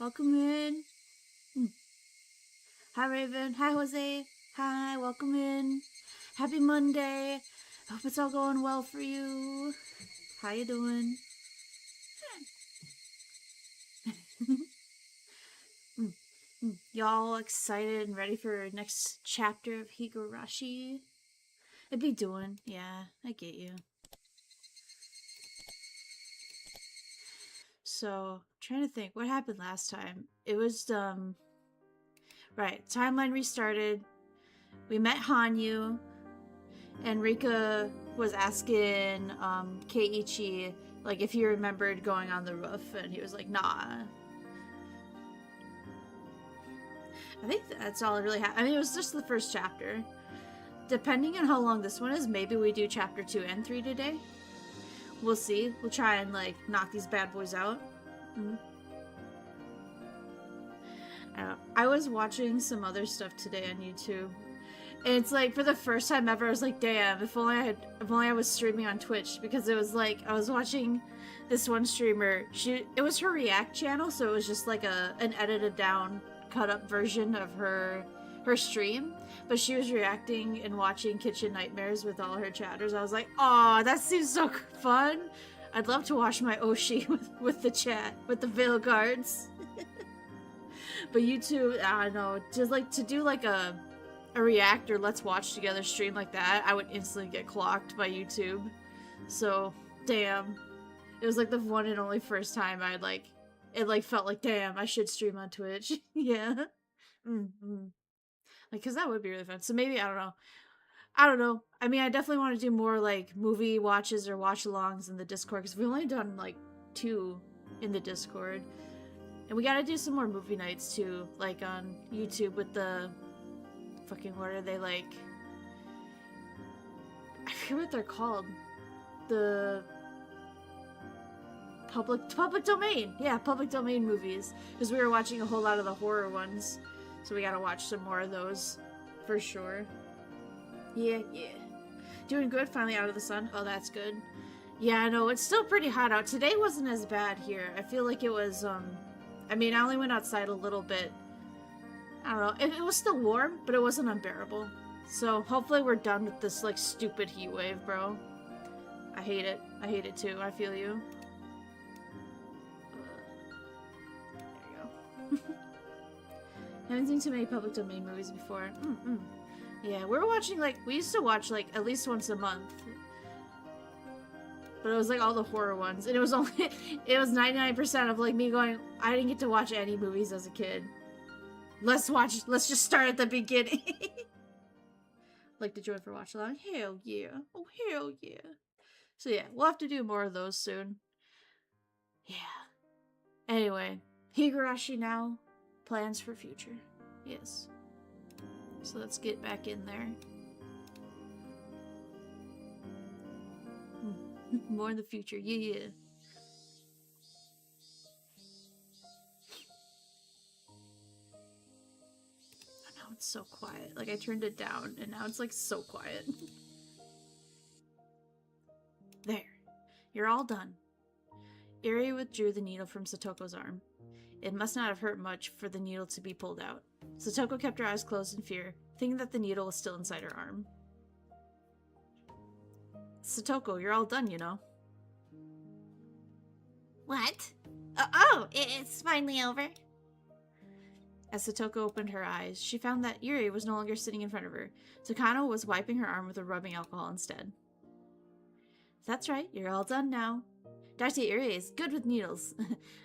Welcome in. Hi, Raven. Hi, Jose. Hi, welcome in. Happy Monday. Hope it's all going well for you. How you doing? Y'all excited and ready for next chapter of Higurashi? It'd be doing. Yeah, I get you. So, trying to think what happened last time. It was right, timeline restarted. We met Hanyu, and Rika was asking Keiichi like if he remembered going on the roof, and he was like, nah. I think that's all it really happened. I mean, it was just the first chapter. Depending on how long this one is, maybe we do chapter 2 and 3 today. We'll see. We'll try and like knock these bad boys out. I was watching some other stuff today on YouTube. And it's like for the first time ever, I was like, damn, if only I was streaming on Twitch, because it was like I was watching this one streamer. It was her React channel, so it was just like an edited down, cut up version of her stream. But she was reacting and watching Kitchen Nightmares with all her chatters. I was like, oh, that seems so fun. I'd love to watch my Oshi with the chat, with the Veil Guards. But YouTube, I don't know, just like to do like a react or let's watch together stream like that, I would instantly get clocked by YouTube. So, damn. It was like the one and only first time I like, it like felt like, damn, I should stream on Twitch. Yeah. Like, cause that would be really fun. So maybe, I don't know. I mean, I definitely want to do more like movie watches or watch alongs in the Discord, because we've only done like 2 in the Discord. And we gotta do some more movie nights too, like on YouTube with the fucking, what are they, like, I forget what they're called. The public domain. Yeah, public domain movies. Because we were watching a whole lot of the horror ones. So we gotta watch some more of those. For sure. Yeah. Doing good, finally out of the sun. Oh, that's good. Yeah, no, it's still pretty hot out. Today wasn't as bad here. I feel like it was, I mean, I only went outside a little bit. I don't know. It was still warm, but it wasn't unbearable. So hopefully we're done with this, like, stupid heat wave, bro. I hate it. I hate it too. I feel you. There you go. Haven't seen too many public domain movies before. Yeah, we used to watch, like, at least once a month. But it was, like, all the horror ones. And it was 99% of, like, me going, I didn't get to watch any movies as a kid. Let's just start at the beginning. Like, did you ever watch along? Hell yeah. Oh, hell yeah. So yeah, we'll have to do more of those soon. Yeah. Anyway, Higurashi now. Plans for future. Yes. So let's get back in there. More in the future. Yeah. It's so quiet. Like, I turned it down, and now it's, like, so quiet. There. You're all done. Irie withdrew the needle from Satoko's arm. It must not have hurt much for the needle to be pulled out. Satoko kept her eyes closed in fear, thinking that the needle was still inside her arm. Satoko, you're all done, you know. What? It's finally over? As Satoko opened her eyes, she found that Irie was no longer sitting in front of her. Takano was wiping her arm with a rubbing alcohol instead. That's right, you're all done now. Dr. Irie is good with needles,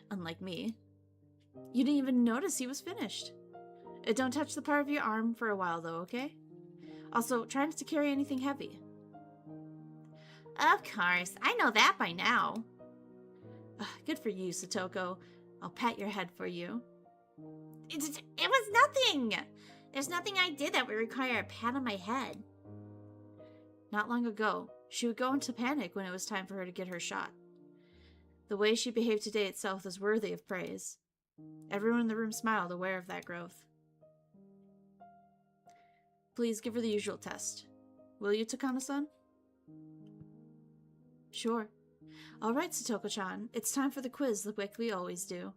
unlike me. You didn't even notice he was finished. Don't touch the part of your arm for a while, though, okay? Also, try not to carry anything heavy. Of course, I know that by now. Good for you, Satoko. I'll pat your head for you. It was nothing! There's nothing I did that would require a pat on my head. Not long ago, she would go into panic when it was time for her to get her shot. The way she behaved today itself is worthy of praise. Everyone in the room smiled, aware of that growth. Please give her the usual test. Will you, Takano-san? Sure. Alright, Satoko-chan, it's time for the quiz like we always do.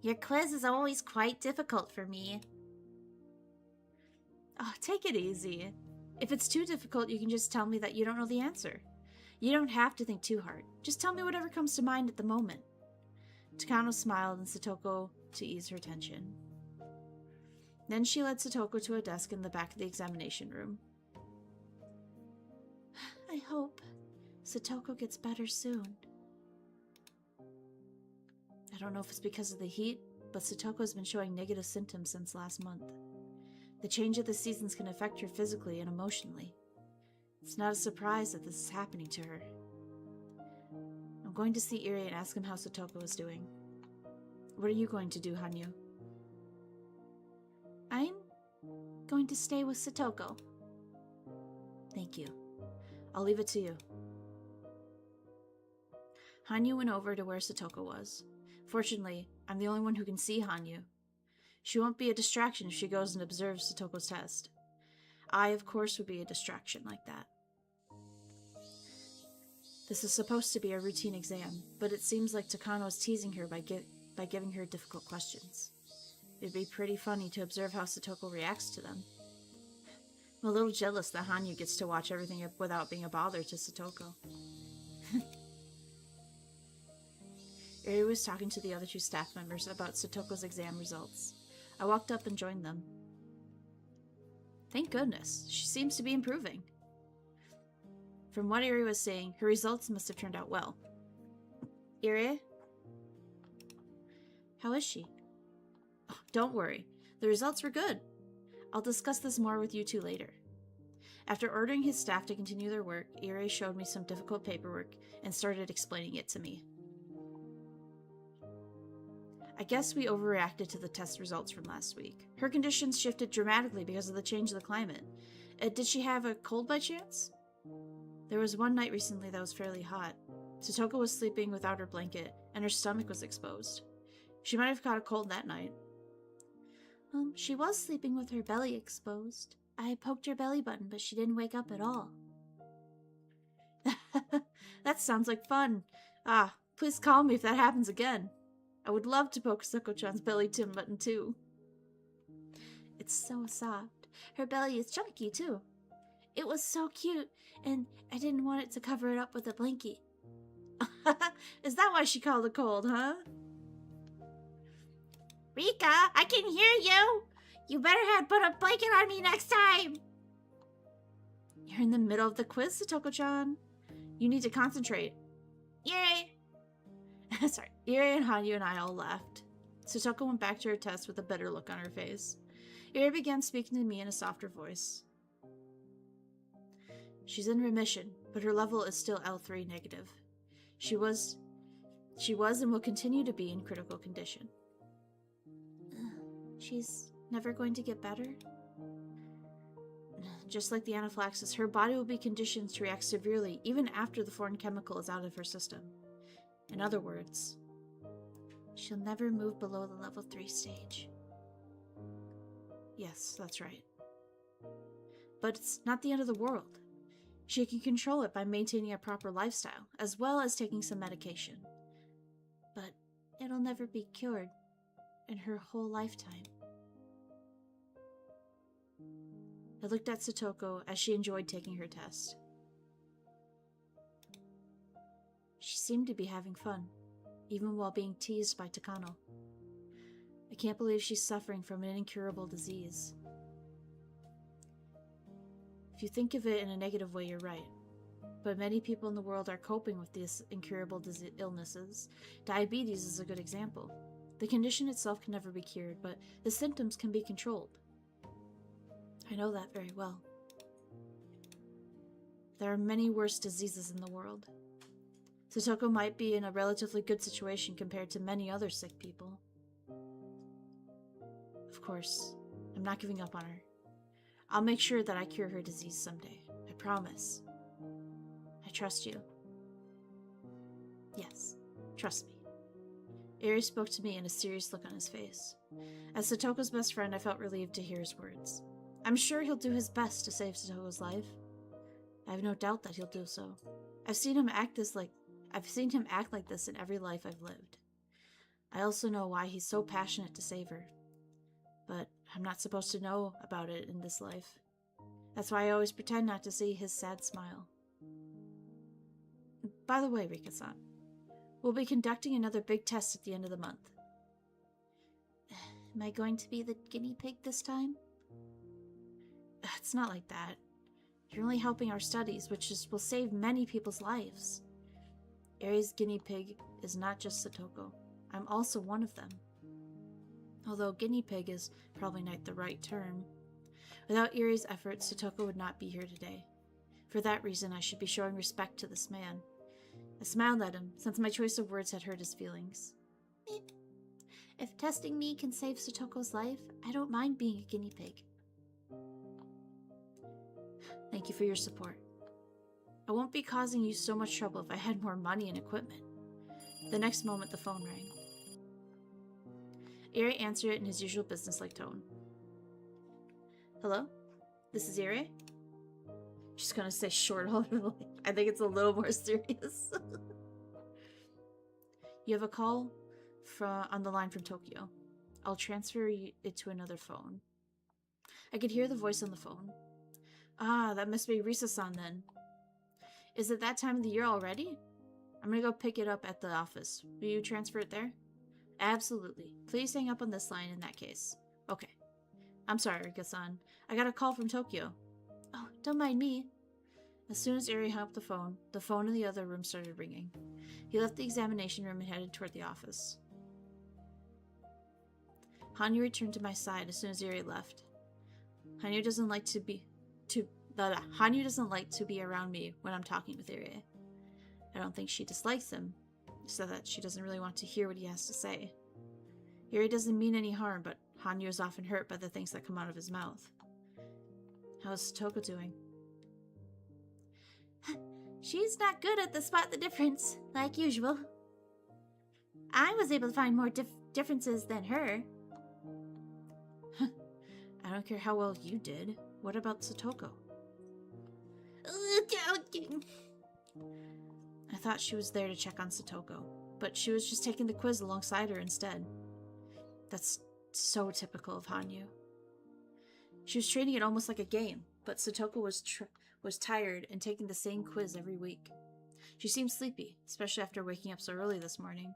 Your quiz is always quite difficult for me. Oh, take it easy. If it's too difficult, you can just tell me that you don't know the answer. You don't have to think too hard. Just tell me whatever comes to mind at the moment. Takano smiled and Satoko to ease her tension. Then she led Satoko to a desk in the back of the examination room. I hope Satoko gets better soon. I don't know if it's because of the heat, but Satoko's been showing negative symptoms since last month. The change of the seasons can affect her physically and emotionally. It's not a surprise that this is happening to her. I'm going to see Irie and ask him how Satoko is doing. What are you going to do, Hanyu? I'm going to stay with Satoko. Thank you. I'll leave it to you. Hanyu went over to where Satoko was. Fortunately, I'm the only one who can see Hanyu. She won't be a distraction if she goes and observes Satoko's test. I, of course, would be a distraction like that. This is supposed to be a routine exam, but it seems like Takano is teasing her by giving her difficult questions. It'd be pretty funny to observe how Satoko reacts to them. I'm a little jealous that Hanyu gets to watch everything without being a bother to Satoko. Irie was talking to the other two staff members about Satoko's exam results. I walked up and joined them. Thank goodness, she seems to be improving. From what Irie was saying, her results must have turned out well. Irie? How is she? Oh, don't worry, the results were good. I'll discuss this more with you two later. After ordering his staff to continue their work, Irie showed me some difficult paperwork and started explaining it to me. I guess we overreacted to the test results from last week. Her conditions shifted dramatically because of the change of the climate. Did she have a cold by chance? There was one night recently that was fairly hot. Satoko was sleeping without her blanket, and her stomach was exposed. She might have caught a cold that night. She was sleeping with her belly exposed. I poked her belly button, but she didn't wake up at all. That sounds like fun. Please call me if that happens again. I would love to poke Soko-chan's belly button too. It's so soft. Her belly is chunky too. It was so cute, and I didn't want it to cover it up with a blankie. Is that why she called it cold, huh? Rika, I can hear you! You better put a blanket on me next time! You're in the middle of the quiz, Satoko-chan. You need to concentrate. Yay! Sorry, Irie and Hanyu and I all laughed. Satoko went back to her test with a bitter look on her face. Irie began speaking to me in a softer voice. She's in remission, but her level is still L3 negative. She was and will continue to be in critical condition. She's never going to get better? Just like the anaphylaxis, her body will be conditioned to react severely even after the foreign chemical is out of her system. In other words, she'll never move below the level 3 stage. Yes, that's right. But it's not the end of the world. She can control it by maintaining a proper lifestyle, as well as taking some medication. But it'll never be cured in her whole lifetime. I looked at Satoko as she enjoyed taking her test. She seemed to be having fun, even while being teased by Takano. I can't believe she's suffering from an incurable disease. If you think of it in a negative way, you're right. But many people in the world are coping with these incurable illnesses. Diabetes is a good example. The condition itself can never be cured, but the symptoms can be controlled. I know that very well. There are many worse diseases in the world. Satoko might be in a relatively good situation compared to many other sick people. Of course, I'm not giving up on her. I'll make sure that I cure her disease someday. I promise. I trust you. Yes, trust me. Irie spoke to me in a serious look on his face. As Satoko's best friend, I felt relieved to hear his words. I'm sure he'll do his best to save Satoko's life. I have no doubt that he'll do so. I've seen him act like this in every life I've lived. I also know why he's so passionate to save her. But I'm not supposed to know about it in this life. That's why I always pretend not to see his sad smile. By the way, Rika-san, we'll be conducting another big test at the end of the month. Am I going to be the guinea pig this time? It's not like that. You're only helping our studies, which will save many people's lives. Ari's guinea pig is not just Satoko. I'm also one of them. Although guinea pig is probably not the right term. Without Ari's efforts, Satoko would not be here today. For that reason, I should be showing respect to this man. I smiled at him, since my choice of words had hurt his feelings. If testing me can save Satoko's life, I don't mind being a guinea pig. Thank you for your support. I won't be causing you so much trouble if I had more money and equipment. The next moment, the phone rang. Ari answered it in his usual businesslike tone. Hello? This is Ari? She's gonna say short all her life. I think it's a little more serious. You have a call on the line from Tokyo. I'll transfer it to another phone. I could hear the voice on the phone. Ah, that must be Risa-san then. Is it that time of the year already? I'm gonna go pick it up at the office. Will you transfer it there? Absolutely. Please hang up on this line in that case. Okay. I'm sorry, Rika-san. I got a call from Tokyo. Oh, don't mind me. As soon as Ari hung up the phone in the other room started ringing. He left the examination room and headed toward the office. Hanyu returned to my side as soon as Ari left. Hanyu doesn't like to be around me when I'm talking with Ari. I don't think she dislikes him, so that she doesn't really want to hear what he has to say. Ari doesn't mean any harm, but Hanyu is often hurt by the things that come out of his mouth. How is Satoko doing? She's not good at the spot the difference, like usual. I was able to find more differences than her. I don't care how well you did. What about Satoko? I thought she was there to check on Satoko, but she was just taking the quiz alongside her instead. That's so typical of Hanyu. She was treating it almost like a game, but Satoko was tired and taking the same quiz every week. She seemed sleepy, especially after waking up so early this morning.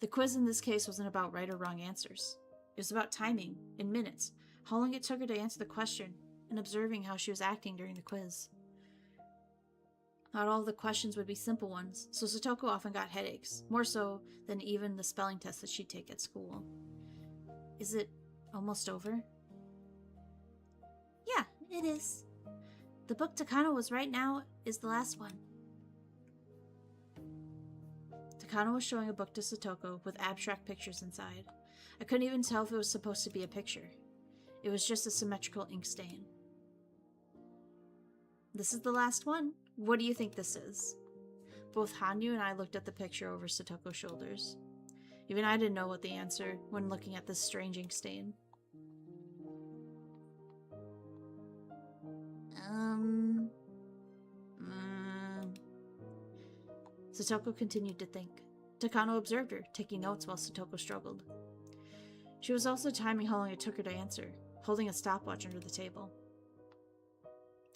The quiz in this case wasn't about right or wrong answers. It was about timing, in minutes, how long it took her to answer the question, and observing how she was acting during the quiz. Not all of the questions would be simple ones, so Satoko often got headaches, more so than even the spelling test that she'd take at school. Is it almost over? Yeah, it is. The book Takano was right now is the last one. Takano was showing a book to Satoko with abstract pictures inside. I couldn't even tell if it was supposed to be a picture. It was just a symmetrical ink stain. This is the last one. What do you think this is? Both Hanyu and I looked at the picture over Satoko's shoulders. Even I didn't know what the answer when looking at this strange ink stain. Satoko continued to think. Takano observed her, taking notes while Satoko struggled. She was also timing how long it took her to answer, holding a stopwatch under the table.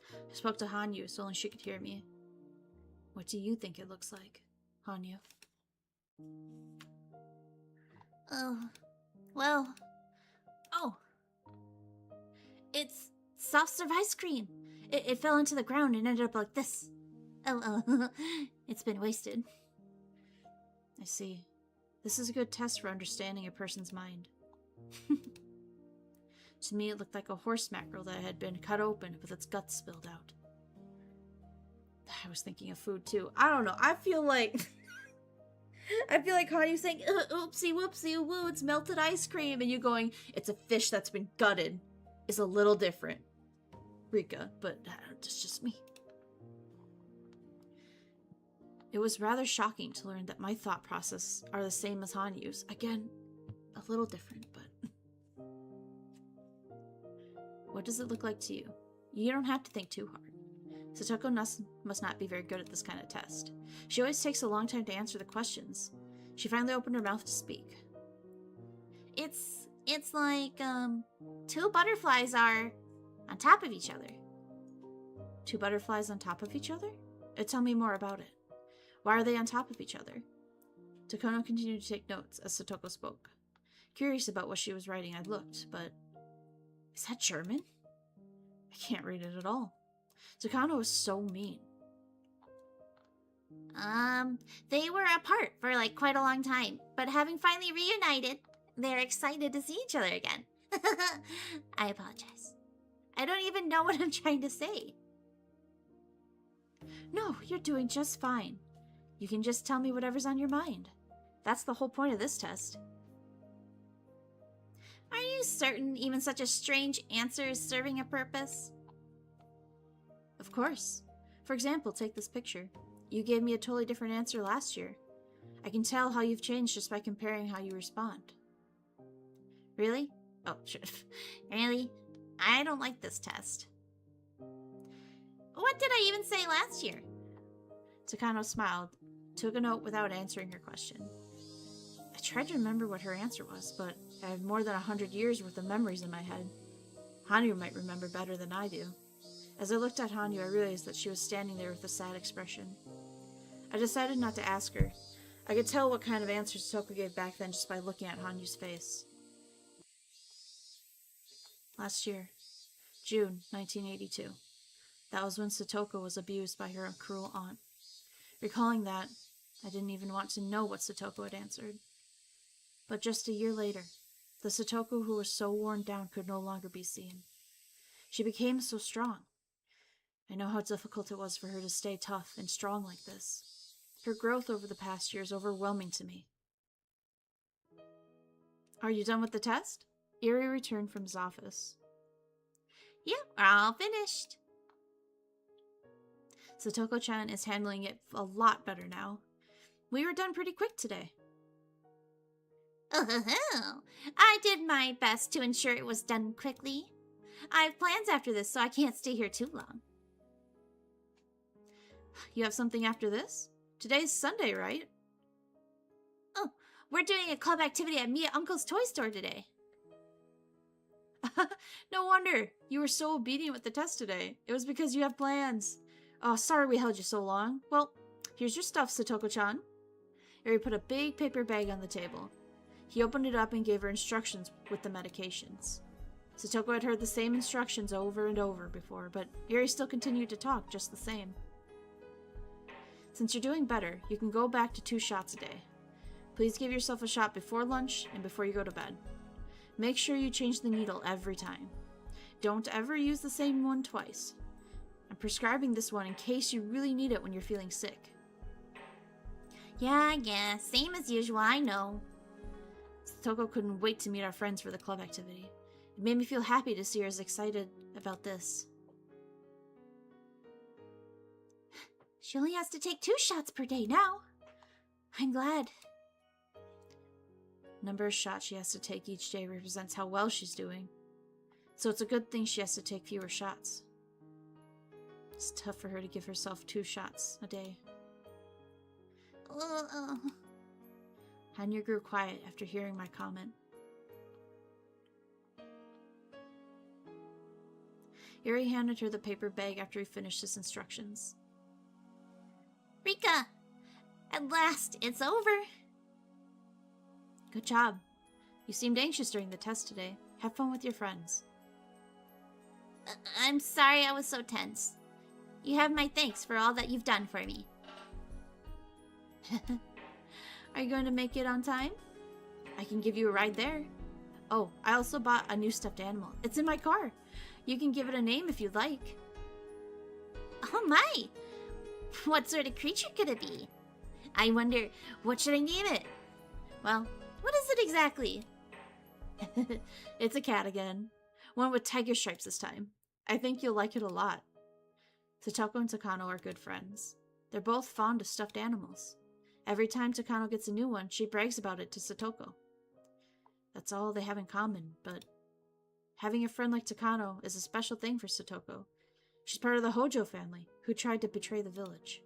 I spoke to Hanyu so only she could hear me. What do you think it looks like, Hanyu? Oh, well... Oh! It's soft serve ice cream! It fell into the ground and ended up like this. Oh, it's been wasted. I see. This is a good test for understanding a person's mind. To me, it looked like a horse mackerel that had been cut open with its guts spilled out. I was thinking of food too. I don't know. I feel like Hanyu saying, oopsie whoopsie woo, it's melted ice cream, and you going, it's a fish that's been gutted, is a little different. Rika, but it's just me. It was rather shocking to learn that my thought process are the same as Hanyu's. Again, a little different, but... What does it look like to you? You don't have to think too hard. Satoko must not be very good at this kind of test. She always takes a long time to answer the questions. She finally opened her mouth to speak. it's like, two butterflies are on top of each other. Two butterflies on top of each other? Tell me more about it. Why are they on top of each other? Takono continued to take notes as Satoko spoke. Curious about what she was writing, I looked, but... Is that German? I can't read it at all. Takano is so mean. They were apart for like quite a long time, but having finally reunited, they're excited to see each other again. I apologize. I don't even know what I'm trying to say. No, you're doing just fine. You can just tell me whatever's on your mind. That's the whole point of this test. Are you certain even such a strange answer is serving a purpose? Of course. For example, take this picture. You gave me a totally different answer last year. I can tell how you've changed just by comparing how you respond. Really? Oh, sure. Really? I don't like this test. What did I even say last year? Takano smiled, took a note without answering her question. I tried to remember what her answer was, but I have more than 100 years worth of memories in my head. Hanyu might remember better than I do. As I looked at Hanyu, I realized that she was standing there with a sad expression. I decided not to ask her. I could tell what kind of answers Satoko gave back then just by looking at Hanyu's face. Last year, June 1982. That was when Satoko was abused by her cruel aunt. Recalling that, I didn't even want to know what Satoko had answered. But just a year later, the Satoko who was so worn down could no longer be seen. She became so strong. I know how difficult it was for her to stay tough and strong like this. Her growth over the past year is overwhelming to me. Are you done with the test? Eri returned from his office. Yep, we're all finished. Satoko-chan is handling it a lot better now. We were done pretty quick today. Oh, I did my best to ensure it was done quickly. I have plans after this, so I can't stay here too long. You have something after this? Today's Sunday, right? Oh, we're doing a club activity at me at Uncle's toy store today. No wonder. You were so obedient with the test today. It was because you have plans. Oh, sorry we held you so long. Well, here's your stuff, Satoko-chan. Eri put a big paper bag on the table. He opened it up and gave her instructions with the medications. Satoko had heard the same instructions over and over before, but Eri still continued to talk just the same. Since you're doing better, you can go back to 2 shots a day. Please give yourself a shot before lunch and before you go to bed. Make sure you change the needle every time. Don't ever use the same one twice. I'm prescribing this one in case you really need it when you're feeling sick. Yeah, same as usual, I know. Satoko couldn't wait to meet our friends for the club activity. It made me feel happy to see her as excited about this. She only has to take 2 shots per day now. I'm glad. The number of shots she has to take each day represents how well she's doing. So it's a good thing she has to take fewer shots. It's tough for her to give herself 2 shots a day. Hanyu grew quiet after hearing my comment. Eri handed her the paper bag after he finished his instructions. Rika! At last, it's over! Good job. You seemed anxious during the test today. Have fun with your friends. I'm sorry I was so tense. You have my thanks for all that you've done for me. Are you going to make it on time? I can give you a ride there. Oh, I also bought a new stuffed animal. It's in my car. You can give it a name if you'd like. Oh my! What sort of creature could it be? I wonder, what should I name it? Well, what is it exactly? It's a cat again. One with tiger stripes this time. I think you'll like it a lot. Satoko and Takano are good friends. They're both fond of stuffed animals. Every time Takano gets a new one, she brags about it to Satoko. That's all they have in common, but having a friend like Takano is a special thing for Satoko. She's part of the Hojo family, who tried to betray the village.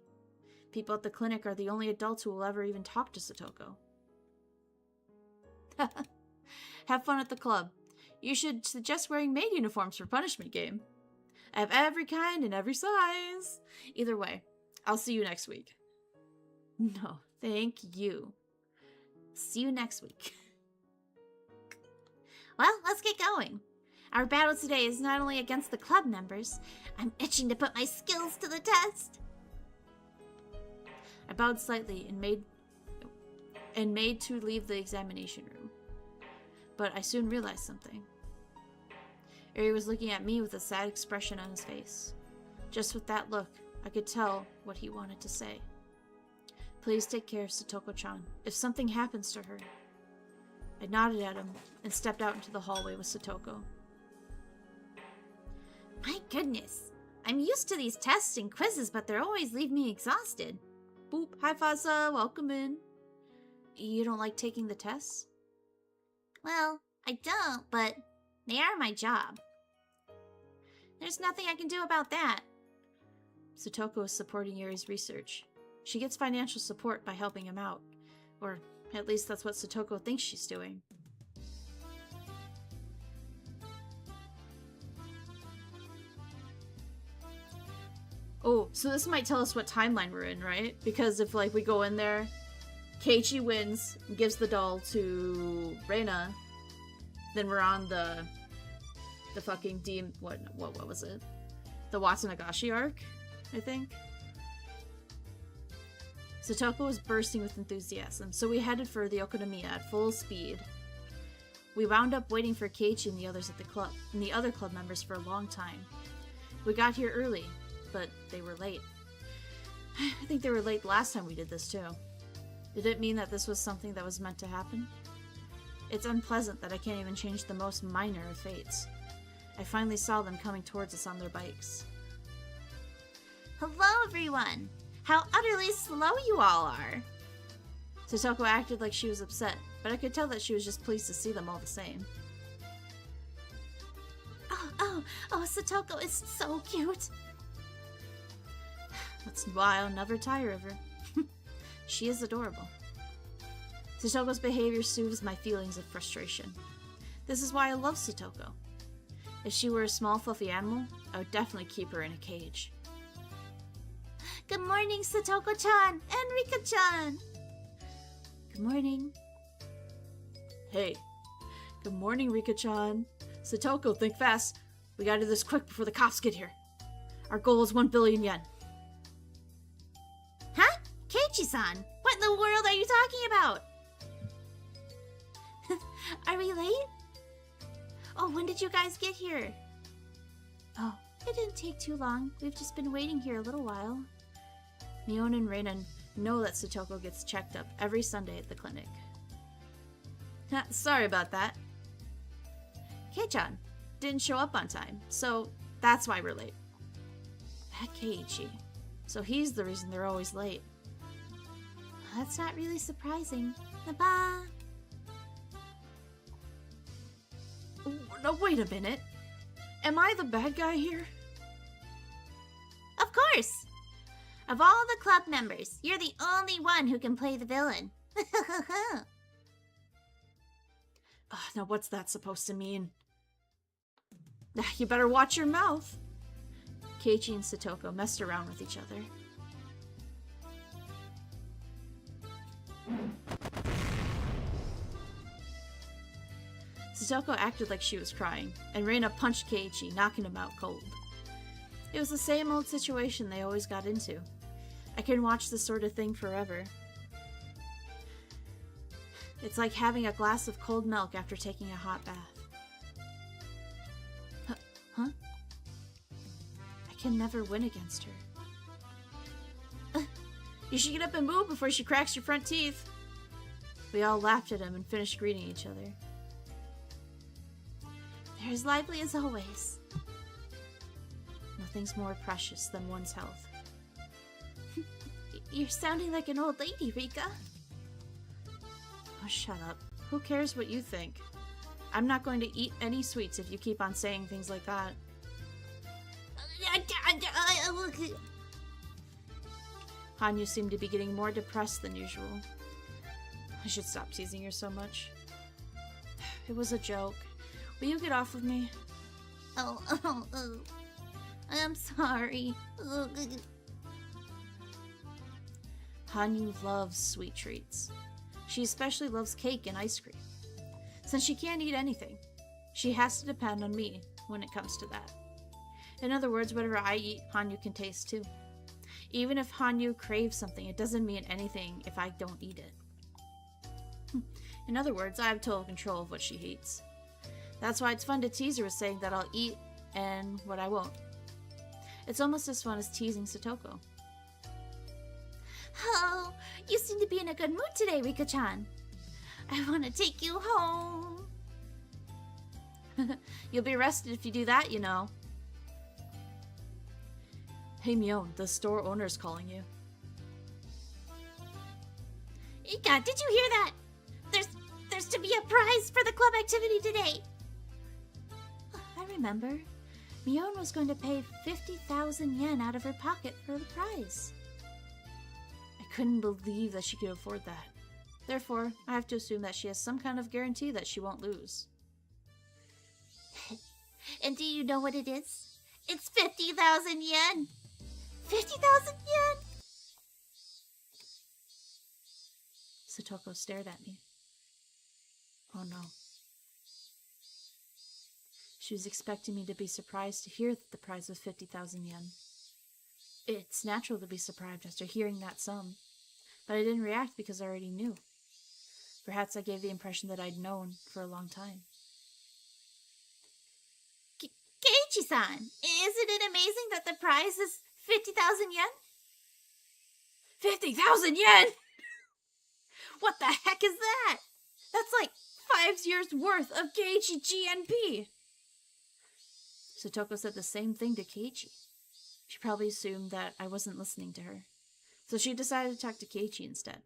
People at the clinic are the only adults who will ever even talk to Satoko. Have fun at the club. You should suggest wearing maid uniforms for punishment game. I have every kind and every size. Either way, I'll see you next week. No, thank you. See you next week. Well, let's get going. Our battle today is not only against the club members. I'm itching to put my skills to the test. I bowed slightly and made to leave the examination room. But I soon realized something. Eri was looking at me with a sad expression on his face. Just with that look, I could tell what he wanted to say. Please take care of Satoko-chan if something happens to her. I nodded at him and stepped out into the hallway with Satoko. My goodness. I'm used to these tests and quizzes, but they always leave me exhausted. Boop. Hi, Faza. Welcome in. You don't like taking the tests? Well, I don't, but they are my job. There's nothing I can do about that. Satoko is supporting Yuri's research. She gets financial support by helping him out. Or at least that's what Satoko thinks she's doing. Oh, so this might tell us what timeline we're in, right? Because if, like, we go in there, Keiichi wins, gives the doll to Reina, then we're on the fucking what was it? The Watsunagashi arc, I think? Satoko was bursting with enthusiasm, so we headed for the Okonomiya at full speed. We wound up waiting for Keiichi and the others at the club, and the other club members for a long time. We got here early, but they were late. I think they were late last time we did this too. Did it mean that this was something that was meant to happen? It's unpleasant that I can't even change the most minor of fates. I finally saw them coming towards us on their bikes. Hello, everyone! How utterly slow you all are! Satoko acted like she was upset, but I could tell that she was just pleased to see them all the same. Oh, Satoko is so cute! That's why I'll never tire of her. She is adorable. Satoko's behavior soothes my feelings of frustration. This is why I love Satoko. If she were a small fluffy animal, I would definitely keep her in a cage. Good morning, Satoko-chan and Rika-chan! Good morning. Hey. Good morning, Rika-chan. Satoko, think fast. We gotta do this quick before the cops get here. Our goal is 1 billion yen. Huh? Keiichi-san, what in the world are you talking about? Are we late? Oh, when did you guys get here? Oh, it didn't take too long. We've just been waiting here a little while. Mion and Reina know that Satoko gets checked up every Sunday at the clinic. Sorry about that. Kei-chan didn't show up on time, so that's why we're late. That Keiichi. So he's the reason they're always late. That's not really surprising. Bye-bye. No, wait a minute. Am I the bad guy here? Of course! Of all the club members, you're the only one who can play the villain. Now what's that supposed to mean? You better watch your mouth. Keiichi and Satoko messed around with each other. Satoko acted like she was crying, and Reina punched Keiichi, knocking him out cold. It was the same old situation they always got into. I can watch this sort of thing forever. It's like having a glass of cold milk after taking a hot bath. Huh? I can never win against her. You should get up and move before she cracks your front teeth. We all laughed at him and finished greeting each other. They're as lively as always. Nothing's more precious than one's health. You're sounding like an old lady, Rika. Oh, shut up. Who cares what you think? I'm not going to eat any sweets if you keep on saying things like that. Hanyu seemed to be getting more depressed than usual. I should stop teasing her so much. It was a joke. Will you get off of me? Oh, I'm sorry. Hanyu loves sweet treats. She especially loves cake and ice cream. Since she can't eat anything, she has to depend on me when it comes to that. In other words, whatever I eat, Hanyu can taste too. Even if Hanyu craves something, it doesn't mean anything if I don't eat it. In other words, I have total control of what she eats. That's why it's fun to tease her with saying that I'll eat and what I won't. It's almost as fun as teasing Satoko. Oh, you seem to be in a good mood today, Rika-chan. I want to take you home. You'll be arrested if you do that, you know. Hey Mion, the store owner's calling you. Rika, did you hear that? There's to be a prize for the club activity today. I remember. Mion was going to pay 50,000 yen out of her pocket for the prize. I couldn't believe that she could afford that. Therefore, I have to assume that she has some kind of guarantee that she won't lose. And do you know what it is? It's 50,000 yen! 50,000 yen! Satoko stared at me. Oh no. She was expecting me to be surprised to hear that the prize was 50,000 yen. It's natural to be surprised after hearing that sum, but I didn't react because I already knew. Perhaps I gave the impression that I'd known for a long time. Keiichi-san, isn't it amazing that the prize is 50,000 yen? 50,000 yen?! What the heck is that? That's like 5 years worth of Keiichi GNP! Satoko said the same thing to Keiichi. She probably assumed that I wasn't listening to her, so she decided to talk to Keiichi instead.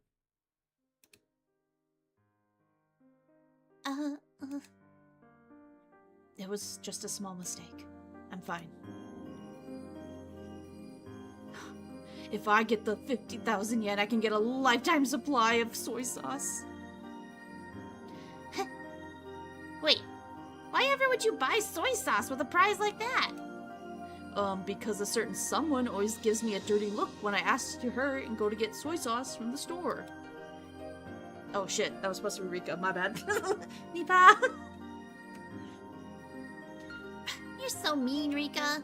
It was just a small mistake. I'm fine. If I get the 50,000 yen, I can get a lifetime supply of soy sauce. Wait, why ever would you buy soy sauce with a prize like that? Because a certain someone always gives me a dirty look when I ask to her and go to get soy sauce from the store. Oh shit, that was supposed to be Rika, my bad. Nipa! You're so mean, Rika.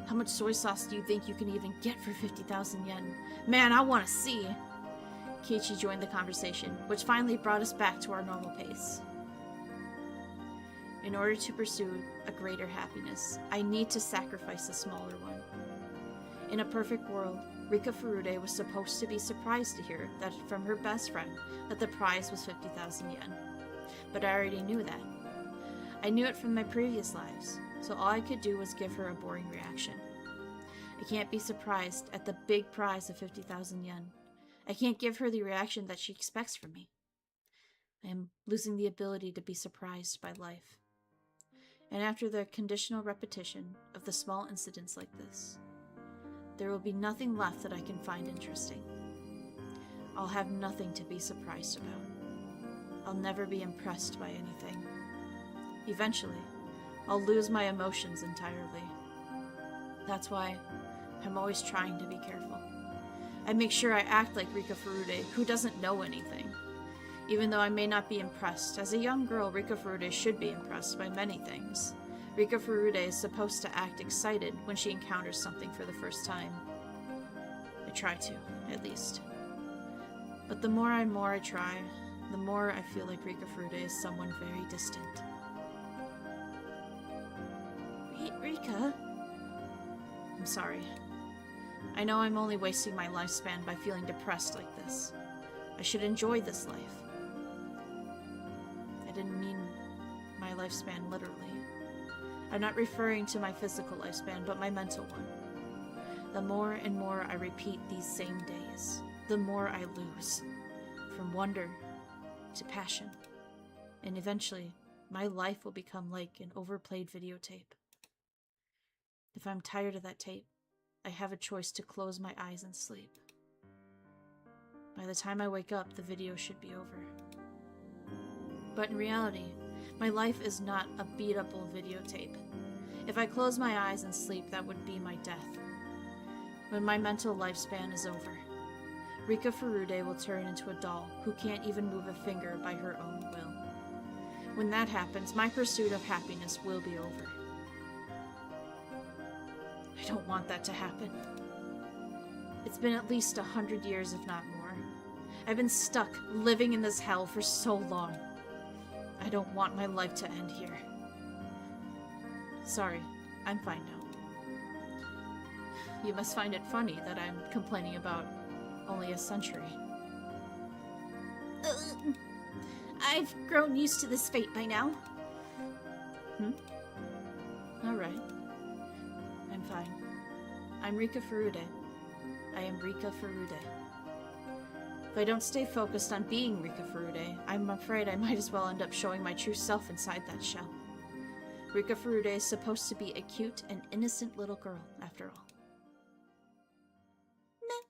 How much soy sauce do you think you can even get for 50,000 yen? Man, I want to see. Keiichi joined the conversation, which finally brought us back to our normal pace. In order to pursue a greater happiness, I need to sacrifice a smaller one. In a perfect world, Rika Furude was supposed to be surprised to hear that from her best friend that the prize was 50,000 yen. But I already knew that. I knew it from my previous lives, so all I could do was give her a boring reaction. I can't be surprised at the big prize of 50,000 yen. I can't give her the reaction that she expects from me. I am losing the ability to be surprised by life. And after the conditional repetition of the small incidents like this, there will be nothing left that I can find interesting. I'll have nothing to be surprised about. I'll never be impressed by anything. Eventually, I'll lose my emotions entirely. That's why I'm always trying to be careful. I make sure I act like Rika Furude, who doesn't know anything. Even though I may not be impressed, as a young girl, Rika Furude should be impressed by many things. Rika Furude is supposed to act excited when she encounters something for the first time. I try to, at least. But the more I try, the more I feel like Rika Furude is someone very distant. Rika? I'm sorry. I know I'm only wasting my lifespan by feeling depressed like this. I should enjoy this life. I didn't mean my lifespan literally. I'm not referring to my physical lifespan, but my mental one. The more and more I repeat these same days, the more I lose. From wonder to passion. And eventually, my life will become like an overplayed videotape. If I'm tired of that tape, I have a choice to close my eyes and sleep. By the time I wake up, the video should be over. But in reality, my life is not a beat-up-able videotape. If I close my eyes and sleep, that would be my death. When my mental lifespan is over, Rika Furude will turn into a doll who can't even move a finger by her own will. When that happens, my pursuit of happiness will be over. I don't want that to happen. It's been at least 100 years, if not more. I've been stuck, living in this hell for so long. I don't want my life to end here. Sorry, I'm fine now. You must find it funny that I'm complaining about only a century. I've grown used to this fate by now. Alright. I'm fine. I'm Rika Furude. I am Rika Furude. If I don't stay focused on being Rika Furude, I'm afraid I might as well end up showing my true self inside that shell. Rika Furude is supposed to be a cute and innocent little girl, after all. Meh.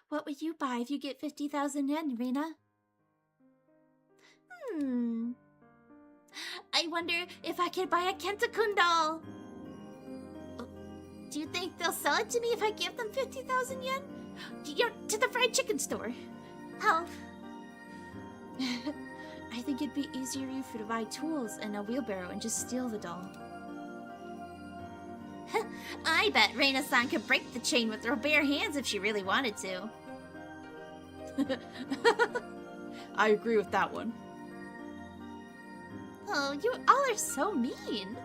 What would you buy if you get 50,000 yen, Rena? I wonder if I could buy a Kenta-kun doll. Do you think they'll sell it to me if I give them 50,000 yen? To the fried chicken store. How? I think it'd be easier for you to buy tools and a wheelbarrow and just steal the doll. I bet Reina-san could break the chain with her bare hands if she really wanted to. I agree with that one. Oh, you all are so mean.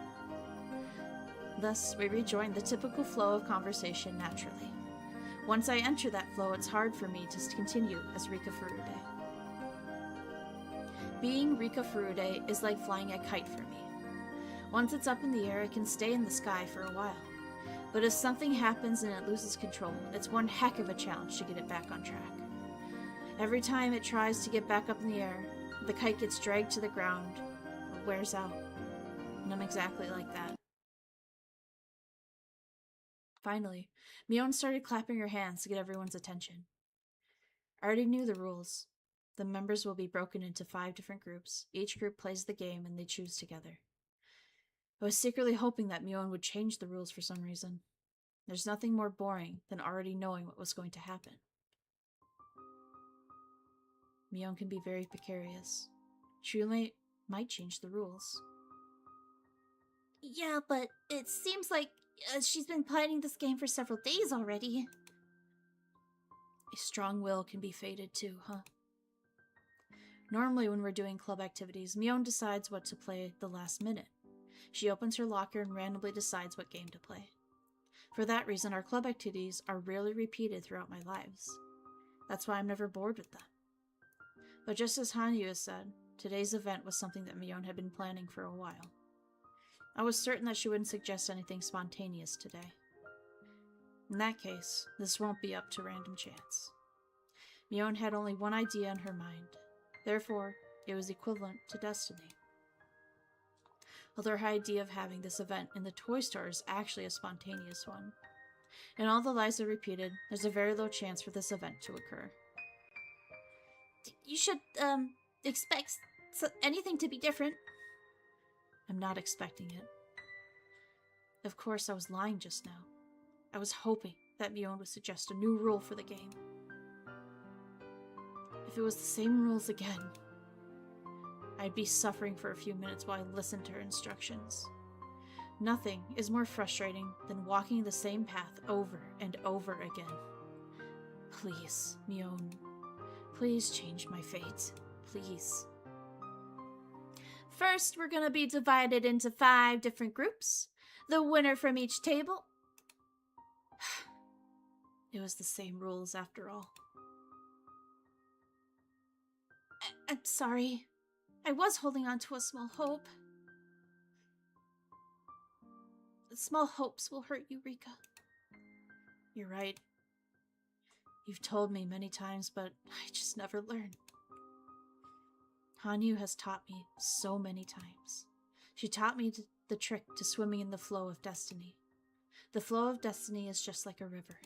Thus, we rejoin the typical flow of conversation naturally. Once I enter that flow, it's hard for me to continue as Rika Furude. Being Rika Furude is like flying a kite for me. Once it's up in the air, it can stay in the sky for a while. But if something happens and it loses control, it's one heck of a challenge to get it back on track. Every time it tries to get back up in the air, the kite gets dragged to the ground or wears out. And I'm exactly like that. Finally, Mion started clapping her hands to get everyone's attention. I already knew the rules. The members will be broken into 5 different groups. Each group plays the game and they choose together. I was secretly hoping that Mion would change the rules for some reason. There's nothing more boring than already knowing what was going to happen. Mion can be very precarious. She might change the rules. Yeah, but it seems like she's been playing this game for several days already. A strong will can be fated too, huh? Normally when we're doing club activities, Mion decides what to play the last minute. She opens her locker and randomly decides what game to play. For that reason, our club activities are rarely repeated throughout my lives. That's why I'm never bored with them. But just as Hanyu has said, today's event was something that Mion had been planning for a while. I was certain that she wouldn't suggest anything spontaneous today. In that case, this won't be up to random chance. Mion had only one idea in her mind. Therefore, it was equivalent to destiny. Although her idea of having this event in the toy store is actually a spontaneous one. In all the lies are repeated, there's a very low chance for this event to occur. You should, expect anything to be different. I'm not expecting it. Of course, I was lying just now. I was hoping that Mion would suggest a new rule for the game. If it was the same rules again, I'd be suffering for a few minutes while I listened to her instructions. Nothing is more frustrating than walking the same path over and over again. Please, Mion, please change my fate. Please. First, we're gonna be divided into 5 different groups. The winner from each table. It was the same rules after all. I'm sorry. I was holding on to a small hope. Small hopes will hurt you, Rika. You're right. You've told me many times, but I just never learn. Hanyu has taught me so many times. She taught me the trick to swimming in the flow of destiny. The flow of destiny is just like a river.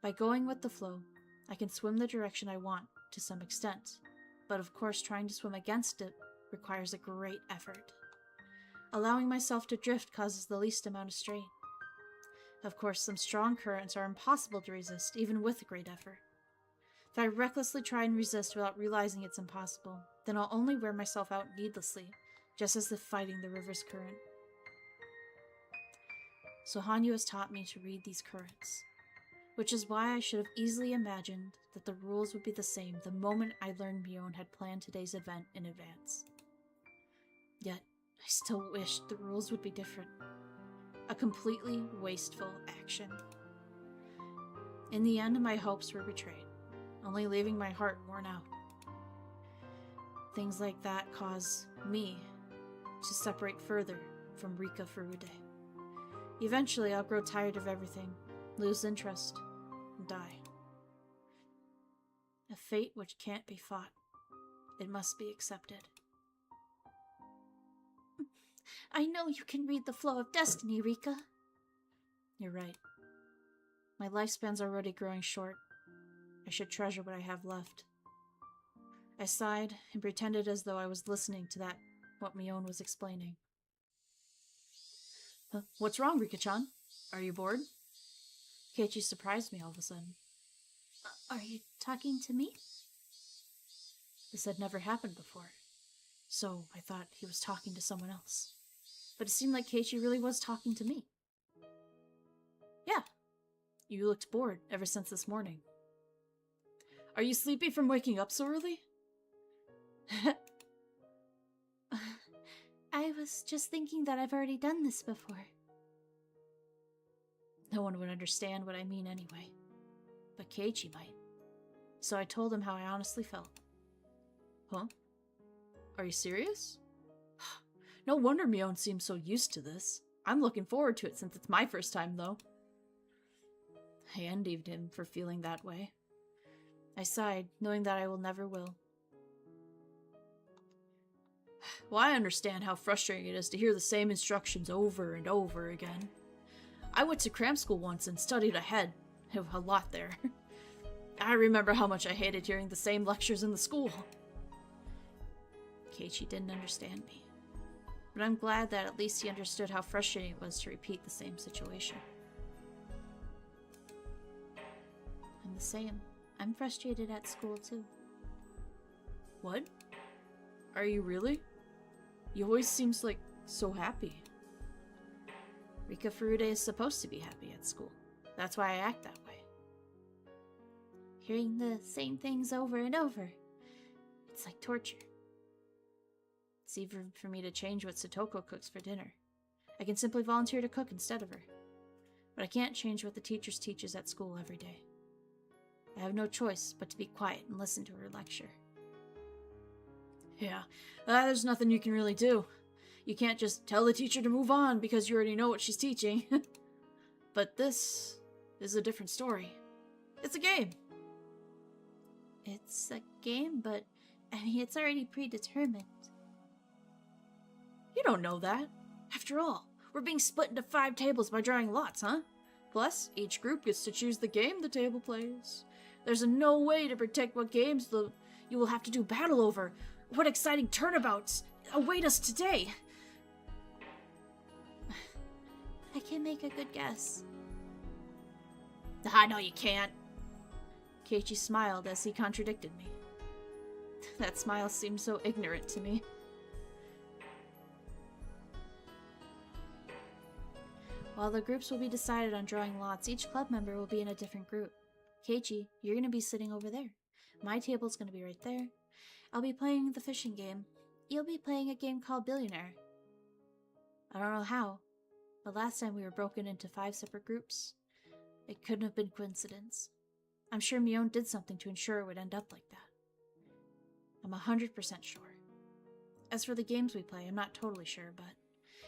By going with the flow, I can swim the direction I want to some extent, but of course trying to swim against it requires a great effort. Allowing myself to drift causes the least amount of strain. Of course, some strong currents are impossible to resist, even with a great effort. If I recklessly try and resist without realizing it's impossible, then I'll only wear myself out needlessly, just as if fighting the river's current. So Hanyu has taught me to read these currents, which is why I should have easily imagined that the rules would be the same the moment I learned Mion had planned today's event in advance. Yet, I still wished the rules would be different. A completely wasteful action. In the end, my hopes were betrayed, only leaving my heart worn out. Things like that cause me to separate further from Rika Furude. Eventually, I'll grow tired of everything, lose interest, and die. A fate which can't be fought. It must be accepted. I know you can read the flow of destiny, Rika. You're right. My lifespan's already growing short. I should treasure what I have left. I sighed and pretended as though I was listening to what Mion was explaining. What's wrong, Rika-chan? Are you bored? Keiichi surprised me all of a sudden. Are you talking to me? This had never happened before, so I thought he was talking to someone else. But it seemed like Keiichi really was talking to me. Yeah, you looked bored ever since this morning. Are you sleepy from waking up so early? I was just thinking that I've already done this before. No one would understand what I mean anyway, but Keiichi might. So I told him how I honestly felt. Huh? Are you serious? No wonder Mion seems so used to this. I'm looking forward to it since it's my first time, though. I envied him for feeling that way. I sighed, knowing that I never will. Well, I understand how frustrating it is to hear the same instructions over and over again. I went to cram school once and studied ahead. A lot there. I remember how much I hated hearing the same lectures in the school. Keiichi didn't understand me. But I'm glad that at least he understood how frustrating it was to repeat the same situation. I'm the same. I'm frustrated at school too. What? Are you really? You always seems like so happy. Rika Furude is supposed to be happy at school. That's why I act that way. Hearing the same things over and over. It's like torture. It's even for me to change what Satoko cooks for dinner. I can simply volunteer to cook instead of her. But I can't change what the teacher teaches at school every day. I have no choice but to be quiet and listen to her lecture. Yeah, there's nothing you can really do. You can't just tell the teacher to move on because you already know what she's teaching. But this is a different story. It's a game. It's a game, but I mean, it's already predetermined. You don't know that. After all, we're being split into 5 tables by drawing lots, huh? Plus, each group gets to choose the game the table plays. There's no way to predict what games you will have to do battle over. What exciting turnabouts await us today. I can make a good guess. I know you can't. Keiichi smiled as he contradicted me. That smile seemed so ignorant to me. While the groups will be decided on drawing lots, each club member will be in a different group. Keiichi, you're going to be sitting over there. My table's going to be right there. I'll be playing the fishing game. You'll be playing a game called Billionaire. I don't know how, but last time we were broken into 5 separate groups. It couldn't have been coincidence. I'm sure Mion did something to ensure it would end up like that. I'm 100% sure. As for the games we play, I'm not totally sure, but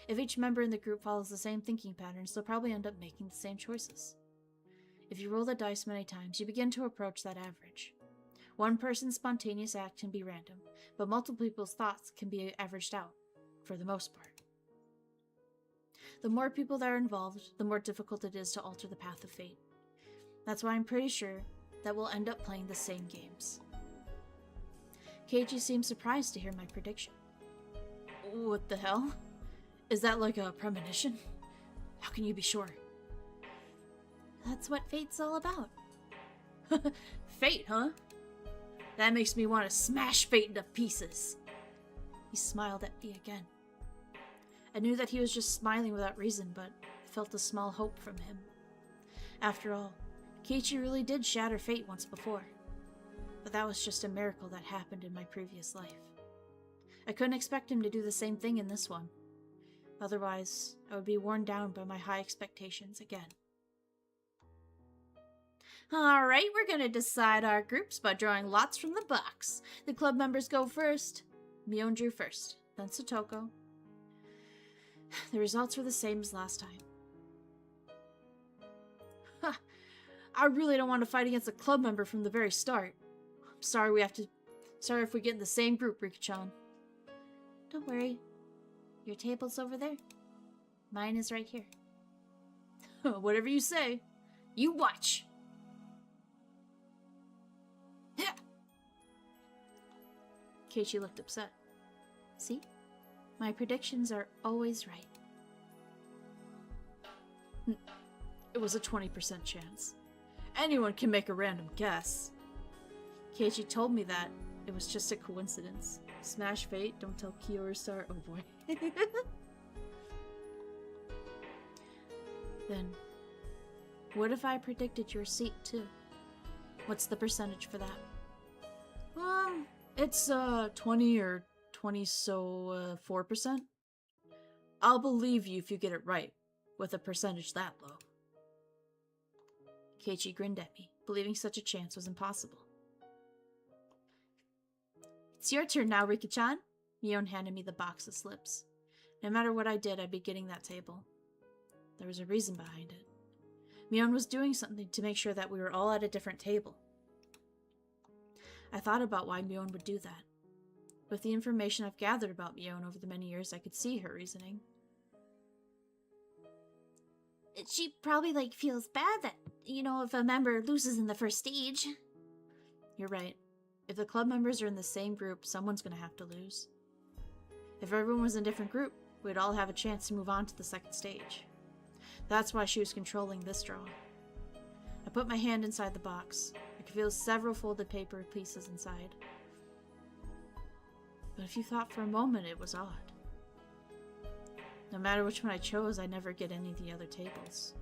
if each member in the group follows the same thinking patterns, they'll probably end up making the same choices. If you roll the dice many times, you begin to approach that average. One person's spontaneous act can be random, but multiple people's thoughts can be averaged out, for the most part. The more people that are involved, the more difficult it is to alter the path of fate. That's why I'm pretty sure that we'll end up playing the same games. Keiichi seemed surprised to hear my prediction. What the hell? Is that like a premonition? How can you be sure? That's what fate's all about. Fate, huh? That makes me want to smash fate into pieces. He smiled at me again. I knew that he was just smiling without reason, but I felt a small hope from him. After all, Keiichi really did shatter fate once before. But that was just a miracle that happened in my previous life. I couldn't expect him to do the same thing in this one. Otherwise, I would be worn down by my high expectations again. Alright, we're gonna decide our groups by drawing lots from the box. The club members go first. Mion drew first, then Satoko. The results were the same as last time. Ha! I really don't want to fight against a club member from the very start. I'm sorry if we get in the same group, Rika-chan. Don't worry. Your table's over there. Mine is right here. Whatever you say. You watch! Keiichi looked upset. See? My predictions are always right. It was a 20% chance. Anyone can make a random guess. Keiichi told me that it was just a coincidence. Smash fate, don't tell Kyoristar. Oh boy. Then, what if I predicted your seat too? What's the percentage for that? It's 20 or 4%. I'll believe you if you get it right, with a percentage that low. Keiichi grinned at me, believing such a chance was impossible. It's your turn now, Rika-chan. Mion handed me the box of slips. No matter what I did, I'd be getting that table. There was a reason behind it. Mion was doing something to make sure that we were all at a different table. I thought about why Mion would do that. With the information I've gathered about Mion over the many years, I could see her reasoning. She probably, feels bad that, if a member loses in the first stage. You're right. If the club members are in the same group, someone's gonna have to lose. If everyone was in a different group, we'd all have a chance to move on to the second stage. That's why she was controlling this draw. I put my hand inside the box. I could feel several folded paper pieces inside. But if you thought for a moment, it was odd. No matter which one I chose, I never get any of the other tables.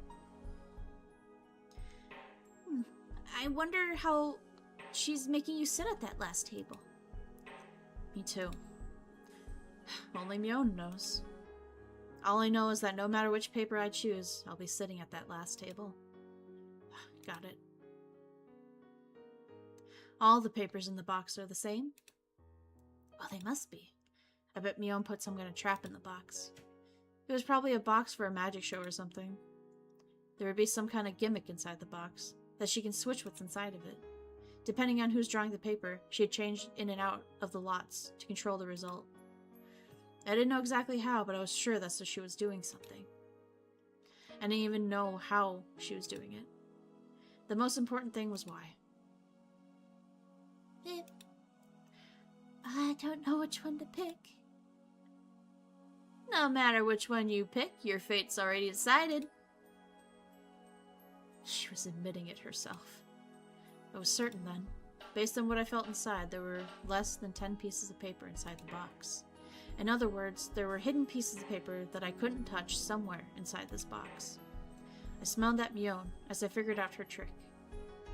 I wonder how she's making you sit at that last table. Me too. Only Mion knows. All I know is that no matter which paper I choose, I'll be sitting at that last table. Got it. All the papers in the box are the same? Well, they must be. I bet Mion put some kind of trap in the box. It was probably a box for a magic show or something. There would be some kind of gimmick inside the box, that she can switch what's inside of it. Depending on who's drawing the paper, she'd change in and out of the lots to control the result. I didn't know exactly how, but I was sure that's what she was doing something. I didn't even know how she was doing it. The most important thing was why. I don't know which one to pick. No matter which one you pick, your fate's already decided. She was admitting it herself. I was certain then. Based on what I felt inside, there were less than 10 pieces of paper inside the box. In other words, there were hidden pieces of paper that I couldn't touch somewhere inside this box. I smiled at Mion as I figured out her trick,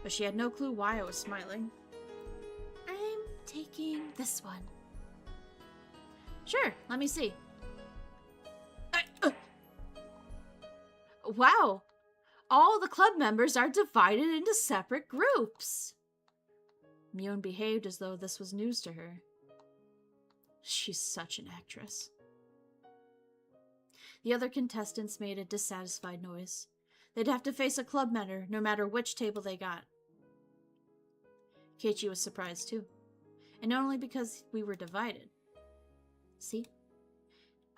but she had no clue why I was smiling. I'm taking this one. Sure, let me see. Wow! All the club members are divided into separate groups! Mion behaved as though this was news to her. She's such an actress. The other contestants made a dissatisfied noise. They'd have to face a club member no matter which table they got. Keiichi was surprised too, and not only because we were divided. See?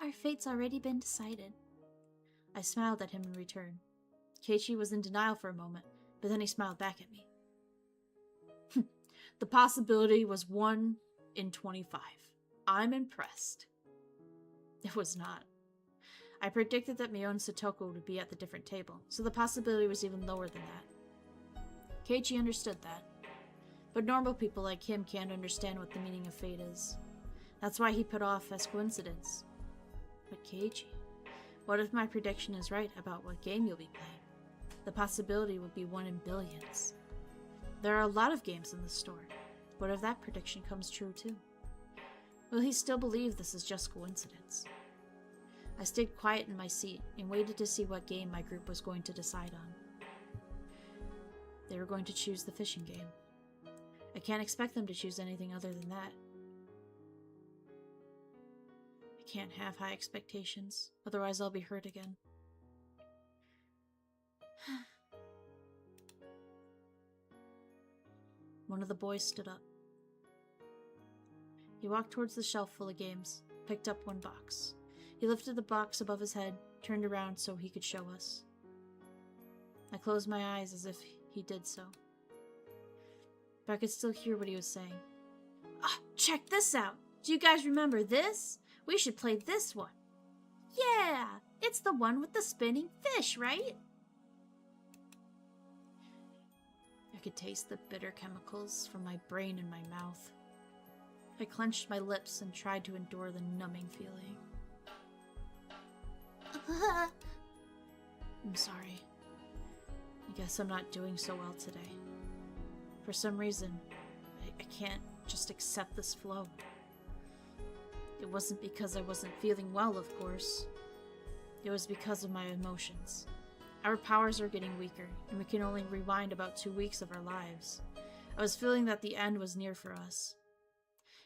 Our fate's already been decided. I smiled at him in return. Keiichi was in denial for a moment, but then he smiled back at me. The possibility was 1 in 25. I'm impressed. It was not. I predicted that Mio and Satoko would be at the different table, so the possibility was even lower than that. Keiichi understood that. But normal people like him can't understand what the meaning of fate is. That's why he put off as coincidence. But Keiichi, what if my prediction is right about what game you'll be playing? The possibility would be 1 in billions. There are a lot of games in the store. What if that prediction comes true too? Will he still believe this is just coincidence? I stayed quiet in my seat and waited to see what game my group was going to decide on. They were going to choose the fishing game. I can't expect them to choose anything other than that. I can't have high expectations, otherwise I'll be hurt again. One of the boys stood up. He walked towards the shelf full of games, picked up one box. He lifted the box above his head, turned around so he could show us. I closed my eyes as if he did so. But I could still hear what he was saying. Ah, check this out! Do you guys remember this? We should play this one. Yeah! It's the one with the spinning fish, right? I could taste the bitter chemicals from my brain in my mouth. I clenched my lips and tried to endure the numbing feeling. I'm sorry. I guess I'm not doing so well today. For some reason, I can't just accept this flow. It wasn't because I wasn't feeling well, of course. It was because of my emotions. Our powers are getting weaker, and we can only rewind about 2 weeks of our lives. I was feeling that the end was near for us.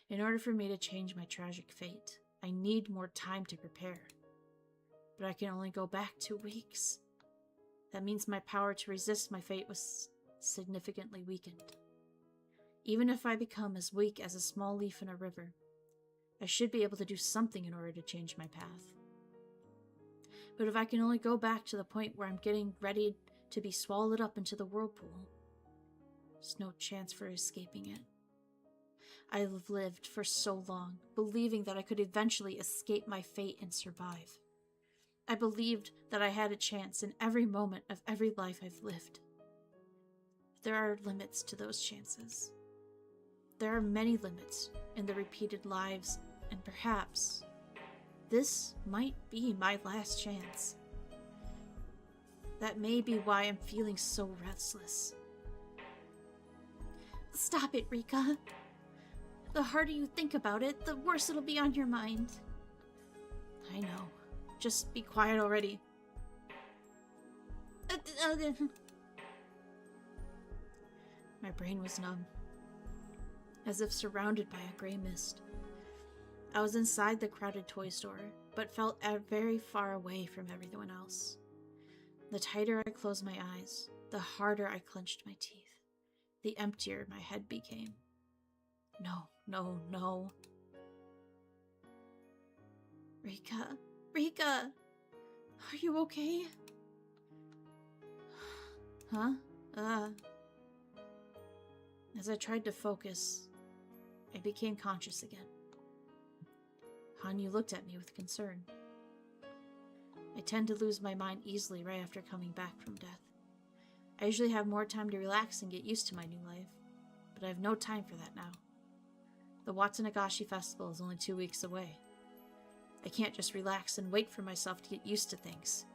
In order for me to change my tragic fate, I need more time to prepare. But I can only go back 2 weeks. That means my power to resist my fate was significantly weakened. Even if I become as weak as a small leaf in a river, I should be able to do something in order to change my path. But if I can only go back to the point where I'm getting ready to be swallowed up into the whirlpool, there's no chance for escaping it. I've lived for so long, believing that I could eventually escape my fate and survive. I believed that I had a chance in every moment of every life I've lived. There are limits to those chances. There are many limits in the repeated lives, and perhaps this might be my last chance. That may be why I'm feeling so restless. Stop it, Rika. The harder you think about it, the worse it'll be on your mind. I know. Just be quiet already. My brain was numb, as if surrounded by a gray mist. I was inside the crowded toy store, but felt very far away from everyone else. The tighter I closed my eyes, the harder I clenched my teeth, the emptier my head became. No, no, no. Rika, Rika, are you okay? Huh? As I tried to focus, I became conscious again. Hanyu looked at me with concern. I tend to lose my mind easily right after coming back from death. I usually have more time to relax and get used to my new life, but I have no time for that now. The Watanagashi festival is only 2 weeks away. I can't just relax and wait for myself to get used to things.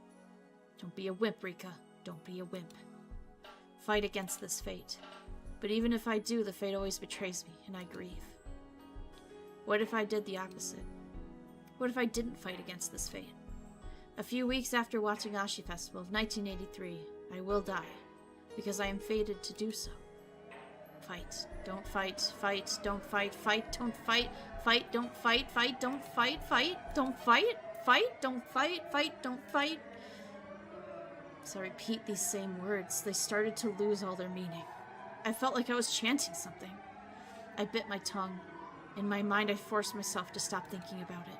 Don't be a wimp, Rika. Don't be a wimp. Fight against this fate. But even if I do, the fate always betrays me, and I grieve. What if I did the opposite? What if I didn't fight against this fate? A few weeks after Watanagashi Festival of 1983, I will die, because I am fated to do so. Fight. Don't fight. Fight. Don't fight. Fight. Don't fight. Fight. Don't fight. Fight. Don't fight. Fight. Don't fight. Fight. Don't fight. Fight. Don't fight. As I repeat these same words, they started to lose all their meaning. I felt like I was chanting something. I bit my tongue. In my mind, I forced myself to stop thinking about it.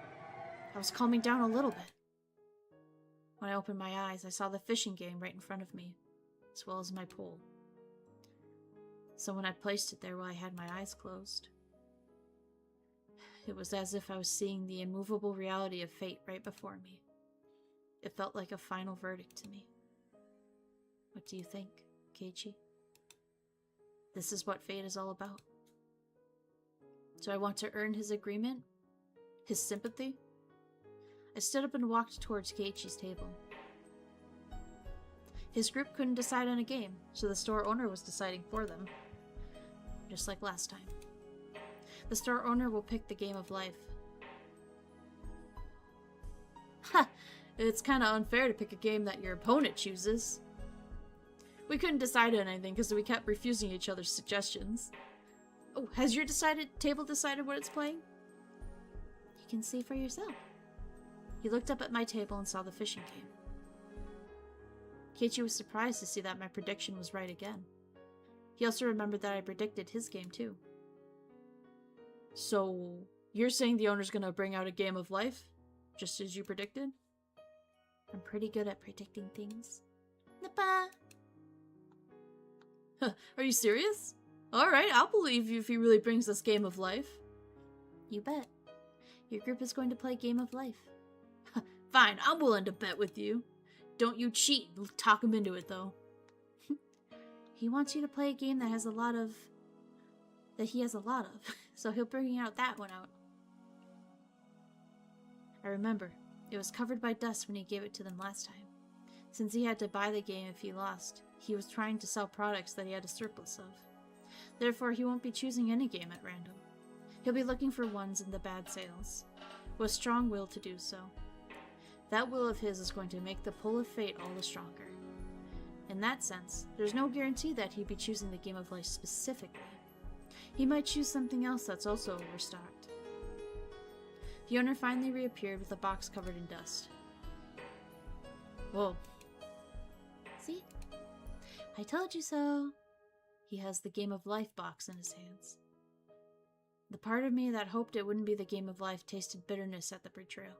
I was calming down a little bit. When I opened my eyes, I saw the fishing game right in front of me, as well as my pole. Someone had placed it there while I had my eyes closed. It was as if I was seeing the immovable reality of fate right before me. It felt like a final verdict to me. What do you think, Keiichi? This is what fate is all about. Do I want to earn his agreement? His sympathy? I stood up and walked towards Keiichi's table. His group couldn't decide on a game, so the store owner was deciding for them. Just like last time. The store owner will pick the game of life. Ha! It's kinda unfair to pick a game that your opponent chooses. We couldn't decide on anything because we kept refusing each other's suggestions. Oh, has your table decided what it's playing? You can see for yourself. He looked up at my table and saw the fishing game. Keiichi was surprised to see that my prediction was right again. He also remembered that I predicted his game too. So, you're saying the owner's gonna bring out a game of life? Just as you predicted? I'm pretty good at predicting things. Nappa! Are you serious? Alright, I'll believe you if he really brings us Game of Life. You bet. Your group is going to play Game of Life. Fine, I'm willing to bet with you. Don't you cheat. Talk him into it, though. He wants you to play a game that he has a lot of, so he'll bring out that one out. I remember. It was covered by dust when he gave it to them last time. Since he had to buy the game if he lost, he was trying to sell products that he had a surplus of. Therefore, he won't be choosing any game at random. He'll be looking for ones in the bad sales, with strong will to do so. That will of his is going to make the pull of fate all the stronger. In that sense, there's no guarantee that he'd be choosing the Game of Life specifically. He might choose something else that's also overstocked. The owner finally reappeared with a box covered in dust. Whoa. See? I told you so. He has the Game of Life box in his hands. The part of me that hoped it wouldn't be the Game of Life tasted bitterness at the betrayal.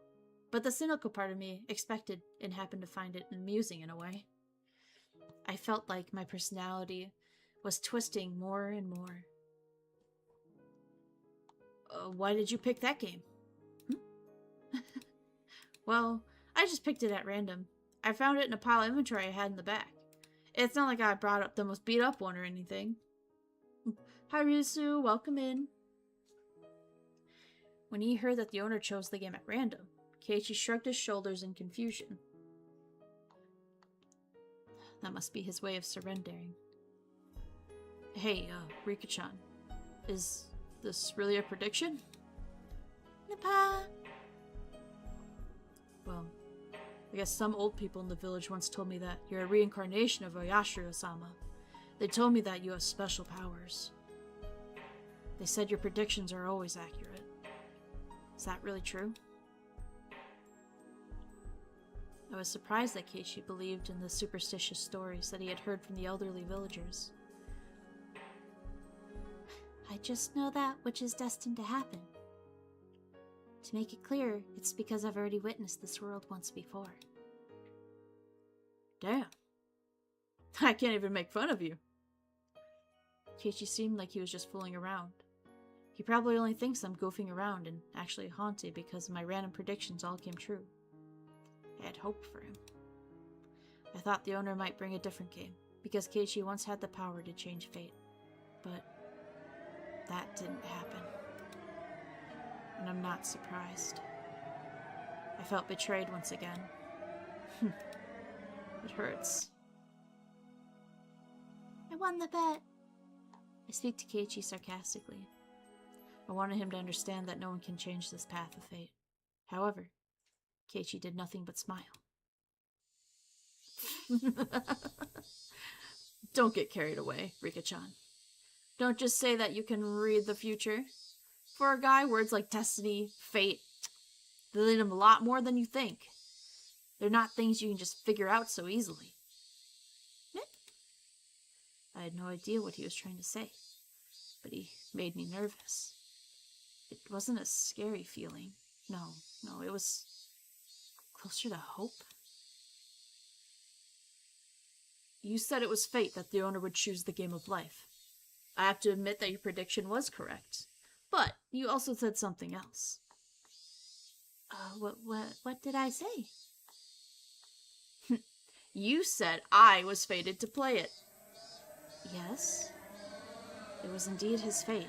But the cynical part of me expected and happened to find it amusing in a way. I felt like my personality was twisting more and more. Why did you pick that game? Well, I just picked it at random. I found it in a pile of inventory I had in the back. It's not like I brought up the most beat up one or anything. Hi Ryusu, welcome in. When he heard that the owner chose the game at random, Keiichi shrugged his shoulders in confusion. That must be his way of surrendering. Hey, Rika-chan, is this really a prediction? Nappa! Well, I guess some old people in the village once told me that you're a reincarnation of Oyashiro-sama. They told me that you have special powers. They said your predictions are always accurate. Is that really true? I was surprised that Keiichi believed in the superstitious stories that he had heard from the elderly villagers. I just know that which is destined to happen. To make it clear, it's because I've already witnessed this world once before. Damn. I can't even make fun of you. Keiichi seemed like he was just fooling around. He probably only thinks I'm goofing around and actually haunted because my random predictions all came true. I had hope for him. I thought the owner might bring a different game, because Keiichi once had the power to change fate. But that didn't happen. And I'm not surprised. I felt betrayed once again. It hurts. I won the bet. I speak to Keiichi sarcastically. I wanted him to understand that no one can change this path of fate. However, Keiichi did nothing but smile. Don't get carried away, Rika-chan. Don't just say that you can read the future. For a guy, words like destiny, fate, they lead him a lot more than you think. They're not things you can just figure out so easily. I had no idea what he was trying to say, but he made me nervous. It wasn't a scary feeling. No, it was closer to hope. You said it was fate that the owner would choose the Game of Life. I have to admit that your prediction was correct. But you also said something else. What did I say? You said I was fated to play it. Yes. It was indeed his fate.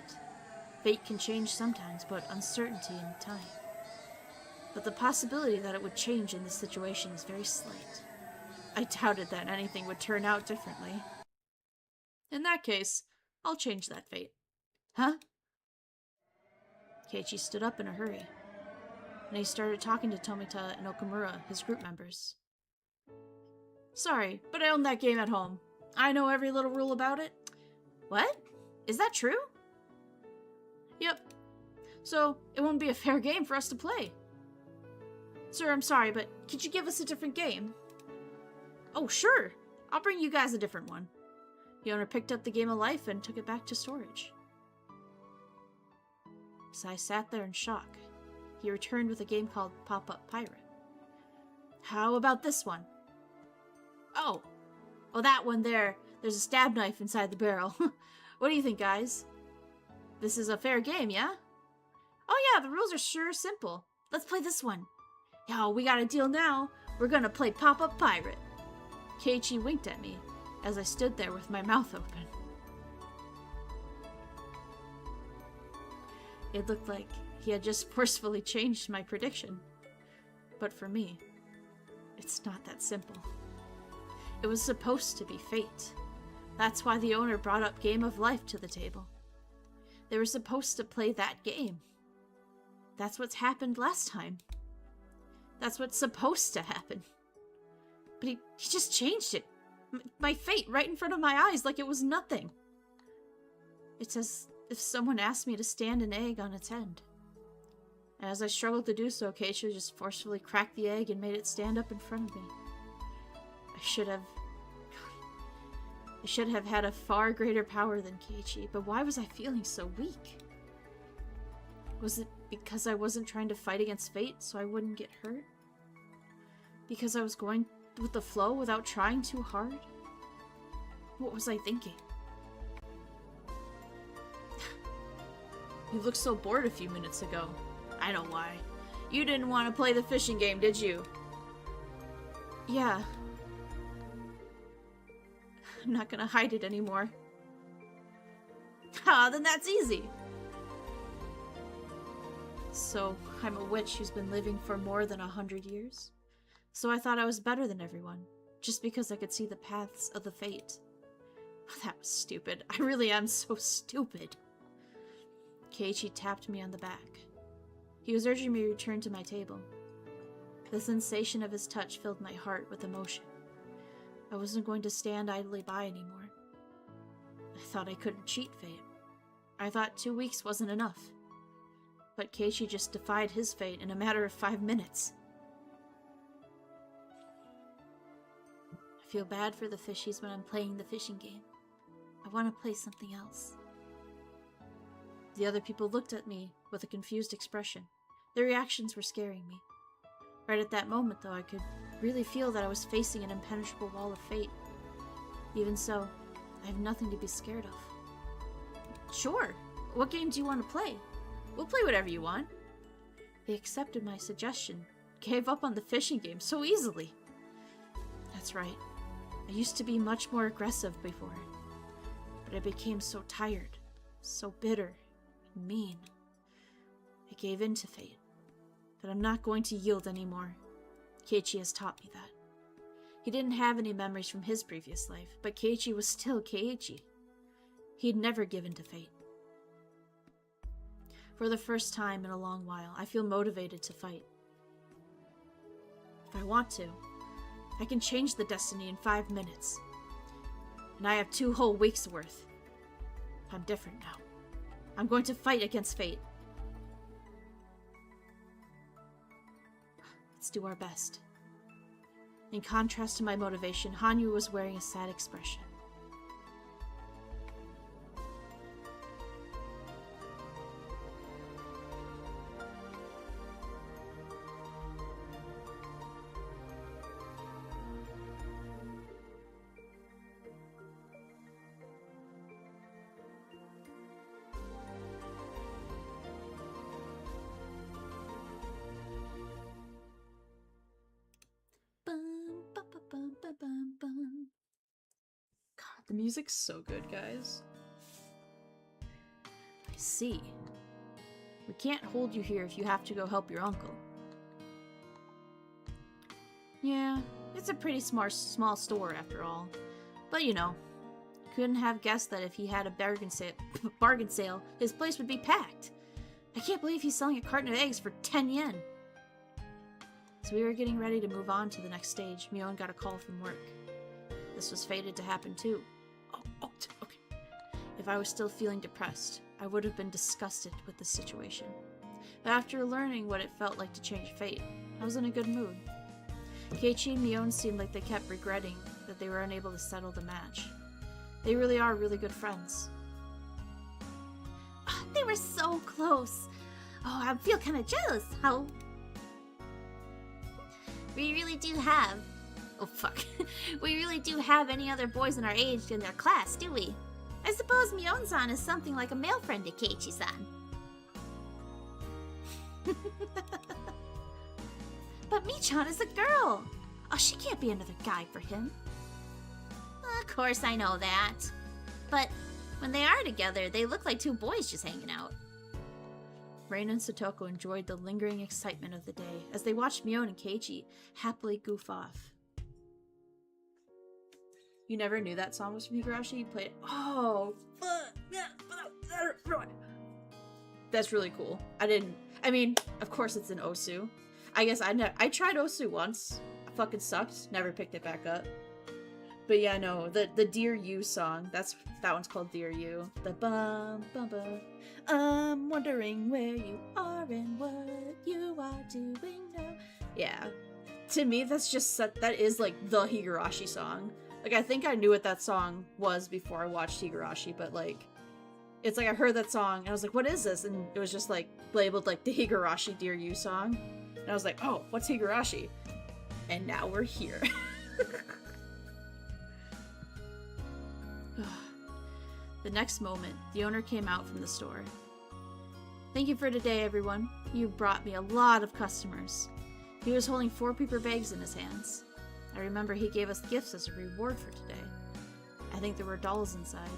Fate can change sometimes, but uncertainty in time. But the possibility that it would change in this situation is very slight. I doubted that anything would turn out differently. In that case, I'll change that fate. Huh? Keiichi stood up in a hurry, and he started talking to Tomita and Okamura, his group members. Sorry, but I own that game at home. I know every little rule about it. What? Is that true? Yep. So, it won't be a fair game for us to play. Sir, I'm sorry, but could you give us a different game? Oh, sure. I'll bring you guys a different one. The owner picked up the Game of Life and took it back to storage. So I sat there in shock. He returned with a game called Pop-Up Pirate. How about this one? Oh, that one there. There's a stab knife inside the barrel. What do you think, guys? This is a fair game, yeah? Oh yeah, the rules are sure simple. Let's play this one. Yo, we got a deal now. We're gonna play Pop-Up Pirate. Keiichi winked at me as I stood there with my mouth open. It looked like he had just forcefully changed my prediction. But for me, it's not that simple. It was supposed to be fate. That's why the owner brought up Game of Life to the table. They were supposed to play that game. That's what's happened last time. That's what's supposed to happen. But he just changed it. My fate right in front of my eyes like it was nothing. It's as if someone asked me to stand an egg on its end. And as I struggled to do so, Keiichi just forcefully cracked the egg and made it stand up in front of me. I should have had a far greater power than Keiichi, but why was I feeling so weak? Was it because I wasn't trying to fight against fate so I wouldn't get hurt? Because I was going with the flow without trying too hard? What was I thinking? You looked so bored a few minutes ago. I know why. You didn't want to play the fishing game, did you? Yeah. I'm not gonna hide it anymore. Then that's easy. So, I'm a witch who's been living for more than 100 years? So I thought I was better than everyone, just because I could see the paths of the fate. That was stupid. I really am so stupid. Keiichi tapped me on the back. He was urging me to return to my table. The sensation of his touch filled my heart with emotion. I wasn't going to stand idly by anymore. I thought I couldn't cheat fate. I thought 2 weeks wasn't enough. But Keiichi just defied his fate in a matter of 5 minutes. I feel bad for the fishies when I'm playing the fishing game. I want to play something else. The other people looked at me with a confused expression. Their reactions were scaring me. Right at that moment, though, I could really feel that I was facing an impenetrable wall of fate. Even so, I have nothing to be scared of. Sure. What game do you want to play? We'll play whatever you want. They accepted my suggestion, gave up on the fishing game so easily. That's right. I used to be much more aggressive before, but I became so tired, so bitter, and mean. I gave in to fate, but I'm not going to yield anymore. Keiichi has taught me that. He didn't have any memories from his previous life, but Keiichi was still Keiichi. He'd never given to fate. For the first time in a long while, I feel motivated to fight. If I want to, I can change the destiny in 5 minutes. And I have 2 whole weeks worth. I'm different now. I'm going to fight against fate. Let's do our best. In contrast to my motivation, Hanyu was wearing a sad expression. God, the music's so good, guys. I see. We can't hold you here if you have to go help your uncle. Yeah, it's a pretty small store after all. But you know, couldn't have guessed that if he had a bargain sale, his place would be packed. I can't believe he's selling a carton of eggs for 10 yen. So we were getting ready to move on to the next stage. Mion got a call from work. This was fated to happen too. Okay. If I was still feeling depressed, I would have been disgusted with the situation. But after learning what it felt like to change fate, I was in a good mood. Keiichi and Mion seemed like they kept regretting that they were unable to settle the match. They really are really good friends. Oh, they were so close. Oh, I feel kind of jealous. How... We really do have... Oh, fuck. We really do have any other boys in our age in their class, do we? I suppose Mion-san is something like a male friend to Keiichi-san. But Michan is a girl. Oh, she can't be another guy for him. Of course I know that. But when they are together, they look like two boys just hanging out. Rain and Satoko enjoyed the lingering excitement of the day as they watched Mion and Keiichi happily goof off. You never knew that song was from Higurashi? You played it. Oh, that's really cool. I mean, of course it's an Osu. I guess I tried Osu once. I fucking sucked. Never picked it back up. But yeah, no, the Dear You song, that one's called Dear You. The bum bum bum. I'm wondering where you are and what you are doing now. Yeah. To me, that is like the Higurashi song. Like, I think I knew what that song was before I watched Higurashi, but like, it's like I heard that song and I was like, what is this? And it was just like labeled like the Higurashi Dear You song. And I was like, oh, what's Higurashi? And now we're here. The next moment, the owner came out from the store. Thank you for today, everyone. You brought me a lot of customers. He was holding 4 paper bags in his hands. I remember he gave us gifts as a reward for today. I think there were dolls inside.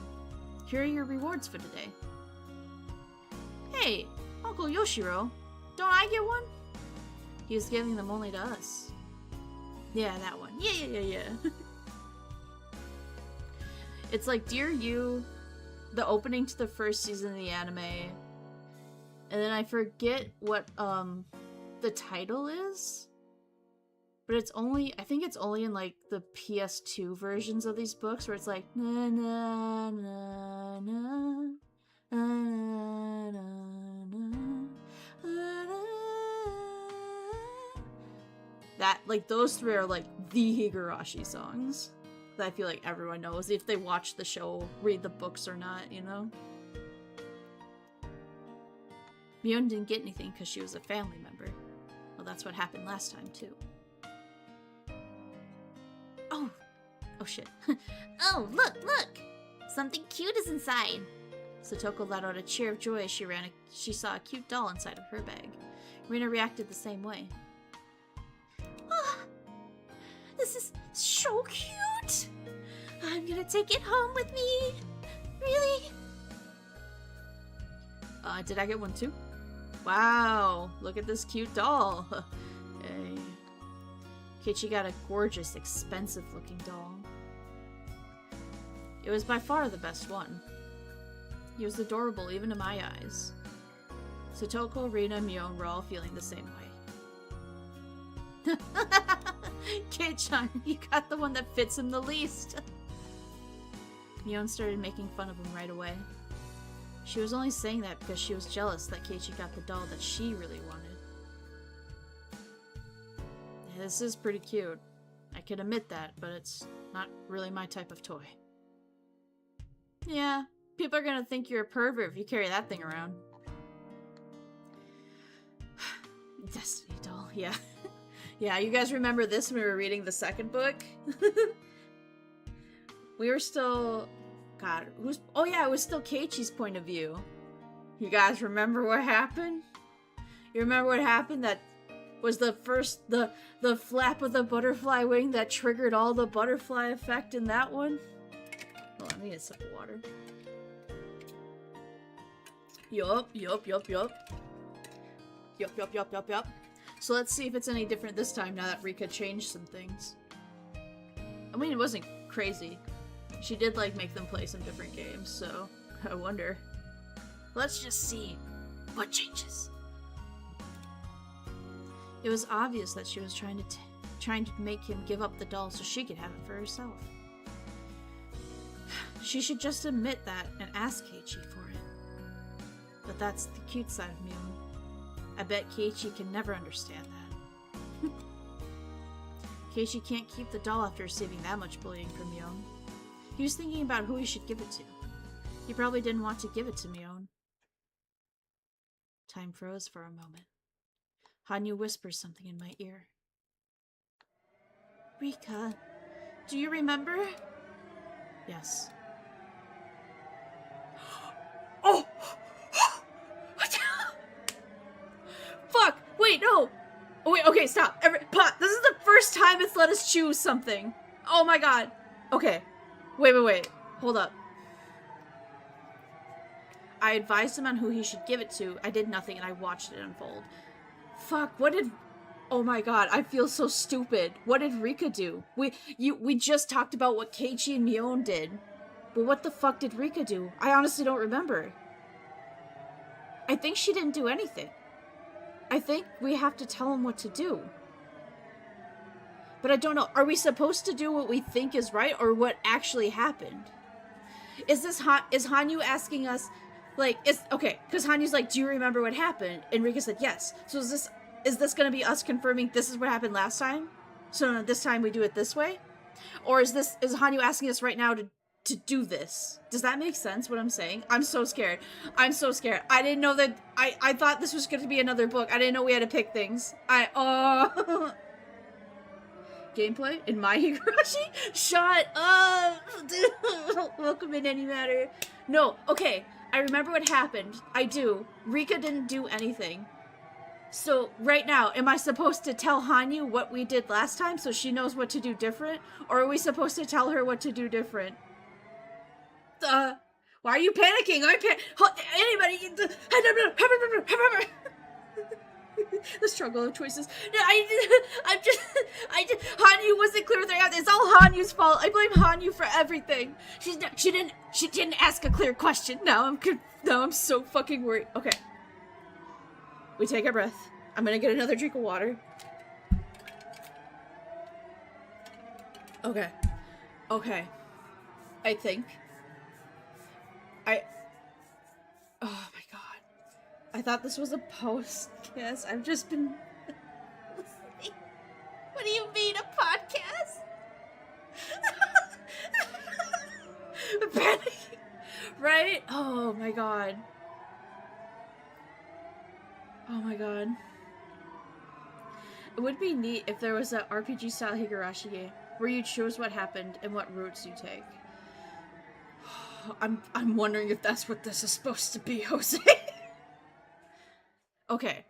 Here are your rewards for today. Hey, Uncle Yoshiro, don't I get one? He was giving them only to us. Yeah, that one. Yeah. It's like Dear You, the opening to the first season of the anime, and then I forget what the title is, but I think it's only in like the PS2 versions of these books where it's like na na na na na na na. That, like, those 3 are like the Higurashi songs that I feel like everyone knows if they watch the show, read the books or not, you know? Mion didn't get anything because she was a family member. Well, that's what happened last time, too. Oh shit. Oh, look! Something cute is inside. Satoko let out a cheer of joy as she saw a cute doll inside of her bag. Rina reacted the same way. Oh, this is so cute! I'm gonna take it home with me! Really? Did I get one too? Wow, look at this cute doll. Hey. Keiichi got a gorgeous, expensive-looking doll. It was by far the best one. He was adorable even to my eyes. Satoko, Rina, and Mion were all feeling the same way. Kei-chan, you got the one that fits him the least. Mion started making fun of him right away. She was only saying that because she was jealous that Keiichi got the doll that she really wanted. This is pretty cute. I can admit that, but it's not really my type of toy. Yeah, people are gonna think you're a pervert if you carry that thing around. Destiny doll, yeah. Yeah, you guys remember this when we were reading the second book? We were still... God, oh yeah, it was still Keiichi's point of view. You guys remember what happened? You remember what happened? That Was the flap of the butterfly wing that triggered all the butterfly effect in that one? Hold on, I need a sip of water. Yup. So let's see if it's any different this time now that Rika changed some things. I mean, it wasn't crazy. She did, like, make them play some different games, so I wonder. Let's just see what changes. It was obvious that she was trying to make him give up the doll so she could have it for herself. She should just admit that and ask Keiichi for it. But that's the cute side of Mion. I bet Keiichi can never understand that. Keiichi can't keep the doll after receiving that much bullying from Mion. He was thinking about who he should give it to. He probably didn't want to give it to Mion. Time froze for a moment. Hanyu whispers something in my ear. Rika, do you remember? Yes. Oh! Fuck! Wait, no! Oh, wait, okay, stop. This is the first time it's let us choose something. Oh my god. Okay. Wait. Hold up. I advised him on who he should give it to. I did nothing and I watched it unfold. Fuck, what did... Oh my god, I feel so stupid. What did Rika do? We just talked about what Keiichi and Mion did. But what the fuck did Rika do? I honestly don't remember. I think she didn't do anything. I think we have to tell him what to do. But I don't know. Are we supposed to do what we think is right or what actually happened? Is Hanyu asking us, like, okay, because Hanyu's like, do you remember what happened? And Rika said yes. So is this going to be us confirming this is what happened last time? So this time we do it this way? Or is Hanyu asking us right now to do this? Does that make sense, what I'm saying? I'm so scared. I didn't know that... I thought this was going to be another book. I didn't know we had to pick things. Gameplay? In my Higurashi? Shut up! Welcome in any matter. No, okay. I remember what happened. I do. Rika didn't do anything. So, right now, am I supposed to tell Hanyu what we did last time so she knows what to do different? Or are we supposed to tell her what to do different? Why are you panicking? Anybody? The struggle of choices. Hanyu wasn't clear with her answer. It's all Hanyu's fault. I blame Hanyu for everything. She didn't ask a clear question. Now I'm so fucking worried. Okay. We take a breath. I'm gonna get another drink of water. Okay. I think. Oh my god. I thought this was a post. Yes, I've just been listening. What do you mean, a podcast? Panicking. Right? Oh my god. It would be neat if there was an RPG-style Higurashi game where you choose what happened and what routes you take. I'm wondering if that's what this is supposed to be, Jose. Okay.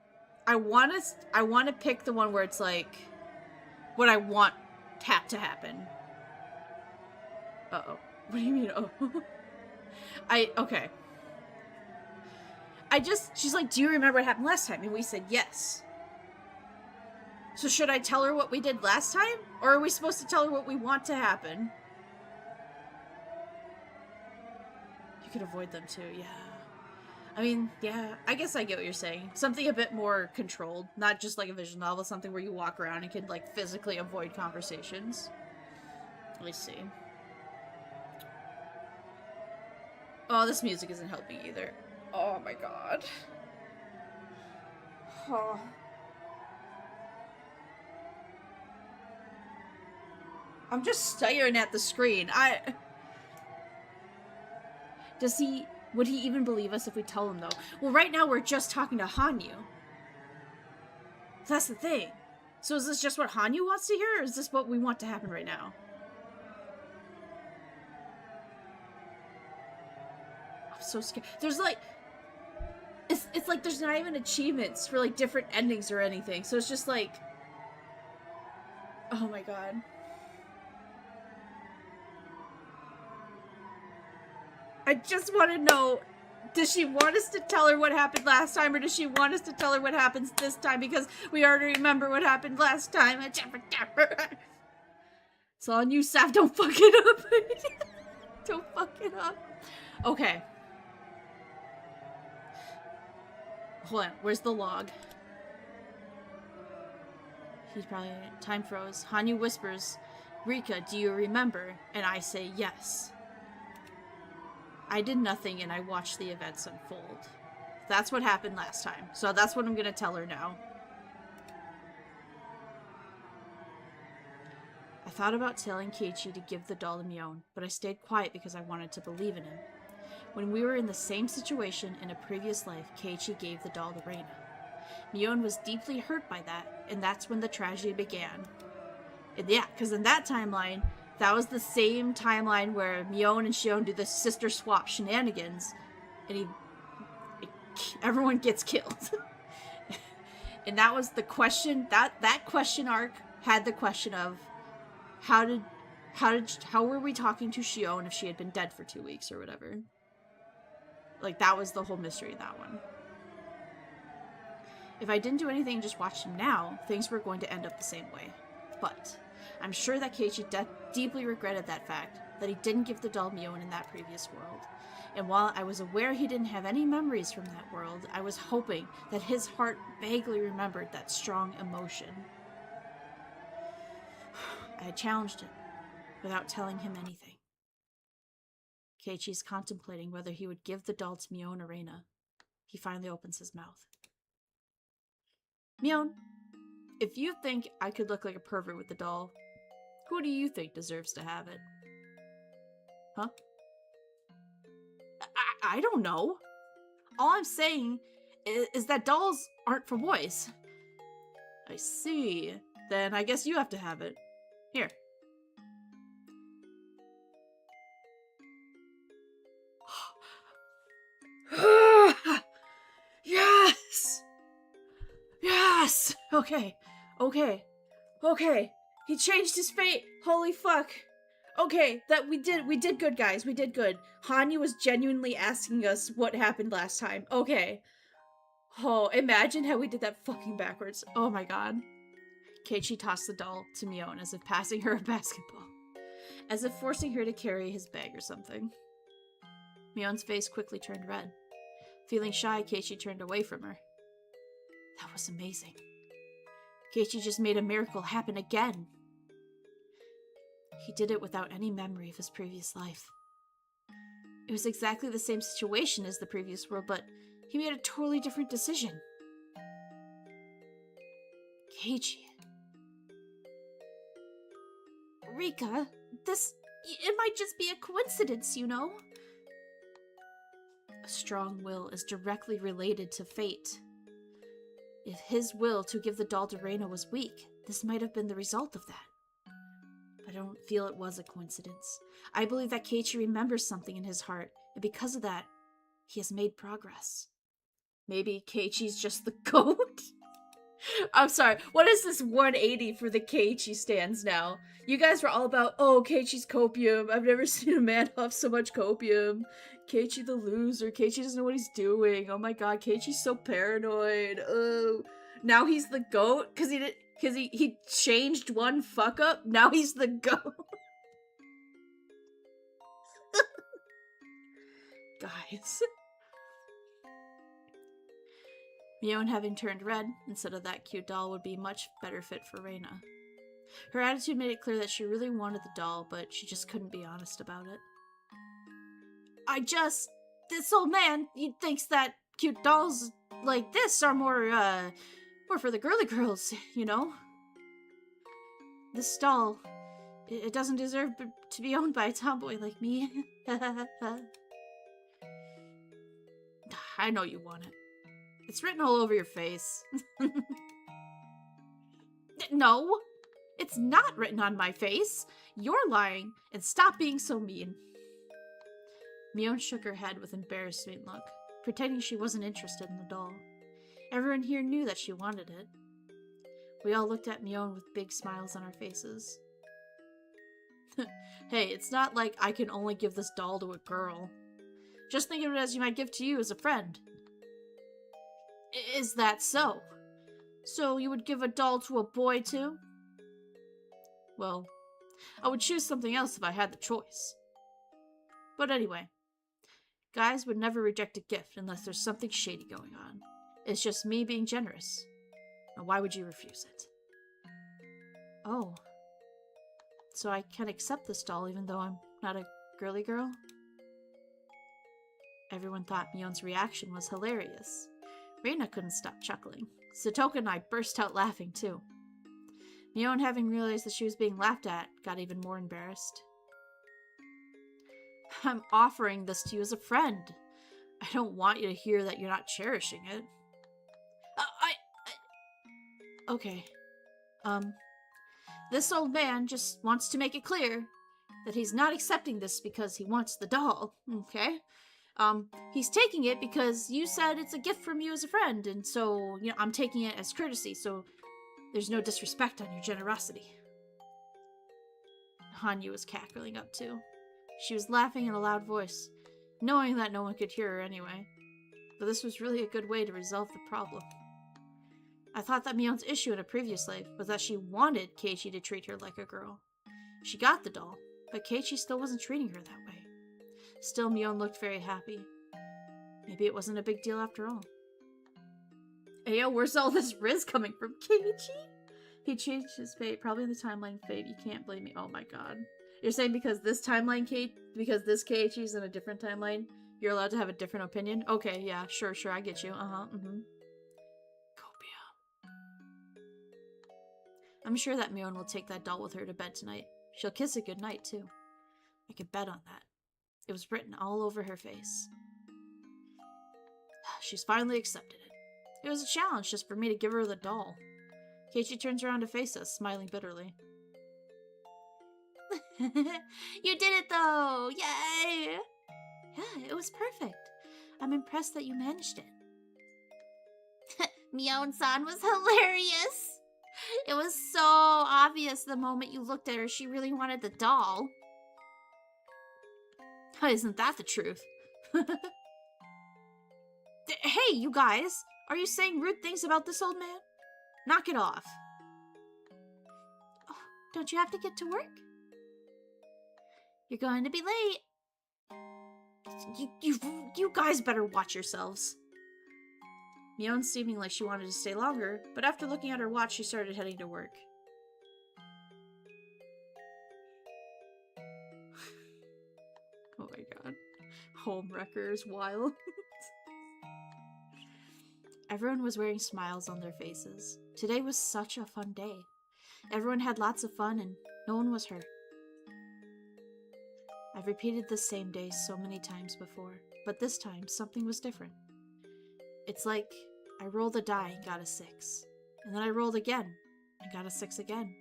I want to pick the one where it's like what I want to happen. Uh-oh. What do you mean? Oh. Okay. She's like, do you remember what happened last time? And we said yes. So should I tell her what we did last time? Or are we supposed to tell her what we want to happen? You could avoid them too, yeah. I mean, yeah, I guess I get what you're saying. Something a bit more controlled. Not just like a visual novel, something where you walk around and can like physically avoid conversations. Let me see. Oh, this music isn't helping either. Oh my god. Oh. I'm just staring at the screen. Would he even believe us if we tell him, though? Well, right now we're just talking to Hanyu. That's the thing. So is this just what Hanyu wants to hear, or is this what we want to happen right now? I'm so scared. There's like... Is it's like there's not even achievements for like different endings or anything. So it's just like, oh my god. I just want to know, does she want us to tell her what happened last time, or does she want us to tell her what happens this time, because we already remember what happened last time? It's all on you, Saf. Don't fuck it up. Don't fuck it up. Okay. Hold on. Where's the log? He's probably... Time froze. Hanyu whispers, Rika, do you remember? And I say yes. I did nothing and I watched the events unfold. That's what happened last time. So that's what I'm gonna tell her now. I thought about telling Keiichi to give the doll to Mion, but I stayed quiet because I wanted to believe in him. When we were in the same situation in a previous life, Keiichi gave the doll to Reina. Mion was deeply hurt by that, and that's when the tragedy began. And yeah, because in that timeline, that was the same timeline where Mion and Shion do the sister swap shenanigans, and everyone gets killed. And that was the question, that question arc had the question of, how were we talking to Shion if she had been dead for 2 weeks or whatever? Like, that was the whole mystery of that one. If I didn't do anything and just watched him now, things were going to end up the same way. But I'm sure that Keiichi deeply regretted that fact, that he didn't give the doll Mion in that previous world. And while I was aware he didn't have any memories from that world, I was hoping that his heart vaguely remembered that strong emotion. I challenged him, without telling him anything. Keiichi's contemplating whether he would give the doll to Mion or Reina. He finally opens his mouth. Mion, if you think I could look like a pervert with the doll, who do you think deserves to have it? Huh? I don't know. All I'm saying is that dolls aren't for boys. I see. Then I guess you have to have it. Here. Yes! Yes! Okay. He changed his fate. Holy fuck. Okay, we did good, guys. We did good. Hanyu was genuinely asking us what happened last time. Okay. Oh, imagine how we did that fucking backwards. Oh my god. Keiichi tossed the doll to Mion as if passing her a basketball. As if forcing her to carry his bag or something. Mion's face quickly turned red. Feeling shy, Keiichi turned away from her. That was amazing. Keiichi just made a miracle happen again. He did it without any memory of his previous life. It was exactly the same situation as the previous world, but he made a totally different decision. Keiichi. Rika, it might just be a coincidence, you know? A strong will is directly related to fate. If his will to give the doll to Reina was weak, this might have been the result of that. But I don't feel it was a coincidence. I believe that Keiichi remembers something in his heart, and because of that, he has made progress. Maybe Keiichi's just the goat? I'm sorry, what is this 180 for the Keiichi stands now? You guys were all about, oh, Keiichi's copium. I've never seen a man huff so much copium. Keiichi the loser. Keiichi doesn't know what he's doing. Oh my god, Keiichi's so paranoid. Oh, now he's the goat? Because he changed one fuck up? Now he's the goat? Guys. Mion having turned red instead of that cute doll would be much better fit for Reina. Her attitude made it clear that she really wanted the doll, but she just couldn't be honest about it. This old man, he thinks that cute dolls like this are more for the girly girls, you know? This doll, it doesn't deserve to be owned by a tomboy like me. I know you want it. It's written all over your face. No, it's not written on my face. You're lying, and stop being so mean. Mion shook her head with embarrassment look. pretending she wasn't interested in the doll. Everyone here knew that she wanted it. We all looked at Mion with big smiles on our faces. Hey, it's not like I can only give this doll to a girl. Just think of it as you might give to you as a friend. Is that so? So you would give a doll to a boy too? Well, I would choose something else if I had the choice. But anyway, guys would never reject a gift unless there's something shady going on. It's just me being generous. Now why would you refuse it? Oh. So I can accept this doll even though I'm not a girly girl? Everyone thought Mion's reaction was hilarious. Reina couldn't stop chuckling. Satoka and I burst out laughing too. Mion, having realized that she was being laughed at, got even more embarrassed. I'm offering this to you as a friend. I don't want you to hear that you're not cherishing it. Okay. This old man just wants to make it clear that he's not accepting this because he wants the doll, okay? He's taking it because you said it's a gift from you as a friend, and so, you know, I'm taking it as courtesy, so there's no disrespect on your generosity. Hanyu was cackling up too. She was laughing in a loud voice, knowing that no one could hear her anyway. But this was really a good way to resolve the problem. I thought that Mion's issue in a previous life was that she wanted Keiichi to treat her like a girl. She got the doll, but Keiichi still wasn't treating her that way. Still, Mion looked very happy. Maybe it wasn't a big deal after all. Ayo, where's all this riz coming from? Keiichi? He changed his fate, probably in the timeline fate. You can't blame me. Oh my god. You're saying because this timeline because this Keiichi's in a different timeline, you're allowed to have a different opinion? Okay, yeah, sure, I get you. I'm sure that Mion will take that doll with her to bed tonight. She'll kiss it goodnight, too. I could bet on that. It was written all over her face. She's finally accepted it. It was a challenge just for me to give her the doll. Keiichi turns around to face us, smiling bitterly. You did it, though! Yay! Yeah, it was perfect. I'm impressed that you managed it. Mion-san was hilarious! It was so obvious the moment you looked at her she really wanted the doll. Isn't that the truth? Hey, you guys! Are you saying rude things about this old man? Knock it off. Oh, don't you have to get to work? You're going to be late. You guys better watch yourselves. Mion seeming like she wanted to stay longer, but after looking at her watch, she started heading to work. Oh my god. Homewrecker is wild. Everyone was wearing smiles on their faces. Today was such a fun day. Everyone had lots of fun and no one was hurt. I've repeated the same day so many times before, but this time something was different. It's like I rolled a die and got a 6, and then I rolled again and got a 6 again.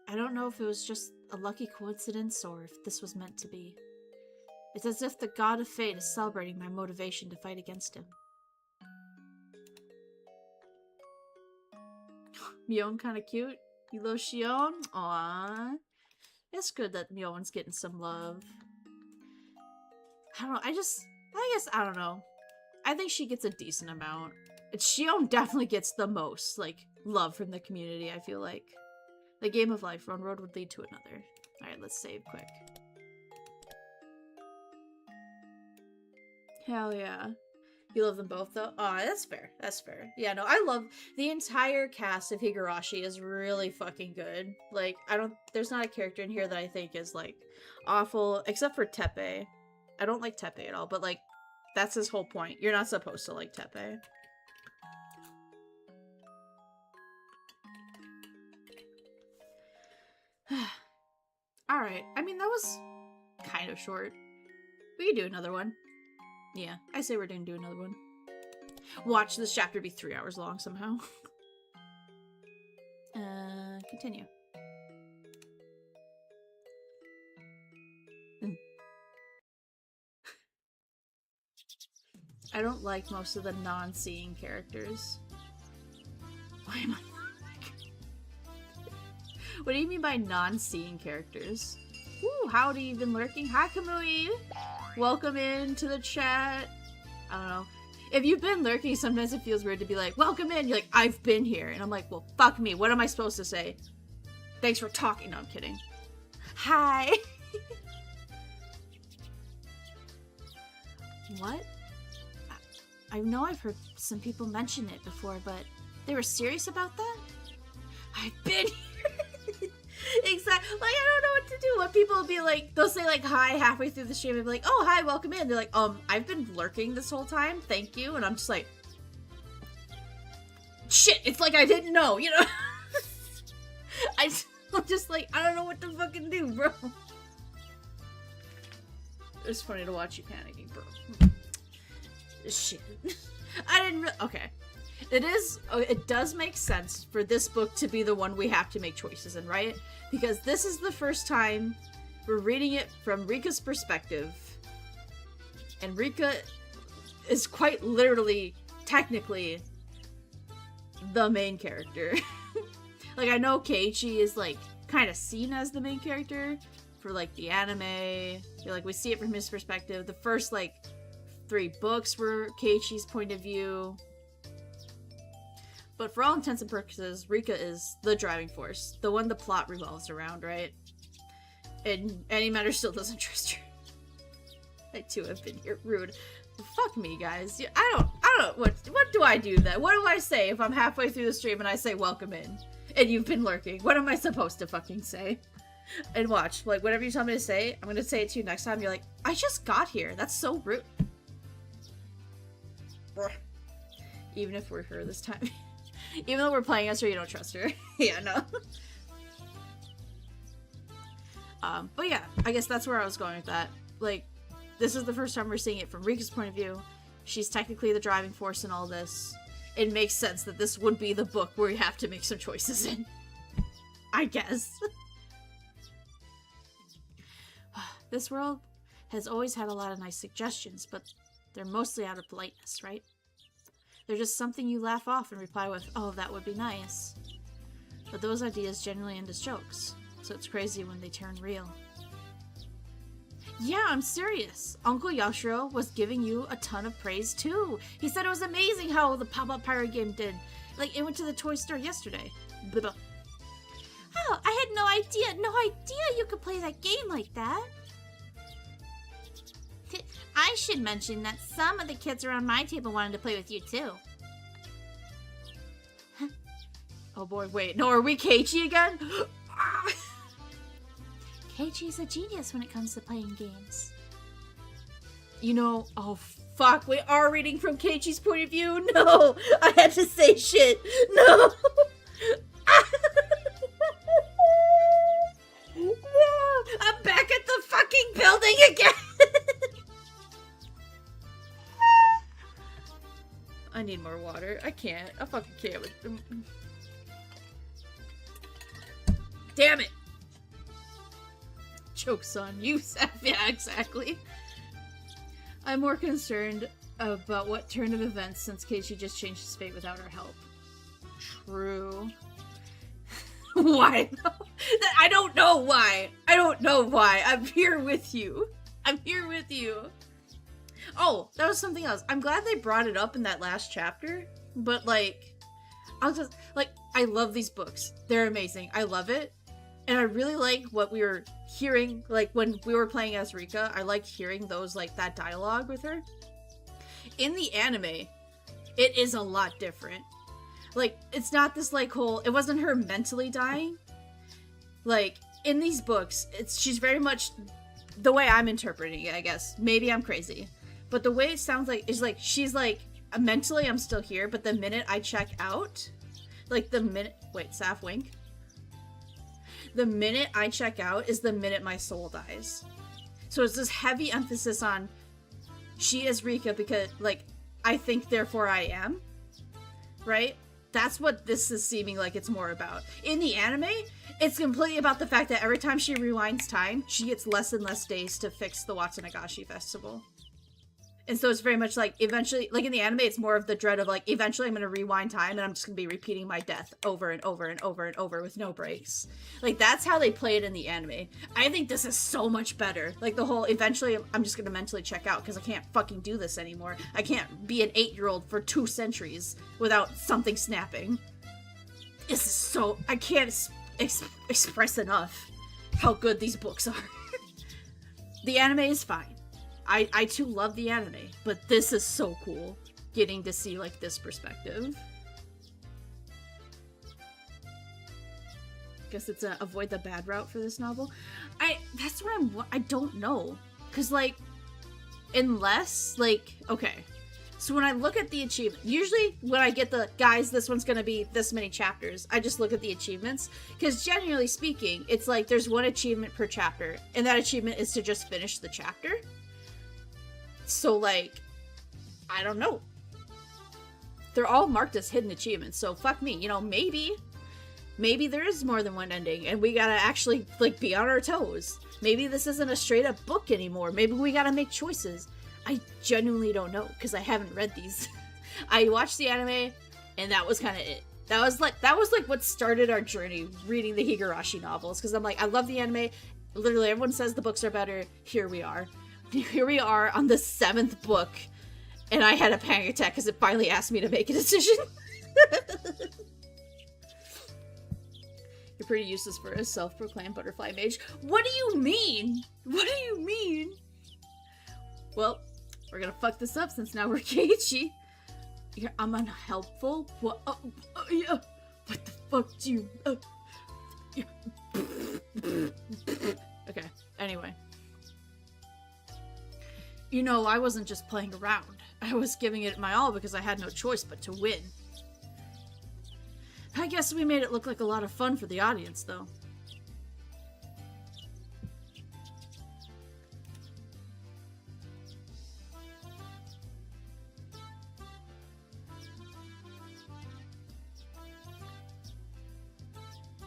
I don't know if it was just a lucky coincidence or if this was meant to be. It's as if the god of fate is celebrating my motivation to fight against him. Mion kinda cute. You love Shion? Aww. It's good that Mion's getting some love. I don't know, I guess, I don't know. I think she gets a decent amount. Shion definitely gets the most, like, love from the community, I feel like. The game of life, one road would lead to another. Alright, let's save quick. Hell yeah. You love them both, though? Aw, that's fair. That's fair. Yeah, no, I love... The entire cast of Higurashi is really fucking good. Like, there's not a character in here that I think is, like, awful, except for Teppei. I don't like Teppei at all, but, like, that's his whole point. You're not supposed to like Teppei. Alright, I mean, that was kind of short. We could do another one. Yeah, I say we're gonna do another one. Watch this chapter be 3 hours long somehow. Continue. I don't like most of the non-seeing characters. Why am I... What do you mean by non-seeing characters? Ooh, howdy, you've been lurking. Hi, Kamui! Welcome into the chat. I don't know. If you've been lurking, sometimes it feels weird to be like, welcome in! You're like, I've been here. And I'm like, well, fuck me. What am I supposed to say? Thanks for talking. No, I'm kidding. Hi! What? I know I've heard some people mention it before, but they were serious about that? I've been here! Exactly. Like, I don't know what to do. When people will be like, they'll say like hi halfway through the stream and be like, oh, hi, welcome in. They're like, I've been lurking this whole time. Thank you. And I'm just like, shit, it's like I didn't know, you know? I'm just like, I don't know what to fucking do, bro. It's funny to watch you panicking, bro. Shit. I didn't okay. It does make sense for this book to be the one we have to make choices in, right? Because this is the first time we're reading it from Rika's perspective. And Rika is quite literally, technically, the main character. Like, I know Keiichi is, like, kind of seen as the main character for, like, the anime. Like, we see it from his perspective. The first, like, 3 books were Keiichi's point of view. But for all intents and purposes, Rika is the driving force. The one the plot revolves around, right? And Any Matter still doesn't trust her. I too have been here. Rude. Fuck me, guys. I don't know. What do I do then? What do I say if I'm halfway through the stream and I say welcome in? And you've been lurking? What am I supposed to fucking say? And watch. Like, whatever you tell me to say, I'm gonna say it to you next time. You're like, I just got here. That's so rude. Even if we're her this time. Even though we're playing as her, you don't trust her. Yeah, no. But yeah, I guess that's where I was going with that. Like, this is the first time we're seeing it from Rika's point of view. She's technically the driving force in all this. It makes sense that this would be the book where you have to make some choices in. I guess. This world has always had a lot of nice suggestions, but they're mostly out of politeness, right? They're just something you laugh off and reply with, oh, that would be nice. But those ideas generally end as jokes, so it's crazy when they turn real. Yeah, I'm serious. Uncle Yashiro was giving you a ton of praise too. He said it was amazing how the pop-up pirate game did. Like, it went to the toy store yesterday. Blah, blah. Oh, I had no idea you could play that game like that. I should mention that some of the kids around my table wanted to play with you too. Huh? Oh boy, wait, no, are we Keiichi again? Keiichi's a genius when it comes to playing games. You know, oh fuck, we are reading from Keiichi's point of view? No! I had to say shit! No! No! I'm back at the fucking building again! I need more water. I can't. I fucking can't. Damn it! Joke's on you, Saph. Yeah, exactly. I'm more concerned about what turn of events since Keiichi just changed his fate without our help. True. Why? I don't know why. I don't know why. I'm here with you. I'm here with you. Oh, that was something else. I'm glad they brought it up in that last chapter, but like, I love these books. They're amazing. I love it. And I really like what we were hearing, like when we were playing as Rika, I liked hearing those, like that dialogue with her. In the anime, it is a lot different. Like, it's not this like whole, it wasn't her mentally dying. Like, in these books, she's very much the way I'm interpreting it, I guess. Maybe I'm crazy. But the way it sounds like is like she's like, mentally I'm still here, but the minute I check out, like the minute, wait, Saph, wink. The minute I check out is the minute my soul dies. So it's this heavy emphasis on she is Rika because, like, I think therefore I am, right? That's what this is seeming like it's more about. In the anime, it's completely about the fact that every time she rewinds time, she gets less and less days to fix the Watsunagashi festival. And so it's very much like, eventually, like in the anime, it's more of the dread of like, eventually I'm going to rewind time and I'm just going to be repeating my death over and over and over and over with no breaks. Like, that's how they play it in the anime. I think this is so much better. Like, the whole, eventually I'm just going to mentally check out because I can't fucking do this anymore. I can't be an 8-year-old for 2 centuries without something snapping. This is so, I can't express enough how good these books are. The anime is fine. I too love the anime, but this is so cool, getting to see, like, this perspective. Guess it's a avoid the bad route for this novel. That's what I don't know. Because, like, unless, like, okay. So when I look at the achievement, usually when I get the, guys, this one's gonna be this many chapters, I just look at the achievements. Because generally speaking, it's like there's one achievement per chapter, and that achievement is to just finish the chapter. So, like, I don't know. They're all marked as hidden achievements, so fuck me. You know, maybe there is more than one ending, and we gotta actually, like, be on our toes. Maybe this isn't a straight-up book anymore. Maybe we gotta make choices. I genuinely don't know, because I haven't read these. I watched the anime, and that was kind of it. That was like what started our journey reading the Higurashi novels, because I'm like, I love the anime. Literally, everyone says the books are better. Here we are. Here we are on the 7th book, and I had a panic attack because it finally asked me to make a decision. You're pretty useless for a self-proclaimed butterfly mage. What do you mean? What do you mean? Well, we're gonna fuck this up since now we're Keiichi. I'm unhelpful? What? Yeah. What the fuck do you... yeah. Okay, anyway. You know, I wasn't just playing around. I was giving it my all because I had no choice but to win. I guess we made it look like a lot of fun for the audience, though.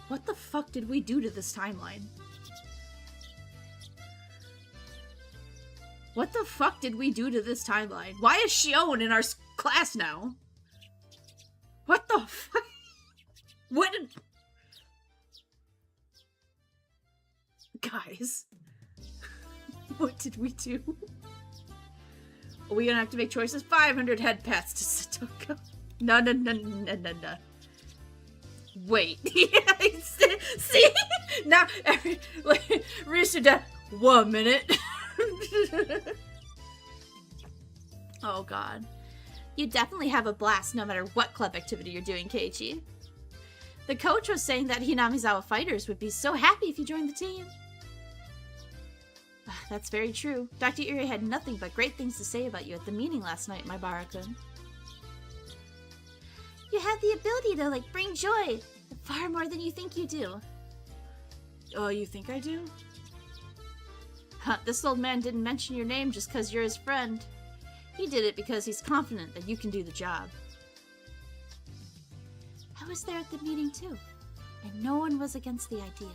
What the fuck did we do to this timeline? What the fuck did we do to this timeline? Why is Shion in our class now? What the fuck? What did... Guys. What did we do? Are we gonna have to make choices? 500 head pats to Satoko. No. Wait. See? Now, Risuda, 1 minute. Oh god. You definitely have a blast no matter what club activity you're doing, Keiichi. The coach was saying that Hinamizawa Fighters would be so happy if you joined the team. That's very true. Dr. Iri had nothing but great things to say about you at the meeting last night, my Bara-kun. You have the ability to, like, bring joy. Far more than you think you do. Oh, you think I do? Huh, this old man didn't mention your name just because you're his friend. He did it because he's confident that you can do the job. I was there at the meeting too, and no one was against the idea.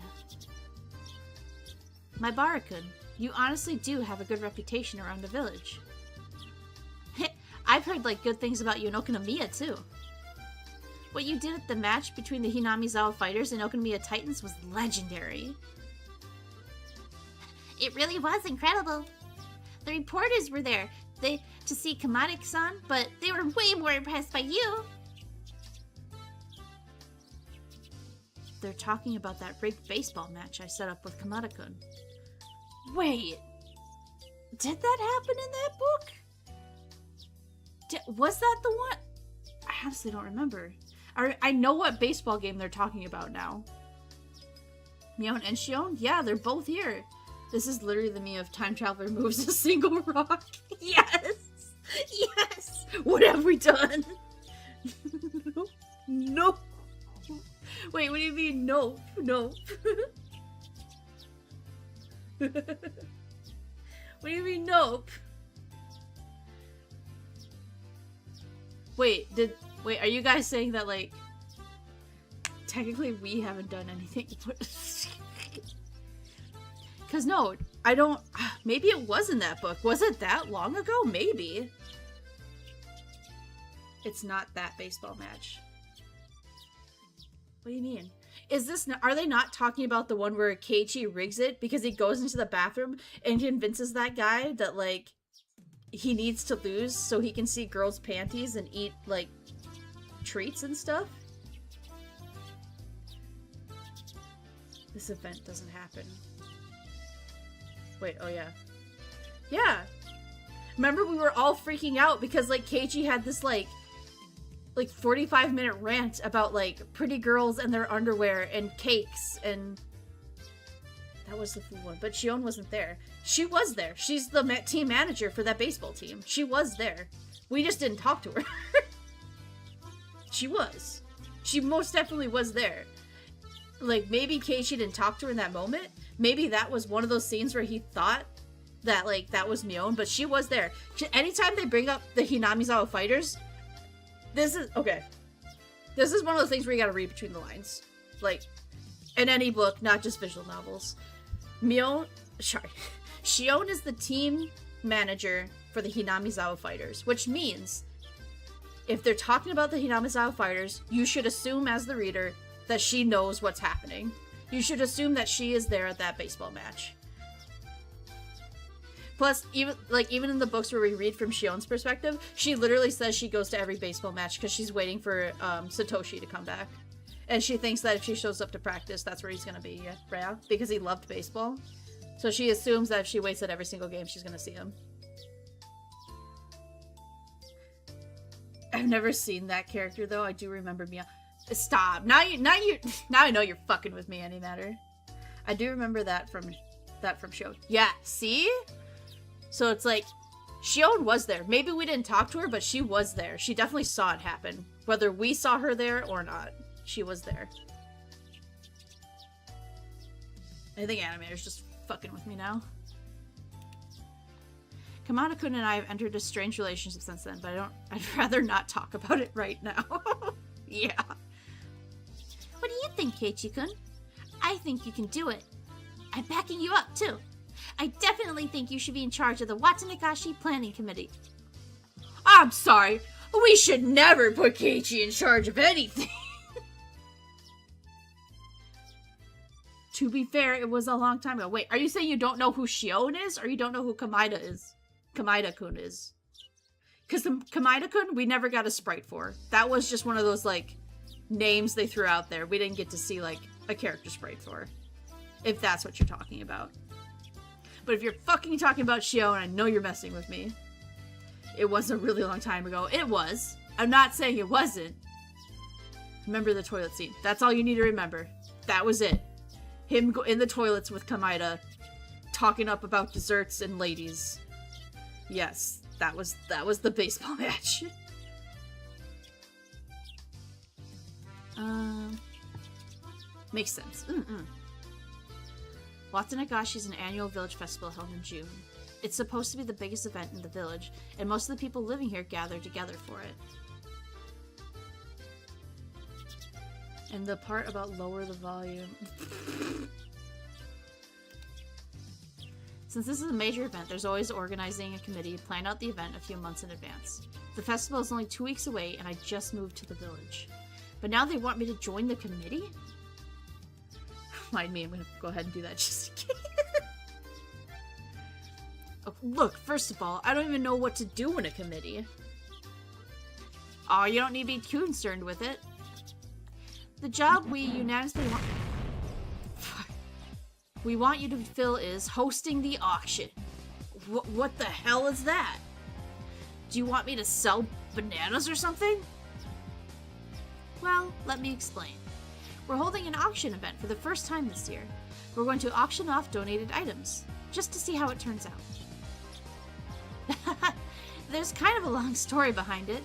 My Bara-kun, you honestly do have a good reputation around the village. I've heard, like, good things about you in Okonomiya too. What you did at the match between the Hinamizawa Fighters and Okonomiya Titans was legendary. It really was incredible. The reporters were there to see Kamade-san, but they were way more impressed by you. They're talking about that rigged baseball match I set up with Kamade-kun. Wait, did that happen in that book? Was that the one? I honestly don't remember. I know what baseball game they're talking about now. Mion and Shion? Yeah, they're both here. This is literally the me of time traveler moves a single rock. Yes! Yes! What have we done? No. Wait, what do you mean no? No. What do you mean nope? Wait, are you guys saying that, like, technically we haven't done anything? Because no, I don't... Maybe it was in that book. Was it that long ago? Maybe. It's not that baseball match. What do you mean? Is this... Are they not talking about the one where Keiichi rigs it because he goes into the bathroom and convinces that guy that, like, he needs to lose so he can see girls' panties and eat, like, treats and stuff? This event doesn't happen. Wait, oh yeah. Yeah! Remember we were all freaking out because, like, Keiichi had this, like 45-minute rant about, like, pretty girls and their underwear and cakes and... That was the food one. But Shion wasn't there. She was there. She's the team manager for that baseball team. She was there. We just didn't talk to her. She was. She most definitely was there. Like, maybe Keiichi didn't talk to her in that moment. Maybe that was one of those scenes where he thought that, like, that was Mion, but she was there. Anytime they bring up the Hinamizawa fighters, this is... Okay. This is one of the things where you gotta read between the lines. Like, in any book, not just visual novels. Shion is the team manager for the Hinamizawa fighters, which means if they're talking about the Hinamizawa fighters, you should assume as the reader that she knows what's happening. You should assume that she is there at that baseball match. Plus, even in the books where we read from Shion's perspective, she literally says she goes to every baseball match because she's waiting for Satoshi to come back. And she thinks that if she shows up to practice, that's where he's going to be, yeah, because he loved baseball. So she assumes that if she waits at every single game, she's going to see him. I've never seen that character, though. I do remember Mia. Stop. Now I know you're fucking with me, Animatter. I do remember that from Shion. Yeah, see? So it's like, Shion was there. Maybe we didn't talk to her, but she was there. She definitely saw it happen. Whether we saw her there or not, she was there. I think Animator's just fucking with me now. Kamada-kun and I have entered a strange relationship since then, but I'd rather not talk about it right now. Yeah. What do you think, Keiichi-kun? I think you can do it. I'm backing you up, too. I definitely think you should be in charge of the Watanagashi Planning Committee. I'm sorry. We should never put Keiichi in charge of anything. To be fair, it was a long time ago. Wait, are you saying you don't know who Shion is, or you don't know who Kamada is? Kamada-kun is. Because Kamada-kun, we never got a sprite for. That was just one of those, like, names they threw out there. We didn't get to see, like, a character sprite for. If that's what you're talking about. But if you're fucking talking about Shion, I know you're messing with me. It was a really long time ago. It was. I'm not saying it wasn't. Remember the toilet scene. That's all you need to remember. That was it. Him in the toilets with Kamada, talking up about desserts and ladies. Yes, that was the baseball match. Makes sense. Watanagashi is an annual village festival held in June. It's supposed to be the biggest event in the village, and most of the people living here gather together for it. And the part about lower the volume... Since this is a major event, there's always organizing a committee to plan out the event a few months in advance. The festival is only 2 weeks away, and I just moved to the village. But now they want me to join the committee? Mind me, I'm gonna go ahead and do that just in case. Oh, look, first of all, I don't even know what to do in a committee. Oh, you don't need to be too concerned with it. The job we unanimously want you to fill is hosting the auction. What the hell is that? Do you want me to sell bananas or something? Well, let me explain. We're holding an auction event for the first time this year. We're going to auction off donated items, just to see how it turns out. There's kind of a long story behind it.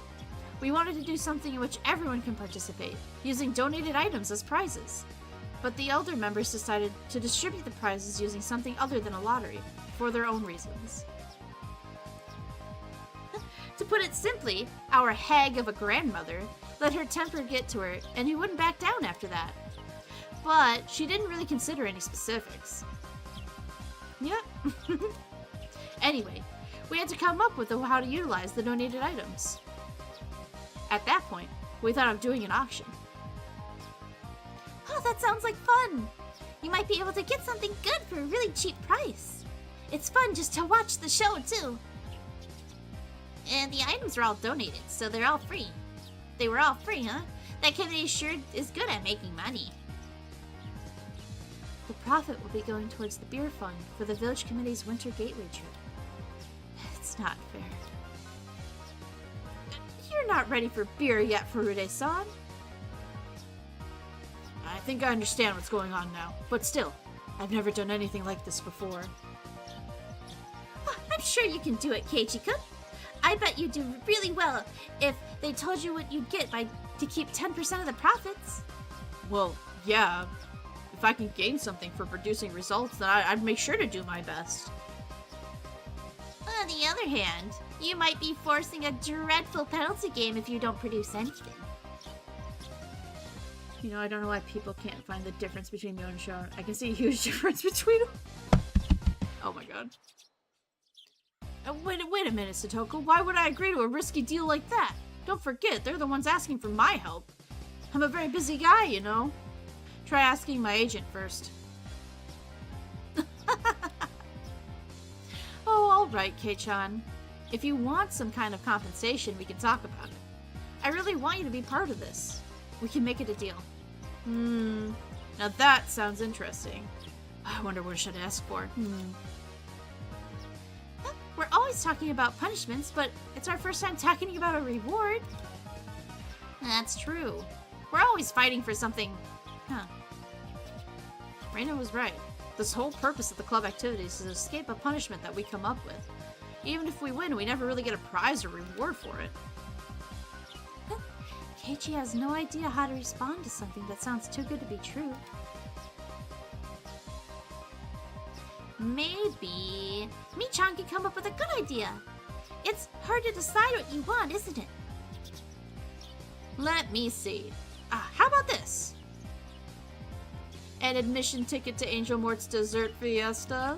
We wanted to do something in which everyone can participate, using donated items as prizes. But the elder members decided to distribute the prizes using something other than a lottery, for their own reasons. To put it simply, our hag of a grandmother let her temper get to her, and he wouldn't back down after that. But she didn't really consider any specifics. Yep. Anyway, we had to come up with how to utilize the donated items. At that point, we thought of doing an auction. Oh, that sounds like fun! You might be able to get something good for a really cheap price. It's fun just to watch the show, too. And the items are all donated, so they're all free. They were all free, huh? That committee sure is good at making money. The profit will be going towards the beer fund for the village committee's winter gateway trip. It's not fair. You're not ready for beer yet, Furude-san. I think I understand what's going on now, but still, I've never done anything like this before. I'm sure you can do it, Keiichi-kun. I bet you'd do really well if they told you what you'd get to keep 10% of the profits. Well, yeah. If I can gain something for producing results, then I'd make sure to do my best. On the other hand, you might be forcing a dreadful penalty game if you don't produce anything. You know, I don't know why people can't find the difference between Myo and Shawn. I can see a huge difference between them. Oh my god. Wait a minute, Satoko. Why would I agree to a risky deal like that? Don't forget, they're the ones asking for my help. I'm a very busy guy, you know. Try asking my agent first. Oh, alright, Kei-chan. If you want some kind of compensation, we can talk about it. I really want you to be part of this. We can make it a deal. Now that sounds interesting. I wonder what I should ask for. We're always talking about punishments, but it's our first time talking about a reward. That's true. We're always fighting for something. Huh. Reina was right. This whole purpose of the club activities is to escape a punishment that we come up with. Even if we win, we never really get a prize or reward for it. Keiichi has no idea how to respond to something that sounds too good to be true. Maybe Mi-chan can come up with a good idea. It's hard to decide what you want, isn't it? Let me see. How about this? An admission ticket to Angel Mort's dessert fiesta?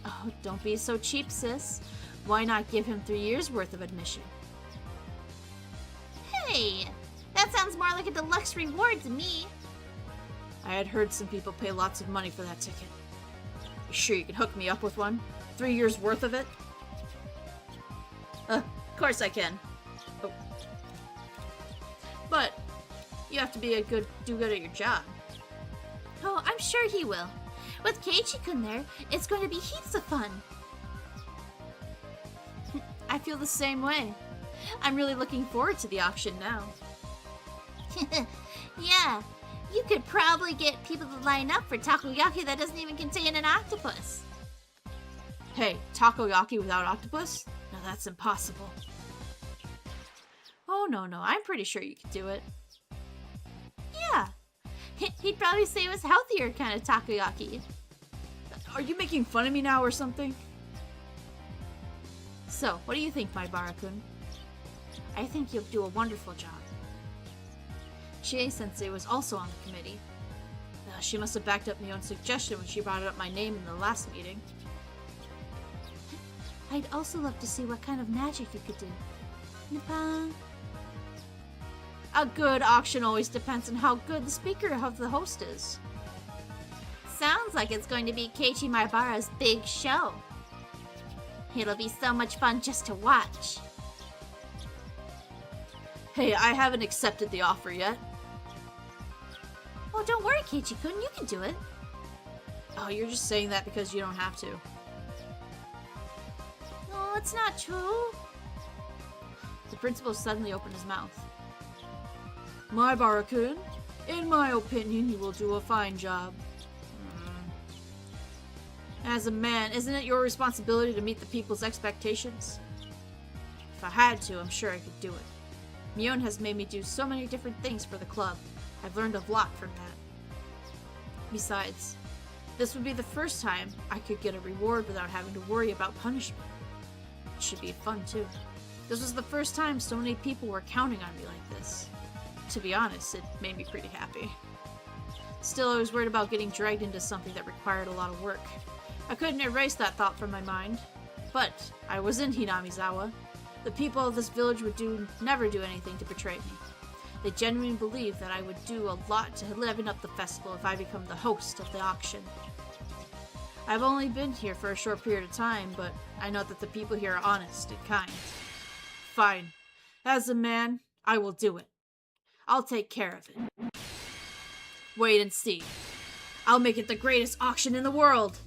Oh, don't be so cheap, sis. Why not give him 3 years' worth of admission? Hey, that sounds more like a deluxe reward to me. I had heard some people pay lots of money for that ticket. You sure you can hook me up with one? 3 years' worth of it? Of course I can. Oh. But you have to be do good at your job. Oh, I'm sure he will. With Keiichi-kun there, it's going to be heaps of fun. I feel the same way. I'm really looking forward to the auction now. Yeah, you could probably get people to line up for takoyaki that doesn't even contain an octopus. Hey, takoyaki without octopus? No, that's impossible. Oh, no, I'm pretty sure you could do it. Yeah, he'd probably say it was healthier kind of takoyaki. Are you making fun of me now or something? So, what do you think, my Barakun? I think you'll do a wonderful job. Chie-sensei was also on the committee. She must have backed up Mion's suggestion when she brought up my name in the last meeting. I'd also love to see what kind of magic you could do. Nippon. A good auction always depends on how good the speaker of the host is. Sounds like it's going to be Keiichi Maebara's big show. It'll be so much fun just to watch. Hey, I haven't accepted the offer yet. Oh, don't worry, Keiichi-kun, you can do it. Oh, you're just saying that because you don't have to. No, it's not true. The principal suddenly opened his mouth. My Barakun, in my opinion, you will do a fine job. As a man, isn't it your responsibility to meet the people's expectations? If I had to, I'm sure I could do it. Mion has made me do so many different things for the club. I've learned a lot from that. Besides, this would be the first time I could get a reward without having to worry about punishment. It should be fun, too. This was the first time so many people were counting on me like this. To be honest, it made me pretty happy. Still, I was worried about getting dragged into something that required a lot of work. I couldn't erase that thought from my mind. But I was in Hinamizawa. The people of this village would never do anything to betray me. They genuinely believe that I would do a lot to liven up the festival if I become the host of the auction. I've only been here for a short period of time, but I know that the people here are honest and kind. Fine. As a man, I will do it. I'll take care of it. Wait and see. I'll make it the greatest auction in the world.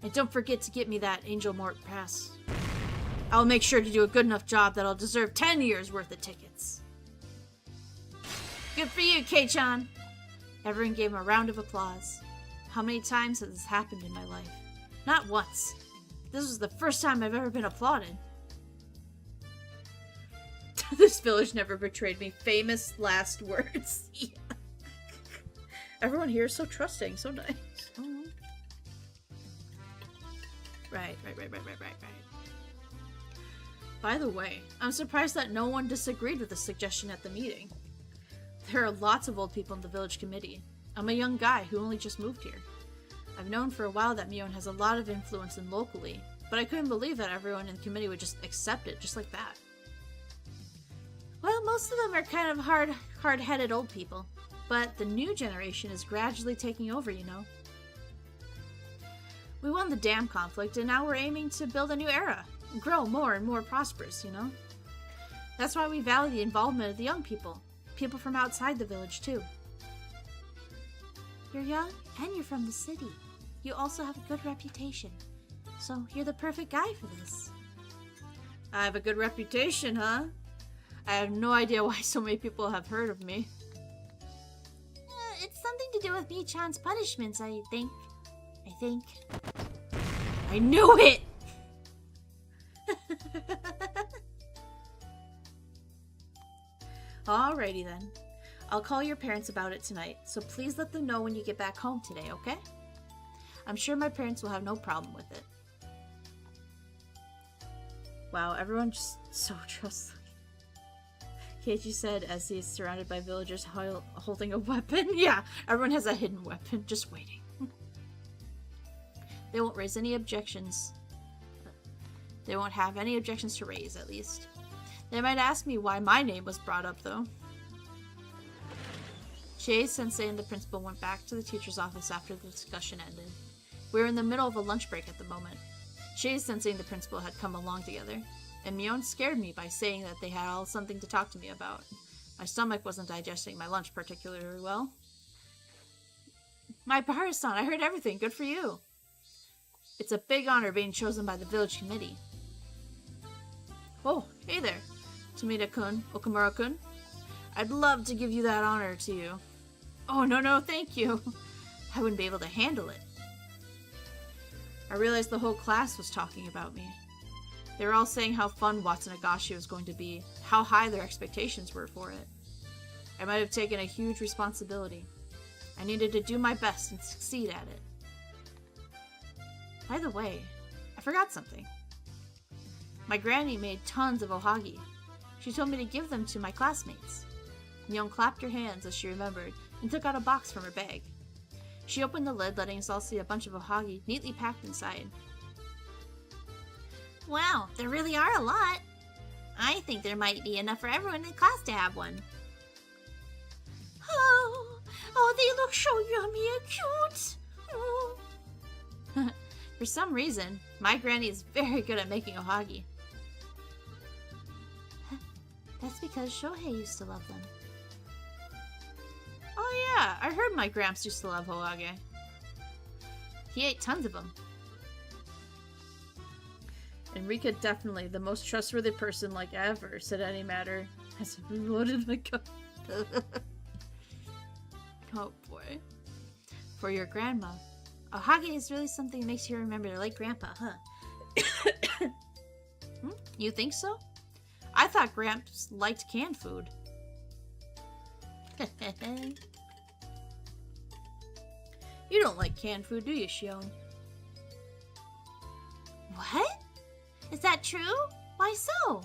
And don't forget to get me that Angel Mort pass. I'll make sure to do a good enough job that I'll deserve 10 years worth of tickets. Good for you, Kei-chan. Everyone gave him a round of applause. How many times has this happened in my life? Not once. This was the first time I've ever been applauded. This village never betrayed me. Famous last words. Yeah. Everyone here is so trusting, so nice. Oh. Right. By the way, I'm surprised that no one disagreed with the suggestion at the meeting. There are lots of old people in the village committee. I'm a young guy who only just moved here. I've known for a while that Mion has a lot of influence in locally, but I couldn't believe that everyone in the committee would just accept it just like that. Well, most of them are kind of hard-headed old people, but the new generation is gradually taking over, you know. We won the dam conflict, and now we're aiming to build a new era, and grow more and more prosperous, you know. That's why we value the involvement of the young people from outside the village, too. You're young, and you're from the city. You also have a good reputation, so you're the perfect guy for this. I have a good reputation, huh? I have no idea why so many people have heard of me. It's something to do with Mi-chan's punishments, I think. I knew it! Alrighty then. I'll call your parents about it tonight, so please let them know when you get back home today, okay? I'm sure my parents will have no problem with it. Wow, everyone's just so trustworthy. Keiichi said as he is surrounded by villagers holding a weapon. Yeah, everyone has a hidden weapon, just waiting. They won't raise any objections. They won't have any objections to raise, at least. They might ask me why my name was brought up, though. Chie-sensei and the principal went back to the teacher's office after the discussion ended. We were in the middle of a lunch break at the moment. Chie-sensei and the principal had come along together, and Mion scared me by saying that they had all something to talk to me about. My stomach wasn't digesting my lunch particularly well. My Bahara-san, I heard everything. Good for you. It's a big honor being chosen by the village committee. Oh, hey there. Tomita-kun, Okamura-kun. I'd love to give you that honor to you. Oh, no, thank you. I wouldn't be able to handle it. I realized the whole class was talking about me. They were all saying how fun Watsunagashi was going to be, how high their expectations were for it. I might have taken a huge responsibility. I needed to do my best and succeed at it. By the way, I forgot something. My granny made tons of ohagi. She told me to give them to my classmates. Mion clapped her hands as she remembered and took out a box from her bag. She opened the lid, letting us all see a bunch of ohagi neatly packed inside. Wow, there really are a lot. I think there might be enough for everyone in class to have one. Oh, they look so yummy and cute. Oh. For some reason, my granny is very good at making ohagi. That's because Shohei used to love them. Oh yeah, I heard my gramps used to love ohagi. He ate tons of them. Enrica definitely the most trustworthy person like ever, said any matter. Has reloaded my gun. Oh boy. For your grandma. Ohagi is really something that makes you remember to like Grandpa, huh? You think so? I thought Gramps liked canned food. You don't like canned food, do you, Shion? What? Is that true? Why so?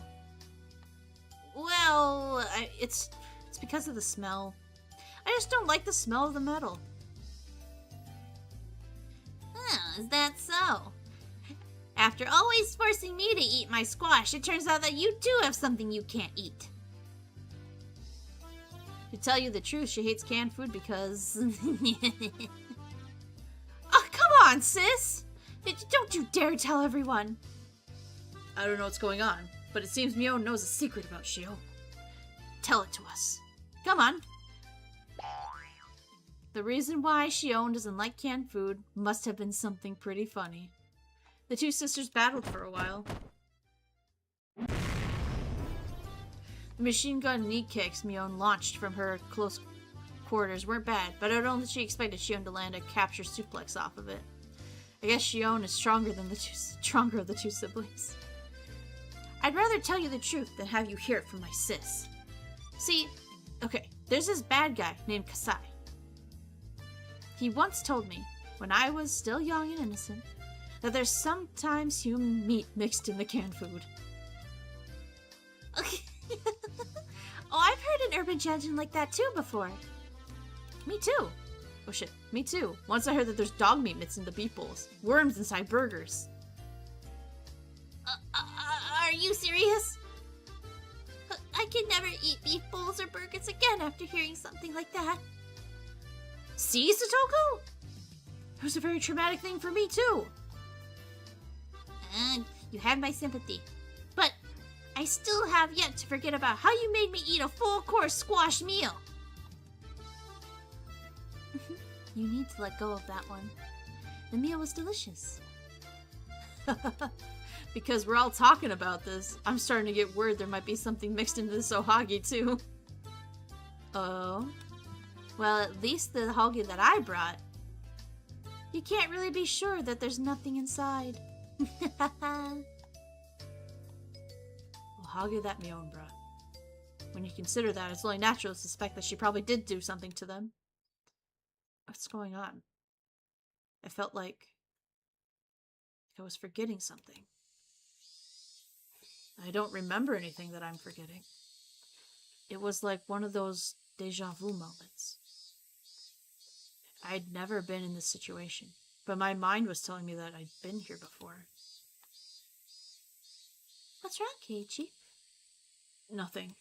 Well, it's because of the smell. I just don't like the smell of the metal. Is that so? After always forcing me to eat my squash, it turns out that you do have something you can't eat. To tell you the truth, she hates canned food because... Oh, come on, sis! Don't you dare tell everyone. I don't know what's going on, but it seems Mion knows a secret about Shion. Tell it to us. Come on. The reason why Shion doesn't like canned food must have been something pretty funny. The two sisters battled for a while. The machine gun knee kicks Mion launched from her close quarters weren't bad, but I don't think she expected Shion to land a capture suplex off of it. I guess Shion is stronger of the two siblings. I'd rather tell you the truth than have you hear it from my sis. See, okay, there's this bad guy named Kasai. He once told me, when I was still young and innocent, that there's sometimes human meat mixed in the canned food. Okay. Oh, I've heard an urban legend like that too before. Me too. Oh shit, me too. Once I heard that there's dog meat mixed into beef bowls, worms inside burgers. Are you serious? I can never eat beef bowls or burgers again after hearing something like that. See, Satoko? It was a very traumatic thing for me too. And you have my sympathy. But I still have yet to forget about how you made me eat a full-course squash meal. You need to let go of that one. The meal was delicious. Because we're all talking about this, I'm starting to get word there might be something mixed into this ohagi too. Oh? Well, at least the ohagi that I brought. You can't really be sure that there's nothing inside. Ohagi that Mion brought. When you consider that, it's only natural to suspect that she probably did do something to them. What's going on? I felt like I was forgetting something. I don't remember anything that I'm forgetting. It was like one of those deja vu moments. I'd never been in this situation, but my mind was telling me that I'd been here before. What's wrong, Keiichi? Nothing.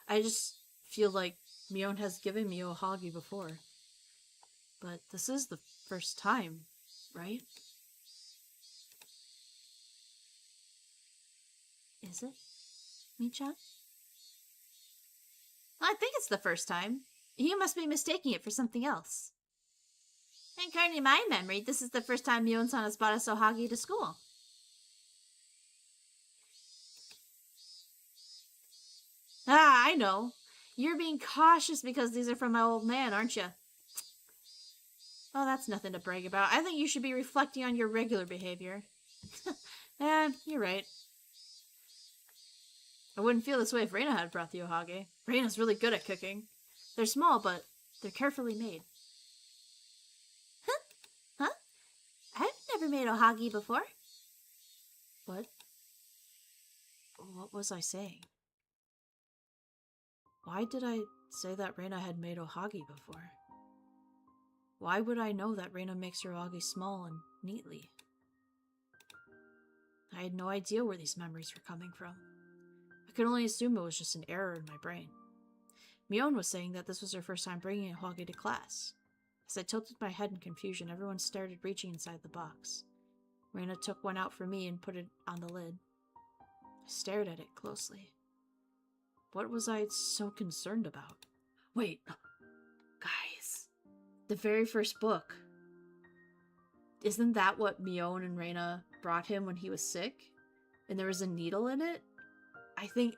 I just feel like Mion has given me ohagi before. But this is the first time, right? Is it, Michan? I think it's the first time. You must be mistaking it for something else. According to my memory, this is the first time Mion-san has brought us ohagi to school. Ah, I know. You're being cautious because these are from my old man, aren't you? Oh, that's nothing to brag about. I think you should be reflecting on your regular behavior. You're right. I wouldn't feel this way if Reina had brought the ohage. Reina's really good at cooking. They're small, but they're carefully made. Huh? I've never made ohagi before. What? What was I saying? Why did I say that Reina had made ohagi before? Why would I know that Reina makes her ohagi small and neatly? I had no idea where these memories were coming from. I could only assume it was just an error in my brain. Mion was saying that this was her first time bringing a ohagi to class. As I tilted my head in confusion, everyone started reaching inside the box. Reina took one out for me and put it on the lid. I stared at it closely. What was I so concerned about? Wait, guys. The very first book. Isn't that what Mion and Reina brought him when he was sick? And there was a needle in it? I think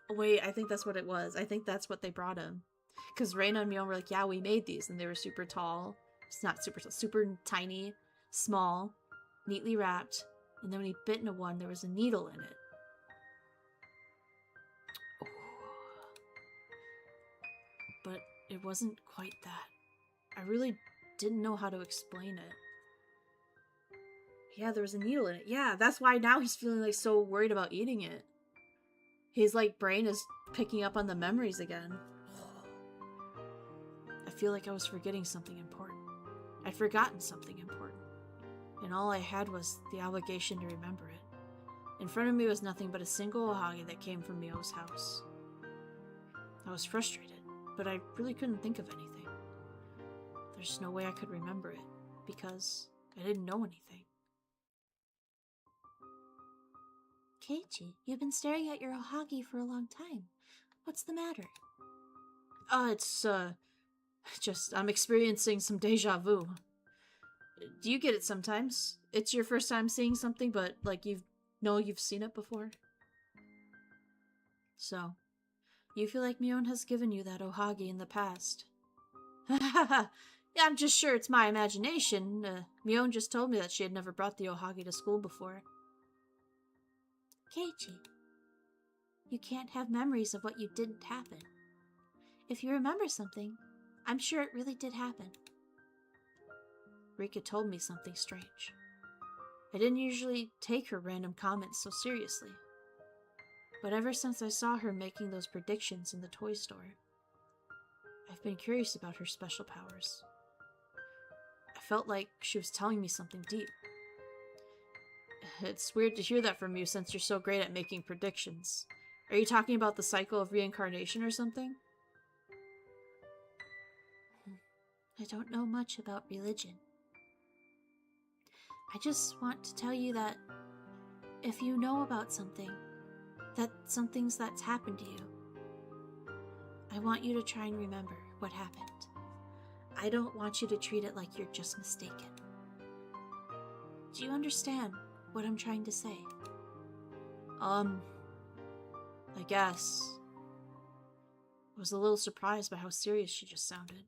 that's what it was. I think that's what they brought him. Because Reina and Mion were like, yeah, we made these. And they were super tall. It's not super tall. Super tiny. Small. Neatly wrapped. And then when he bit into one, there was a needle in it. But it wasn't quite that. I really didn't know how to explain it. Yeah, there was a needle in it. Yeah, that's why now he's feeling like so worried about eating it. His brain is picking up on the memories again. I feel like I was forgetting something important. I'd forgotten something important. and all I had was the obligation to remember it. In front of me was nothing but a single ohagi that came from Mio's house. I was frustrated, but I really couldn't think of anything. There's no way I could remember it, because I didn't know anything. Keiichi, you've been staring at your ohagi for a long time. What's the matter? It's, just, I'm experiencing some deja vu. Do you get it sometimes? It's your first time seeing something, but, like, you've seen it before? So, you feel like Mion has given you that ohagi in the past. Yeah, I'm just sure it's my imagination. Mion just told me that she had never brought the ohagi to school before. Keiichi, you can't have memories of what you didn't happen. If you remember something, I'm sure it really did happen. Rika told me something strange. I didn't usually take her random comments so seriously. But ever since I saw her making those predictions in the toy store, I've been curious about her special powers. I felt like she was telling me something deep. It's weird to hear that from you since you're so great at making predictions. Are you talking about the cycle of reincarnation or something? I don't know much about religion. I just want to tell you that if you know about something, that's happened to you, I want you to try and remember what happened. I don't want you to treat it like you're just mistaken. Do you understand what I'm trying to say? I guess. I was a little surprised by how serious she just sounded.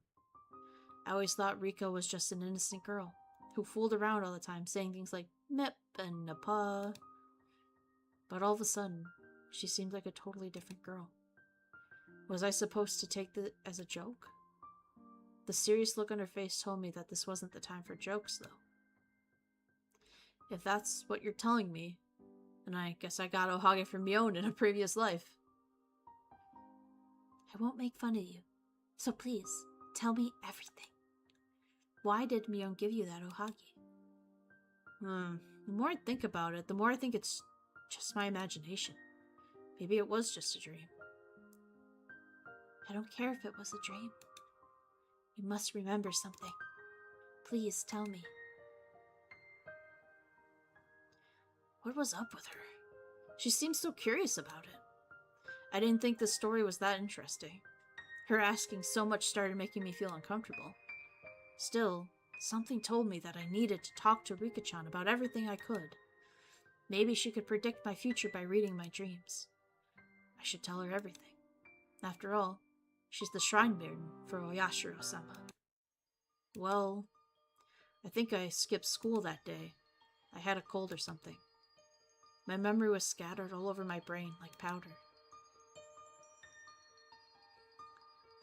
I always thought Rika was just an innocent girl who fooled around all the time, saying things like mip and napa. But all of a sudden, she seemed like a totally different girl. Was I supposed to take it as a joke? The serious look on her face told me that this wasn't the time for jokes, though. If that's what you're telling me, then I guess I got ohage from Mion in a previous life. I won't make fun of you, so please, tell me everything. Why did Mion give you that ohagi? The more I think about it, the more I think it's just my imagination. Maybe it was just a dream. I don't care if it was a dream. You must remember something. Please tell me. What was up with her? She seemed so curious about it. I didn't think this story was that interesting. Her asking so much started making me feel uncomfortable. Still, something told me that I needed to talk to Rika-chan about everything I could. Maybe she could predict my future by reading my dreams. I should tell her everything. After all, she's the shrine maiden for Oyashiro-sama. Well, I think I skipped school that day. I had a cold or something. My memory was scattered all over my brain like powder.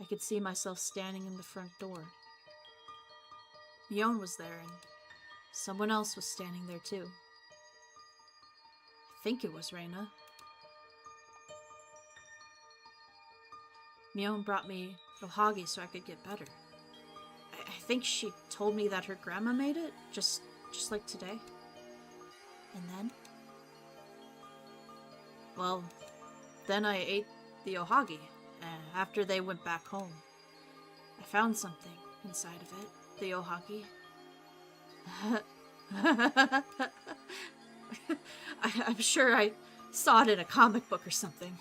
I could see myself standing in the front door. Mion was there, and someone else was standing there too. I think it was Reina. Mion brought me ohagi so I could get better. I think she told me that her grandma made it, just like today. And then? Well, then I ate the ohagi, after they went back home. I found something inside of it, the ohagi. I'm sure I saw it in a comic book or something.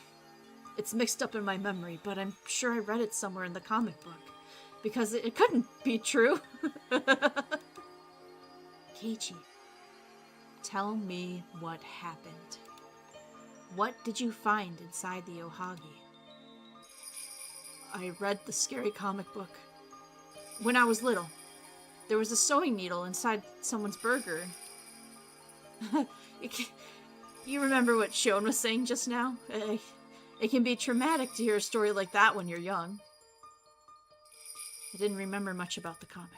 It's mixed up in my memory, but I'm sure I read it somewhere in the comic book. Because it couldn't be true. Keiichi, tell me what happened. What did you find inside the ohagi? I read the scary comic book. When I was little, there was a sewing needle inside someone's burger. You remember what Shion was saying just now? It can be traumatic to hear a story like that when you're young. I didn't remember much about the comic.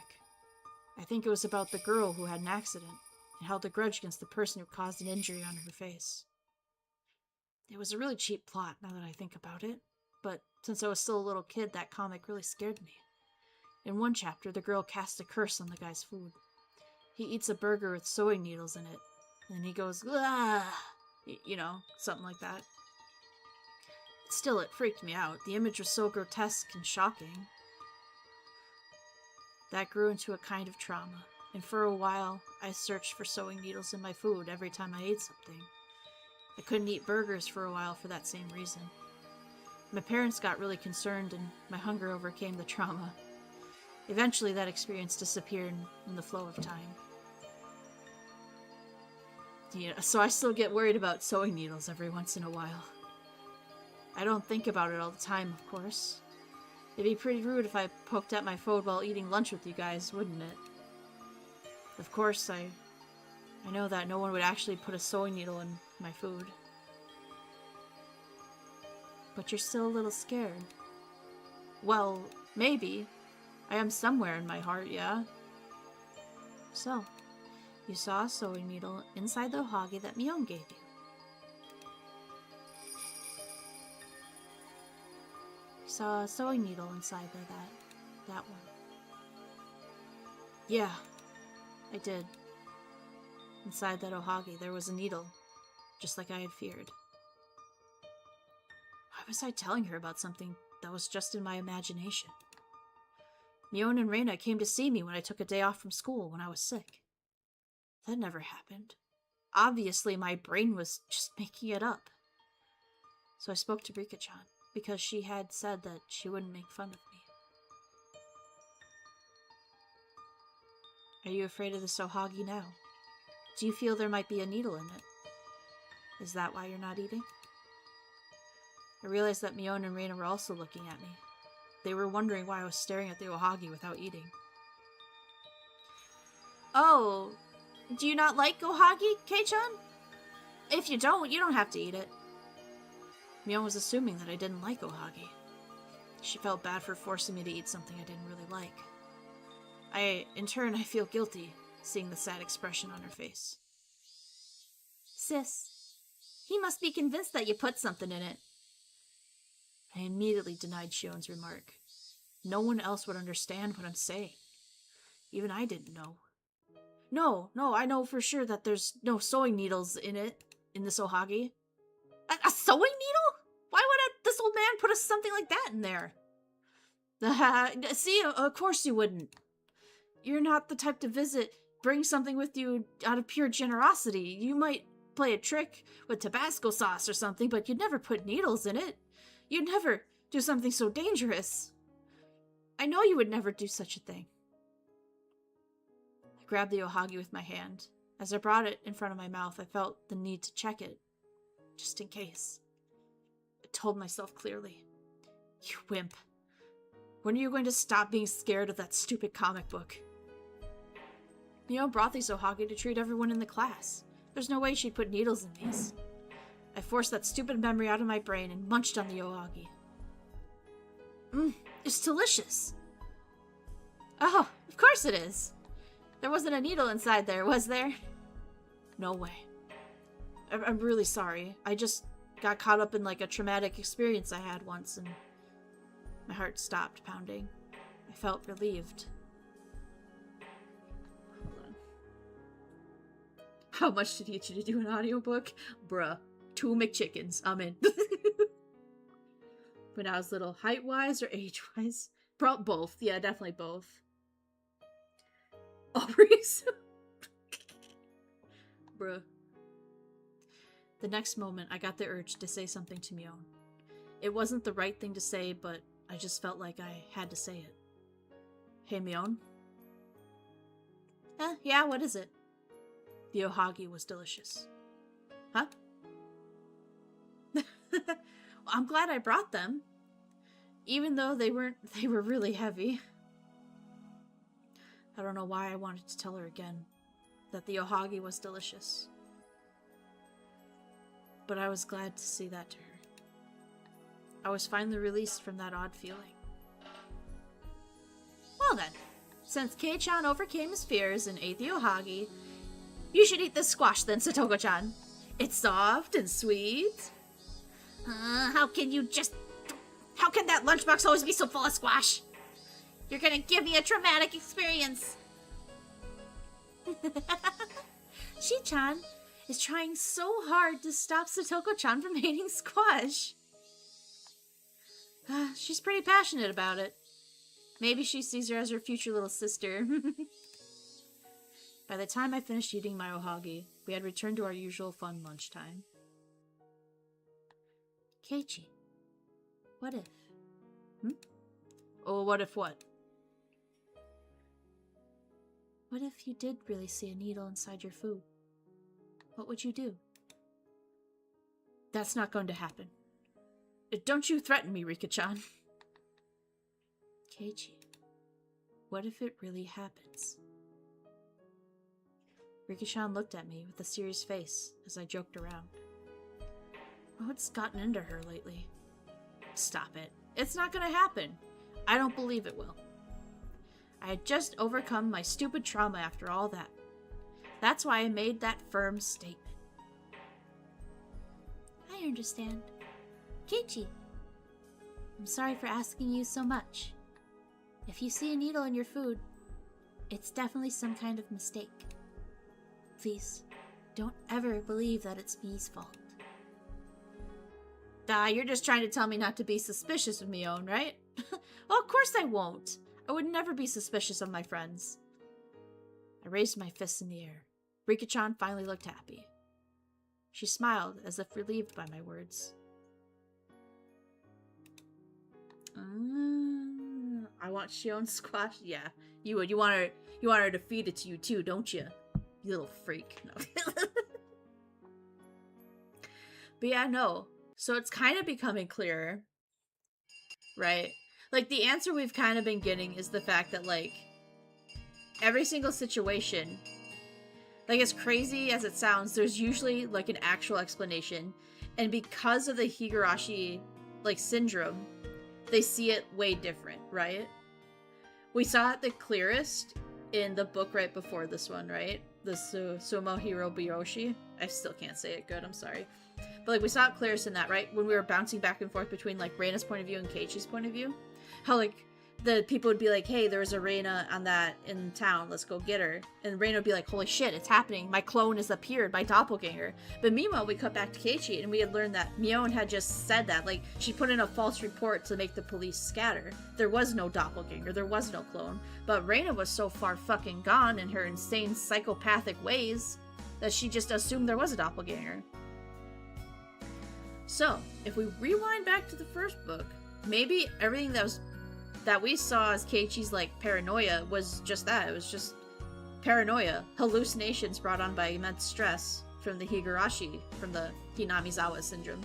I think it was about the girl who had an accident and held a grudge against the person who caused an injury on her face. It was a really cheap plot now that I think about it, but since I was still a little kid, that comic really scared me. In one chapter, the girl cast a curse on the guy's food. he eats a burger with sewing needles in it. And he goes, ah, you know, something like that. Still, it freaked me out. The image was so grotesque and shocking. That grew into a kind of trauma, and for a while, I searched for sewing needles in my food every time I ate something. I couldn't eat burgers for a while for that same reason. My parents got really concerned, and my hunger overcame the trauma. Eventually, that experience disappeared in the flow of time. Yeah, so I still get worried about sewing needles every once in a while. I don't think about it all the time, of course. It'd be pretty rude if I poked at my phone while eating lunch with you guys, wouldn't it? Of course, I know that no one would actually put a sewing needle in my food. But you're still a little scared. Well, maybe. I am somewhere in my heart, yeah? So, you saw a sewing needle inside the ohagi that Mion gave you. You saw a sewing needle inside there, that one. Yeah, I did. Inside that ohagi, there was a needle, just like I had feared. Why was I telling her about something that was just in my imagination? Mion and Reina came to see me when I took a day off from school when I was sick. That never happened. Obviously, my brain was just making it up. So I spoke to Rika-chan, because she had said that she wouldn't make fun of me. Are you afraid of the ohagi now? Do you feel there might be a needle in it? Is that why you're not eating? I realized that Mion and Reina were also looking at me. They were wondering why I was staring at the ohagi without eating. Oh, do you not like ohagi, Kei-chan? If you don't have to eat it. Mion was assuming that I didn't like ohagi. She felt bad for forcing me to eat something I didn't really like. In turn, I feel guilty, seeing the sad expression on her face. Sis, he must be convinced that you put something in it. I immediately denied Shion's remark. No one else would understand what I'm saying. Even I didn't know. No, I know for sure that there's no sewing needles in it, in this ohagi. A sewing needle? Why would this old man put something like that in there? See, of course you wouldn't. You're not the type to bring something with you out of pure generosity. You might play a trick with Tabasco sauce or something, but you'd never put needles in it. You'd never do something so dangerous. I know you would never do such a thing. I grabbed the ohagi with my hand. As I brought it in front of my mouth, I felt the need to check it, just in case. I told myself clearly, you wimp. When are you going to stop being scared of that stupid comic book? Mion brought these ohagi to treat everyone in the class. There's no way she'd put needles in these. I forced that stupid memory out of my brain and munched on the ohagi. It's delicious. Oh, of course it is. There wasn't a needle inside there, was there? No way. I'm really sorry. I just got caught up in like a traumatic experience I had once and my heart stopped pounding. I felt relieved. Hold on. How much did he get you to do an audiobook? Bruh. 2 McChickens. I'm in. When I was little, height-wise or age-wise? Both. Yeah, definitely both. Ovaries? Bruh. The next moment, I got the urge to say something to Mion. It wasn't the right thing to say, but I just felt like I had to say it. Hey, Mion? Yeah, what is it? The ohagi was delicious. Huh? I'm glad I brought them. Even though they were really heavy. I don't know why I wanted to tell her again that the ohagi was delicious. But I was glad to see that to her. I was finally released from that odd feeling. Well then, since Kei-chan overcame his fears and ate the ohagi, you should eat this squash then, Satoko-chan. It's soft and sweet. How can that lunchbox always be so full of squash? You're gonna give me a traumatic experience. Shi-chan is trying so hard to stop Satoko-chan from hating squash. She's pretty passionate about it. Maybe she sees her as her future little sister. By the time I finished eating my ohagi, we had returned to our usual fun lunchtime. Keiichi, what if? Oh, what if what? What if you did really see a needle inside your food? What would you do? That's not going to happen. Don't you threaten me, Rika-chan. Keiichi, what if it really happens? Rika-chan looked at me with a serious face as I joked around. What's gotten into her lately? Stop it. It's not gonna happen. I don't believe it will. I had just overcome my stupid trauma after all that. That's why I made that firm statement. I understand. Keiichi, I'm sorry for asking you so much. If you see a needle in your food, it's definitely some kind of mistake. Please, don't ever believe that it's me's fault. You're just trying to tell me not to be suspicious of Mion, right? Well, of course I won't. I would never be suspicious of my friends. I raised my fists in the air. Rika-chan finally looked happy. She smiled as if relieved by my words. I want Shion squash. Yeah, you would. You want her to feed it to you too, don't you? You little freak. No. But yeah, no. So it's kind of becoming clearer, right? Like, the answer we've kind of been getting is the fact that, like, every single situation, like, as crazy as it sounds, there's usually, like, an actual explanation. And because of the Higurashi, like, syndrome, they see it way different, right? We saw it the clearest in the book right before this one, right? The Sumohiro Biyoshi. I still can't say it good, I'm sorry. But, like, we saw it clearest in that, right? When we were bouncing back and forth between, like, Reina's point of view and Keiichi's point of view. How, like, the people would be like, hey, there was a Reina on that in town, let's go get her. And Reina would be like, holy shit, it's happening. My clone has appeared, my doppelganger. But meanwhile, we cut back to Keiichi, and we had learned that Mion had just said that. Like, she put in a false report to make the police scatter. There was no doppelganger, there was no clone. But Reina was so far fucking gone in her insane psychopathic ways that she just assumed there was a doppelganger. So, if we rewind back to the first book, maybe everything that we saw as Keiichi's, like, paranoia was just that. It was just paranoia. Hallucinations brought on by immense stress from the Higurashi, from the Hinamizawa syndrome.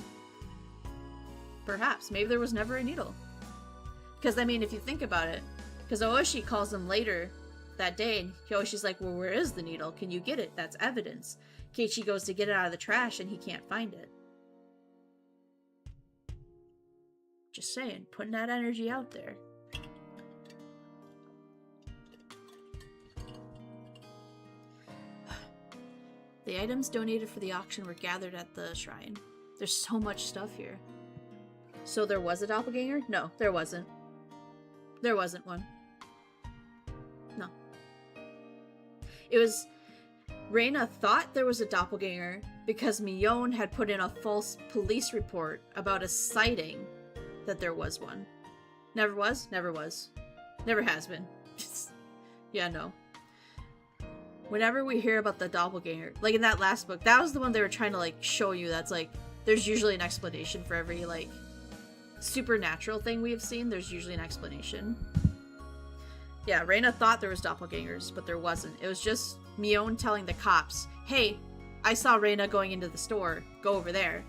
Perhaps. Maybe there was never a needle. Because, I mean, if you think about it, because Aoshi calls him later that day, and Aoshi's like, well, where is the needle? Can you get it? That's evidence. Keiichi goes to get it out of the trash, and he can't find it. Just saying, putting that energy out there. The items donated for the auction were gathered at the shrine. There's so much stuff here. So there was a doppelganger? No, there wasn't. There wasn't one. No. It was... Reina thought there was a doppelganger because Mion had put in a false police report about a sighting that there was one. Never was? Never was. Never has been. Yeah, no. Whenever we hear about the doppelganger, like in that last book, that was the one they were trying to, like, show you that's, like, there's usually an explanation for every, like, supernatural thing we have seen. There's usually an explanation. Yeah, Reina thought there was doppelgangers, but there wasn't. It was just Mion telling the cops, hey, I saw Reina going into the store. Go over there.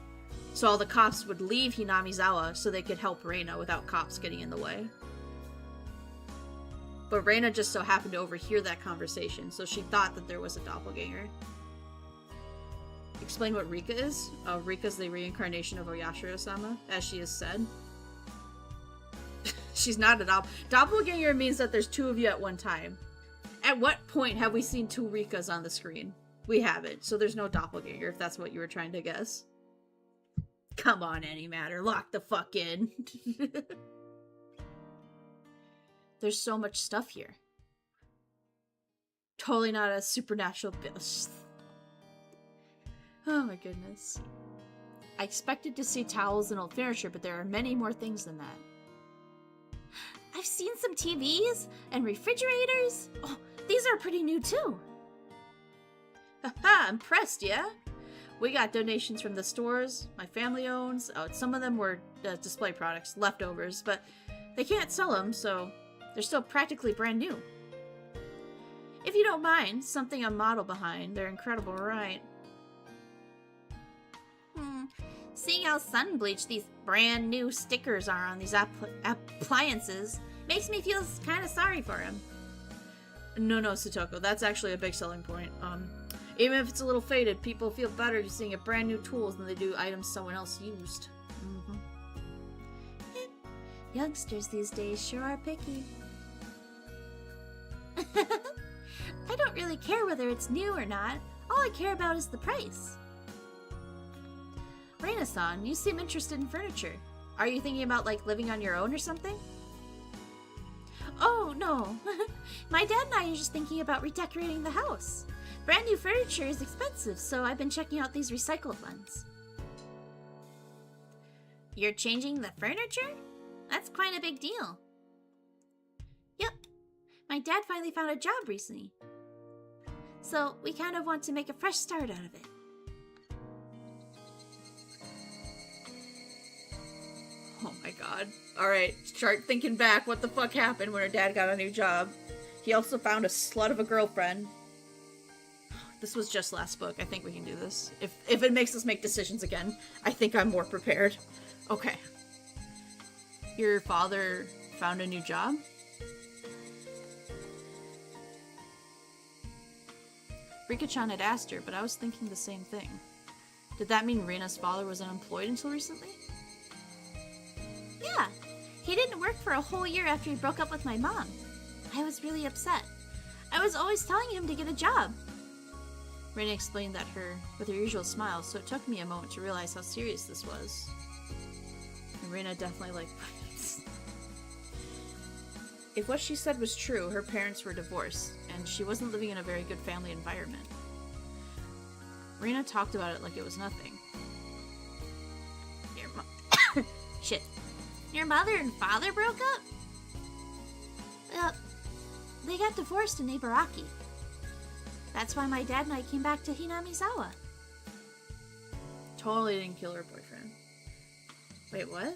So all the cops would leave Hinamizawa so they could help Reina without cops getting in the way. But Reina just so happened to overhear that conversation, so she thought that there was a doppelganger. Explain what Rika is? Rika's the reincarnation of Oyashiro-sama, as she has said. She's not a doppelganger means that there's two of you at one time. At what point have we seen two Rikas on the screen? We haven't, so there's no doppelganger, if that's what you were trying to guess. Come on, Anymatter, lock the fuck in. There's so much stuff here. Totally not a supernatural bitch. Oh my goodness. I expected to see towels and old furniture, but there are many more things than that. I've seen some TVs and refrigerators. Oh, these are pretty new too. Haha, impressed, yeah? We got donations from the stores my family owns. Oh, some of them were display products, leftovers, but they can't sell them, so they're still practically brand new. If you don't mind, something a model behind. They're incredible, right? Seeing how sun-bleached these brand new stickers are on these appliances makes me feel kind of sorry for him. No, Satoko, that's actually a big selling point. Even if it's a little faded, people feel better just seeing a brand new tools than they do items someone else used. Youngsters these days sure are picky. I don't really care whether it's new or not. All I care about is the price. Reina-san, you seem interested in furniture. Are you thinking about, like, living on your own or something? Oh, no. My dad and I are just thinking about redecorating the house. Brand new furniture is expensive, so I've been checking out these recycled ones. You're changing the furniture? That's quite a big deal. Yep. My dad finally found a job recently. So we kind of want to make a fresh start out of it. Oh my god. Alright, start thinking back. What the fuck happened when her dad got a new job? He also found a slut of a girlfriend. This was just last book. I think we can do this. If it makes us make decisions again, I think I'm more prepared. Okay. Your father found a new job? Rika-chan had asked her, but I was thinking the same thing. Did that mean Reina's father was unemployed until recently? Yeah. He didn't work for a whole year after he broke up with my mom. I was really upset. I was always telling him to get a job. Reina explained that with her usual smile, so it took me a moment to realize how serious this was. And Reina definitely if what she said was true, her parents were divorced, and she wasn't living in a very good family environment. Reina talked about it like it was nothing. Shit. Your mother and father broke up? Well, they got divorced in Ibaraki. That's why my dad and I came back to Hinamizawa. Totally didn't kill her boyfriend. Wait, what?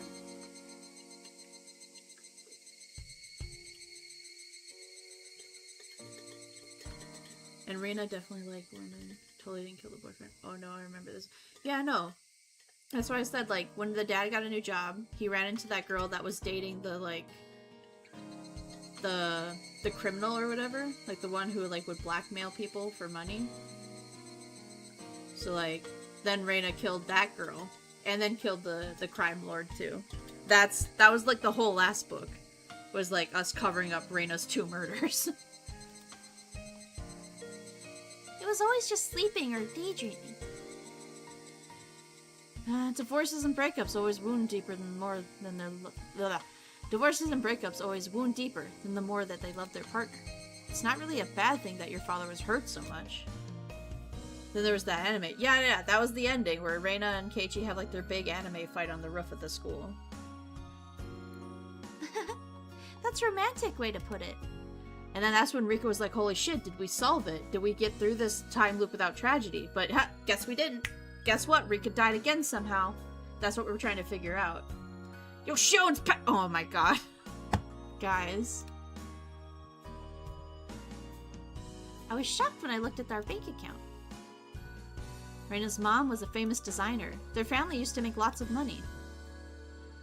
And Reina definitely liked women. Totally didn't kill the boyfriend. Oh no, I remember this. Yeah, no. That's why I said, like, when the dad got a new job, he ran into that girl that was dating the, like, the criminal or whatever. Like, the one who, like, would blackmail people for money. So, like, then Reina killed that girl. And then killed the crime lord, too. That was, like, the whole last book. Was, like, us covering up Reina's 2 murders. It was always just sleeping or daydreaming. Divorces and breakups always wound deeper than Divorces and breakups always wound deeper than the more that they love their partner. It's not really a bad thing that your father was hurt so much. Then there was that anime. Yeah, that was the ending where Reina and Keiichi have like their big anime fight on the roof of the school. That's a romantic way to put it. And then that's when Rika was like, holy shit, did we solve it? Did we get through this time loop without tragedy? But guess we didn't. Guess what? Rika died again somehow. That's what we were trying to figure out. Yo, Shion's oh my god. Guys. I was shocked when I looked at our bank account. Reina's mom was a famous designer. Their family used to make lots of money.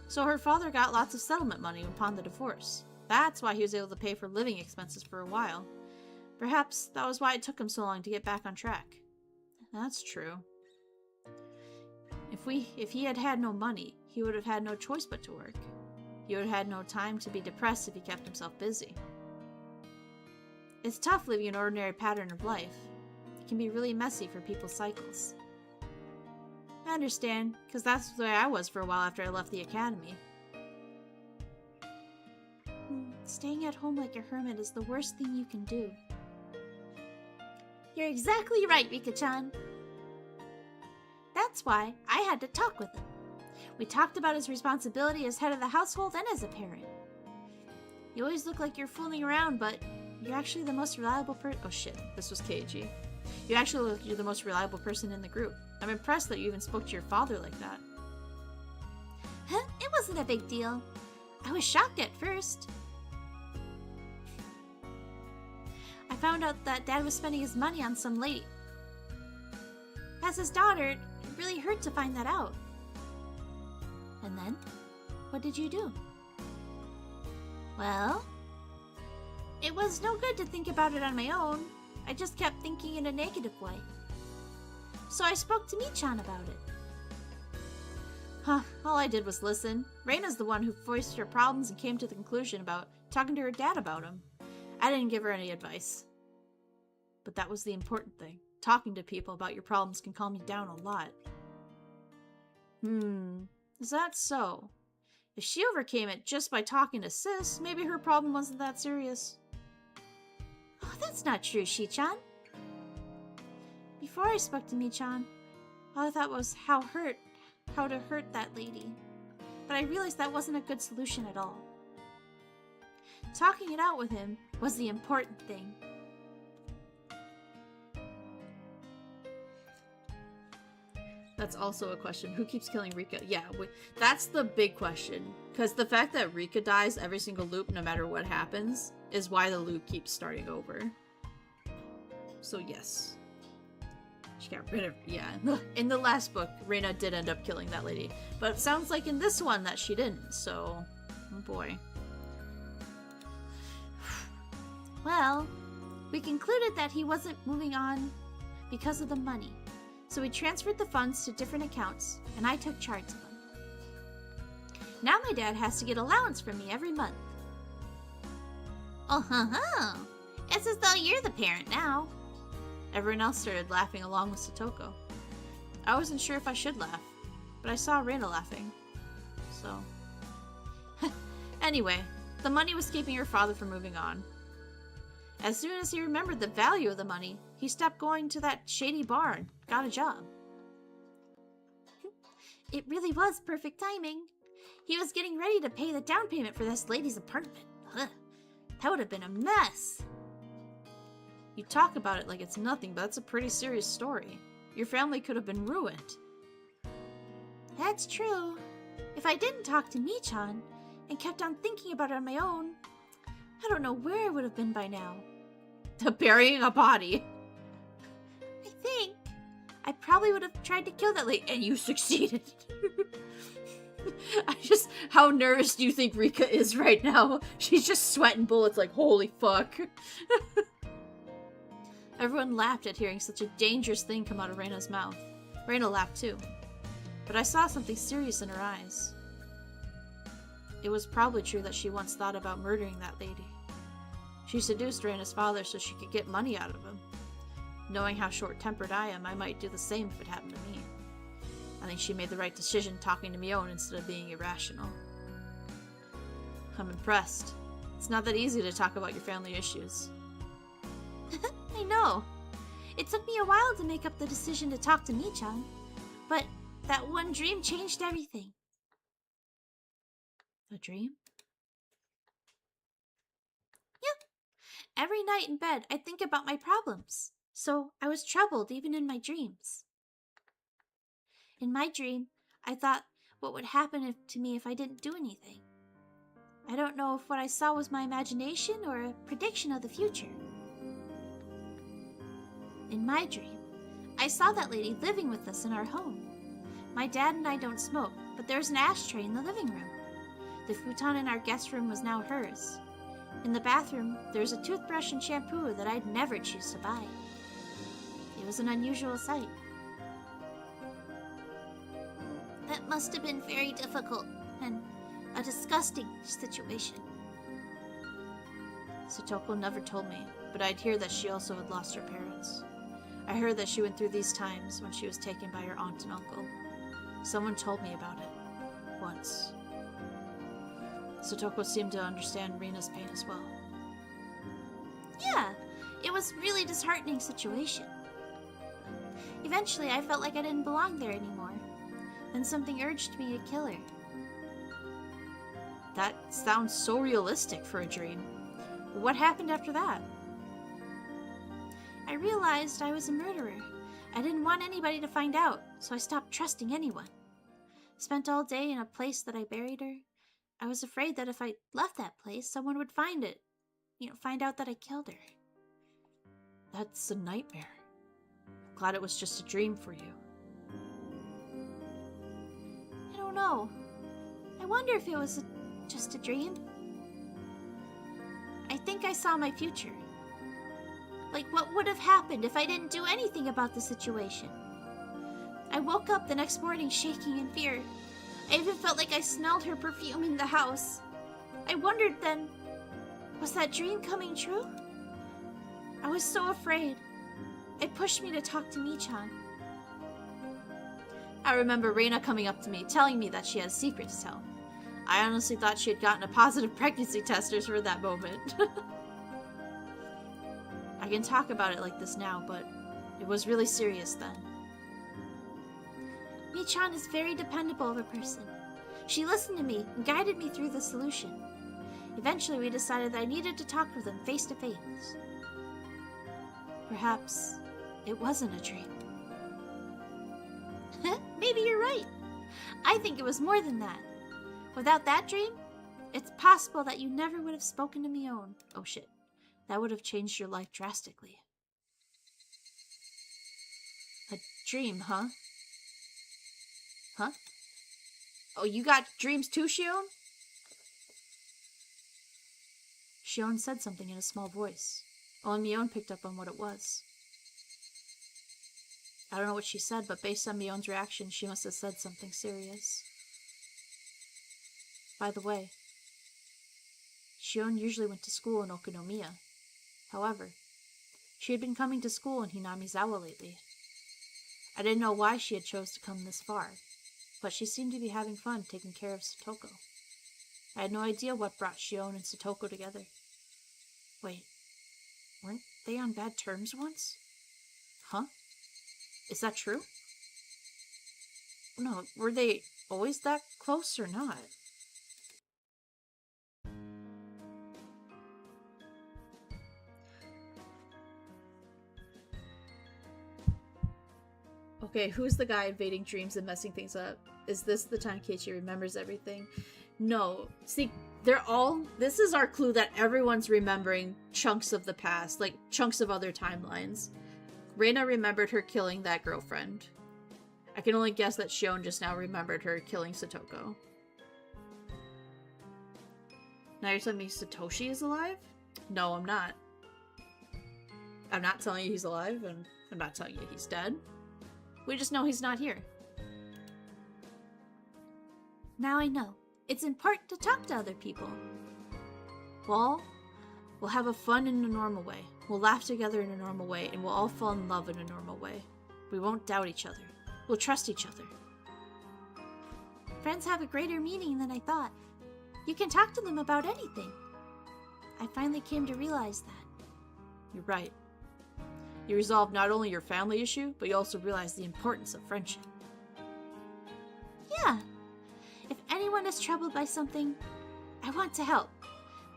So her father got lots of settlement money upon the divorce. That's why he was able to pay for living expenses for a while. Perhaps that was why it took him so long to get back on track. That's true. If he had had no money, he would have had no choice but to work. He would have had no time to be depressed if he kept himself busy. It's tough living an ordinary pattern of life. It can be really messy for people's cycles. I understand, because that's the way I was for a while after I left the academy. Staying at home like a hermit is the worst thing you can do. You're exactly right, Rika-chan. That's why I had to talk with him. We talked about his responsibility as head of the household and as a parent. You always look like you're fooling around, but you're actually the most reliable Oh shit, this was Keiji. You actually look like you're the most reliable person in the group. I'm impressed that you even spoke to your father like that. Huh? It wasn't a big deal. I was shocked at first. I found out that Dad was spending his money on some lady. As his daughter, it really hurt to find that out. And then? What did you do? Well, it was no good to think about it on my own. I just kept thinking in a negative way. So I spoke to Michan about it. Huh, all I did was listen. Reina's the one who voiced her problems and came to the conclusion about talking to her dad about them. I didn't give her any advice. But that was the important thing. Talking to people about your problems can calm you down a lot. Is that so? If she overcame it just by talking to Sis, maybe her problem wasn't that serious. Oh, that's not true, Shi-chan. Before I spoke to Mi-chan, all I thought was how to hurt that lady. But I realized that wasn't a good solution at all. Talking it out with him was the important thing. That's also a question. Who keeps killing Rika? Yeah, that's the big question. Because the fact that Rika dies every single loop, no matter what happens, is why the loop keeps starting over. So yes. She got rid of... Yeah. In the last book, Reina did end up killing that lady. But it sounds like in this one that she didn't, so... Oh boy. Well, we concluded that he wasn't moving on because of the money. So we transferred the funds to different accounts, and I took charge of them. Now my dad has to get allowance from me every month. Oh, it's as though you're the parent now. Everyone else started laughing along with Satoko. I wasn't sure if I should laugh, but I saw Reina laughing. So... Anyway, the money was keeping her father from moving on. As soon as he remembered the value of the money, he stopped going to that shady bar and got a job. It really was perfect timing. He was getting ready to pay the down payment for this lady's apartment. Ugh, that would have been a mess. You talk about it like it's nothing, but that's a pretty serious story. Your family could have been ruined. That's true. If I didn't talk to Mi-chan and kept on thinking about it on my own, I don't know where I would have been by now. Burying a body. I think I probably would have tried to kill that lady, and you succeeded. How nervous do you think Rika is right now? She's just sweating bullets like, holy fuck. Everyone laughed at hearing such a dangerous thing come out of Reina's mouth. Reina laughed too. But I saw something serious in her eyes. It was probably true that she once thought about murdering that lady. She seduced Reina's father so she could get money out of him. Knowing how short-tempered I am, I might do the same if it happened to me. I think she made the right decision talking to Mion instead of being irrational. I'm impressed. It's not that easy to talk about your family issues. I know. It took me a while to make up the decision to talk to Mi-chan, but that one dream changed everything. A dream? Yeah. Every night in bed, I think about my problems, so I was troubled even in my dreams. In my dream, I thought what would happen to me if I didn't do anything. I don't know if what I saw was my imagination or a prediction of the future. In my dream, I saw that lady living with us in our home. My dad and I don't smoke, but there's an ashtray in the living room. The futon in our guest room was now hers. In the bathroom, there's a toothbrush and shampoo that I'd never choose to buy. It was an unusual sight. That must have been very difficult and a disgusting situation. Satoko never told me, but I'd hear that she also had lost her parents. I heard that she went through these times when she was taken by her aunt and uncle. Someone told me about it. Once. Satoko seemed to understand Rina's pain as well. Yeah, it was a really disheartening situation. Eventually, I felt like I didn't belong there anymore. Then something urged me to kill her. That sounds so realistic for a dream. What happened after that? I realized I was a murderer. I didn't want anybody to find out, so I stopped trusting anyone. Spent all day in a place that I buried her. I was afraid that if I left that place, someone would find it. Find out that I killed her. That's a nightmare. Glad it was just a dream for you. I don't know. I wonder if it was just a dream. I think I saw my future. Like what would have happened if I didn't do anything about the situation. I woke up the next morning shaking in fear. I even felt like I smelled her perfuming the house. I wondered then, was that dream coming true? I was so afraid. It pushed me to talk to Michan. I remember Reina coming up to me, telling me that she had a secret to tell. I honestly thought she had gotten a positive pregnancy test for that moment. I can talk about it like this now, but it was really serious then. Michan is very dependable of a person. She listened to me and guided me through the solution. Eventually, we decided that I needed to talk with them face to face. Perhaps it wasn't a dream. Maybe you're right. I think it was more than that. Without that dream, it's possible that you never would have spoken to Mion. Oh shit. That would have changed your life drastically. A dream, huh? Huh? Oh, you got dreams too, Shion? Shion said something in a small voice. Only Mion picked up on what it was. I don't know what she said, but based on Mion's reaction, she must have said something serious. By the way, Shion usually went to school in Okonomiya. However, she had been coming to school in Hinamizawa lately. I didn't know why she had chose to come this far, but she seemed to be having fun taking care of Satoko. I had no idea what brought Shion and Satoko together. Wait, weren't they on bad terms once? Huh? Is that true? No, were they always that close or not? Okay, who's the guy invading dreams and messing things up? Is this the time Keiichi remembers everything? No. See, this is our clue that everyone's remembering chunks of the past, like chunks of other timelines. Reina remembered her killing that girlfriend. I can only guess that Shion just now remembered her killing Satoko. Now you're telling me Satoshi is alive? No, I'm not. I'm not telling you he's alive, and I'm not telling you he's dead. We just know he's not here. Now I know. It's important to talk to other people. Well, we'll have a fun in a normal way. We'll laugh together in a normal way, and we'll all fall in love in a normal way. We won't doubt each other. We'll trust each other. Friends have a greater meaning than I thought. You can talk to them about anything. I finally came to realize that. You're right. You resolved not only your family issue, but you also realized the importance of friendship. Yeah. If anyone is troubled by something, I want to help.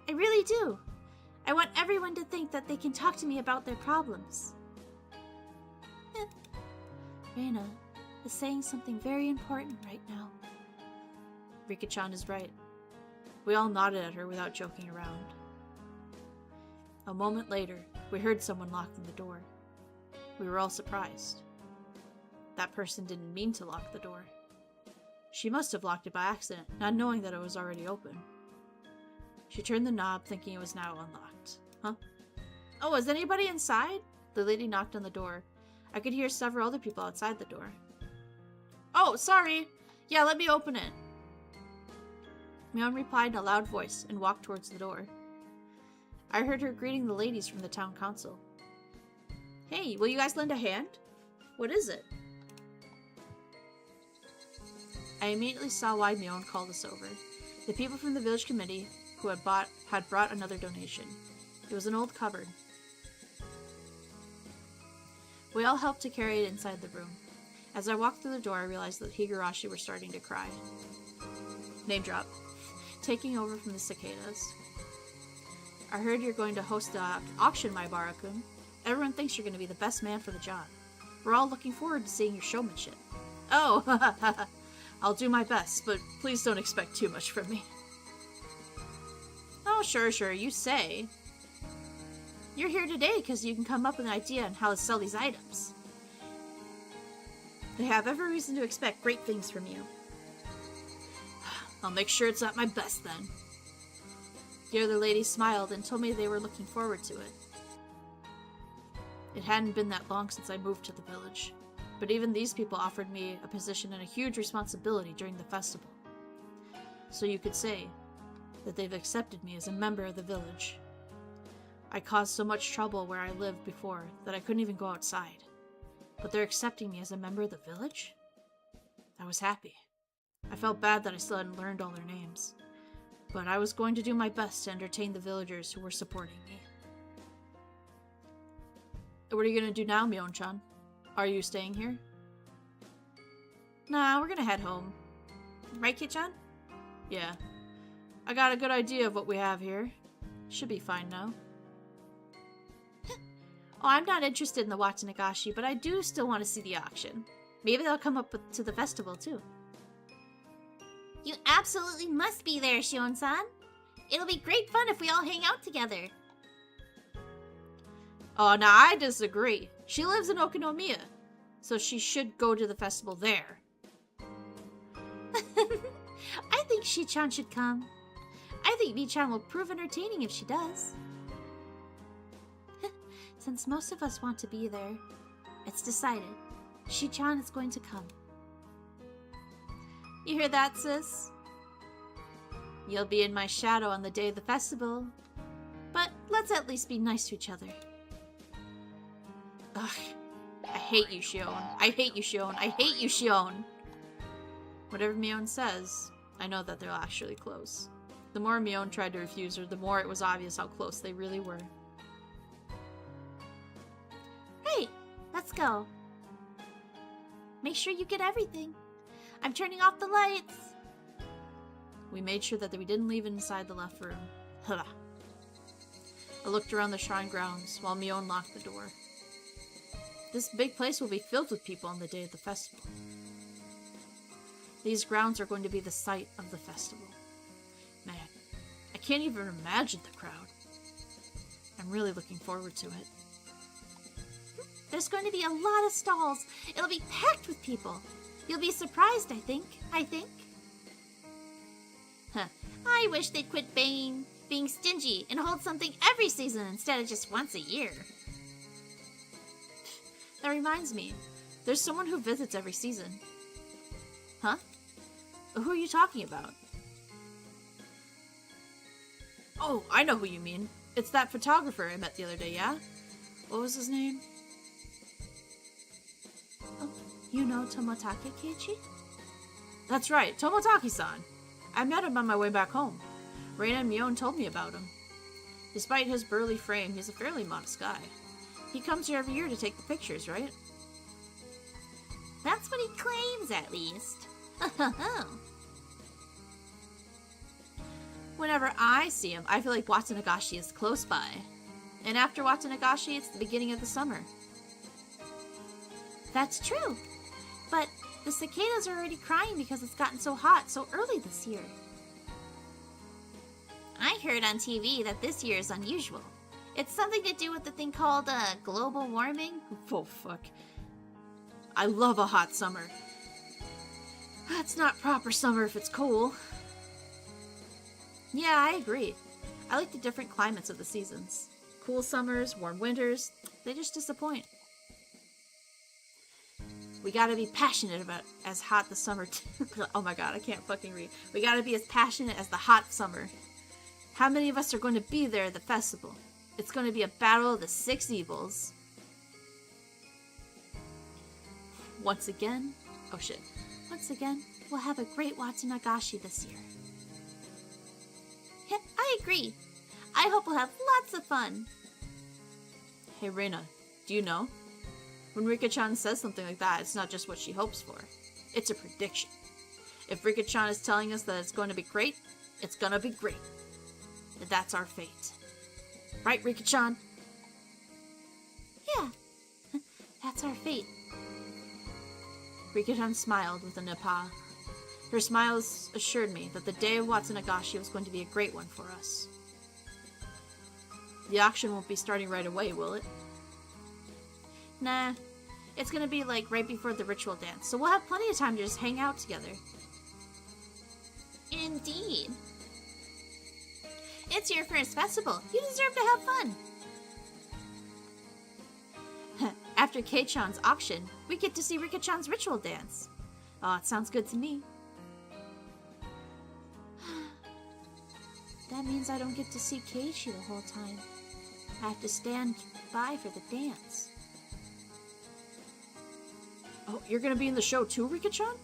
I really do. I want everyone to think that they can talk to me about their problems. Reina is saying something very important right now. Rika-chan is right. We all nodded at her without joking around. A moment later, we heard someone locking the door. We were all surprised. That person didn't mean to lock the door. She must have locked it by accident, not knowing that it was already open. She turned the knob, thinking it was now unlocked. Huh? Oh, is anybody inside? The lady knocked on the door. I could hear several other people outside the door. Oh, sorry! Yeah, let me open it. Mion replied in a loud voice and walked towards the door. I heard her greeting the ladies from the town council. Hey, will you guys lend a hand? What is it? I immediately saw why Mion called us over. The people from the village committee who had brought another donation. It was an old cupboard. We all helped to carry it inside the room. As I walked through the door, I realized that Higurashi were starting to cry. Name drop. Taking over from the cicadas. I heard you're going to host the auction, my Barakun. Everyone thinks you're going to be the best man for the job. We're all looking forward to seeing your showmanship. Oh, I'll do my best, but please don't expect too much from me. Oh, sure, you say. You're here today because you can come up with an idea on how to sell these items. They have every reason to expect great things from you. I'll make sure it's at my best then. The other lady smiled and told me they were looking forward to it. It hadn't been that long since I moved to the village, but even these people offered me a position and a huge responsibility during the festival. So you could say that they've accepted me as a member of the village. I caused so much trouble where I lived before that I couldn't even go outside. But they're accepting me as a member of the village? I was happy. I felt bad that I still hadn't learned all their names. But I was going to do my best to entertain the villagers who were supporting me. What are you going to do now, Mion-chan? Are you staying here? Nah, we're going to head home. Right, Kit-chan? Yeah. I got a good idea of what we have here. Should be fine now. Oh, I'm not interested in the Watanagashi, but I do still want to see the auction. Maybe they'll come up to the festival, too. You absolutely must be there, Shion-san. It'll be great fun if we all hang out together. Oh, now I disagree. She lives in Okinomiya, so she should go to the festival there. I think Shi-chan should come. I think Mi-chan will prove entertaining if she does. Since most of us want to be there, it's decided. Shi-chan is going to come. You hear that, sis? You'll be in my shadow on the day of the festival. But let's at least be nice to each other. Ugh. I hate you, Shion. I hate you, Shion. I hate you, Shion. Whatever Mion says, I know that they're actually close. The more Mion tried to refuse her, the more it was obvious how close they really were. Right, let's go. Make sure you get everything. I'm turning off the lights. We made sure that we didn't leave inside the left room. I looked around the shrine grounds while Mion locked the door. This big place will be filled with people on the day of the festival. These grounds are going to be the site of the festival. Man, I can't even imagine the crowd. I'm really looking forward to it. There's going to be a lot of stalls. It'll be packed with people. You'll be surprised, I think. Huh. I wish they'd quit being stingy and hold something every season instead of just once a year. That reminds me, there's someone who visits every season. Huh? Who are you talking about? Oh, I know who you mean. It's that photographer I met the other day, yeah? What was his name? Oh, you know Tomotake Keiichi? That's right, Tomotaki-san. I met him on my way back home. Reina and Mion told me about him. Despite his burly frame, he's a fairly modest guy. He comes here every year to take the pictures, right? That's what he claims, at least. Whenever I see him, I feel like Watanagashi is close by. And after Watanagashi, it's the beginning of the summer. That's true. But the cicadas are already crying because it's gotten so hot so early this year. I heard on TV that this year is unusual. It's something to do with the thing called global warming. Oh, fuck. I love a hot summer. That's not proper summer if it's cool. Yeah, I agree. I like the different climates of the seasons. Cool summers, warm winters, they just disappoint. We gotta be passionate about as hot the summer. Oh my god, I can't fucking read. We gotta be as passionate as the hot summer. How many of us are going to be there at the festival? It's going to be a battle of the 6 evils. Once again, oh shit. Once again, we'll have a great Watanagashi this year. Yeah, I agree. I hope we'll have lots of fun. Hey Reina, do you know? When Rika-chan says something like that, it's not just what she hopes for. It's a prediction. If Rika-chan is telling us that it's going to be great, it's gonna be great. And that's our fate. Right, Rika-chan? Yeah, that's our fate. Rika-chan smiled with a nipa. Her smiles assured me that the day of Watsunagashi was going to be a great one for us. The auction won't be starting right away, will it? Nah, it's gonna be like right before the ritual dance, so we'll have plenty of time to just hang out together. Indeed. It's your first festival. You deserve to have fun. After Kei-chan's auction, we get to see Rika-chan's ritual dance. Oh, it sounds good to me. That means I don't get to see Keiichi the whole time. I have to stand by for the dance. Oh, you're gonna be in the show too, Rika-chan?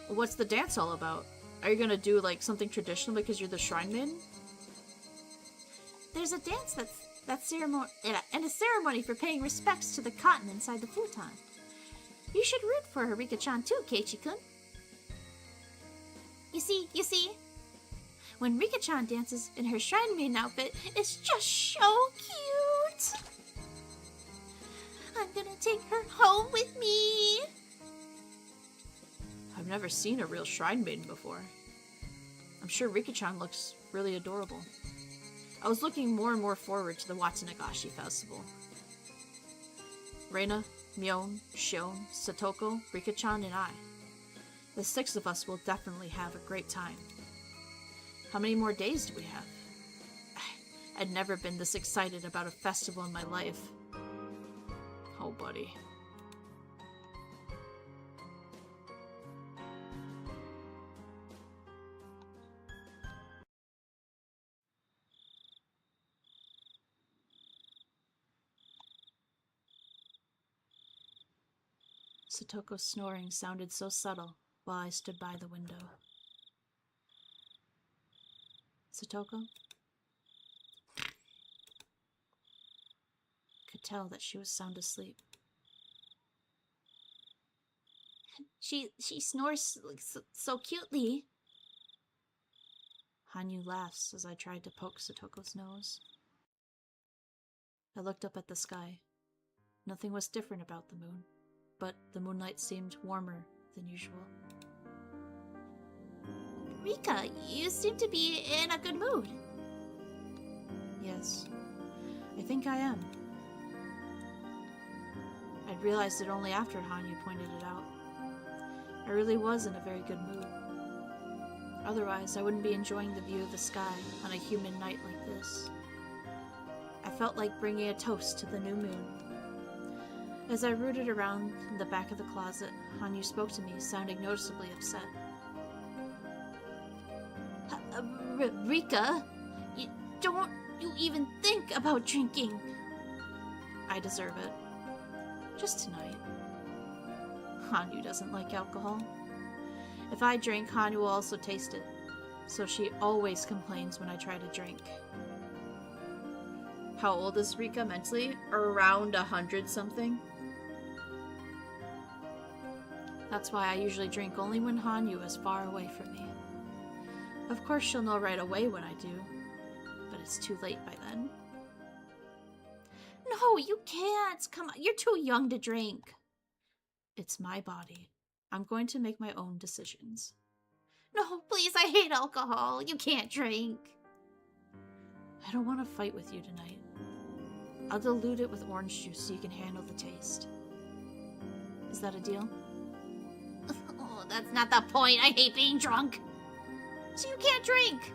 What's the dance all about? Are you gonna do, like, something traditional because you're the shrine maiden? There's a dance that's ceremony and a ceremony for paying respects to the cotton inside the futon. You should root for her, Rika-chan, too, Keiichi-kun. You see? When Rika-chan dances in her shrine maiden outfit, it's just so cute! I'm gonna take her home with me! I've never seen a real shrine maiden before. I'm sure Rika-chan looks really adorable. I was looking more and more forward to the Watsunagashi festival. Reina, Mion, Shion, Satoko, Rika-chan, and I. The 6 of us will definitely have a great time. How many more days do we have? I'd never been this excited about a festival in my life. Oh, buddy. Satoko's snoring sounded so subtle while I stood by the window. Satoko? Could tell that she was sound asleep. She snores so cutely. Hanyu laughs as I tried to poke Satoko's nose. I looked up at the sky. Nothing was different about the moon, but the moonlight seemed warmer than usual. Rika, you seem to be in a good mood. Yes, I think I am. I'd realized it only after Hanyu pointed it out. I really was in a very good mood. Otherwise, I wouldn't be enjoying the view of the sky on a humid night like this. I felt like bringing a toast to the new moon. As I rooted around in the back of the closet, Hanyu spoke to me, sounding noticeably upset. Rika, don't you even think about drinking. I deserve it. Just tonight. Hanyu doesn't like alcohol. If I drink, Hanyu will also taste it. So she always complains when I try to drink. How old is Rika mentally? Around 100-something? That's why I usually drink only when Hanyu is far away from me. Of course she'll know right away when I do, but it's too late by then. No, you can't. Come on, you're too young to drink. It's my body. I'm going to make my own decisions. No, please, I hate alcohol. You can't drink. I don't want to fight with you tonight. I'll dilute it with orange juice so you can handle the taste. Is that a deal? Oh, that's not the point. I hate being drunk. So you can't drink.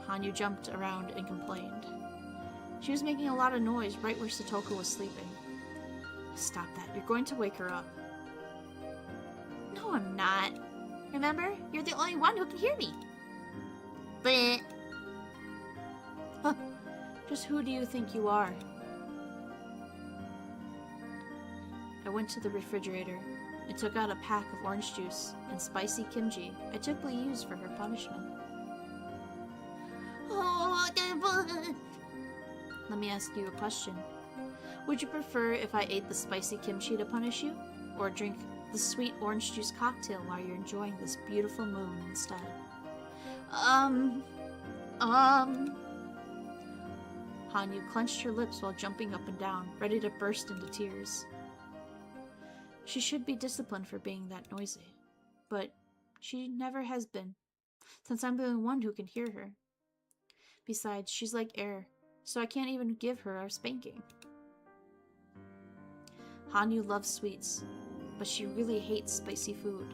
Hanyu jumped around and complained. She was making a lot of noise right where Satoko was sleeping. Stop that. You're going to wake her up. No, I'm not. Remember? You're the only one who can hear me. But... Huh. Just who do you think you are? I went to the refrigerator and took out a pack of orange juice and spicy kimchi I typically use for her punishment. Oh, Let me ask you a question. Would you prefer if I ate the spicy kimchi to punish you? Or drink the sweet orange juice cocktail while you're enjoying this beautiful moon instead? Hanyu clenched her lips while jumping up and down, ready to burst into tears. She should be disciplined for being that noisy, but she never has been, since I'm the only one who can hear her. Besides, she's like air, so I can't even give her a spanking. Hanyu loves sweets, but she really hates spicy food.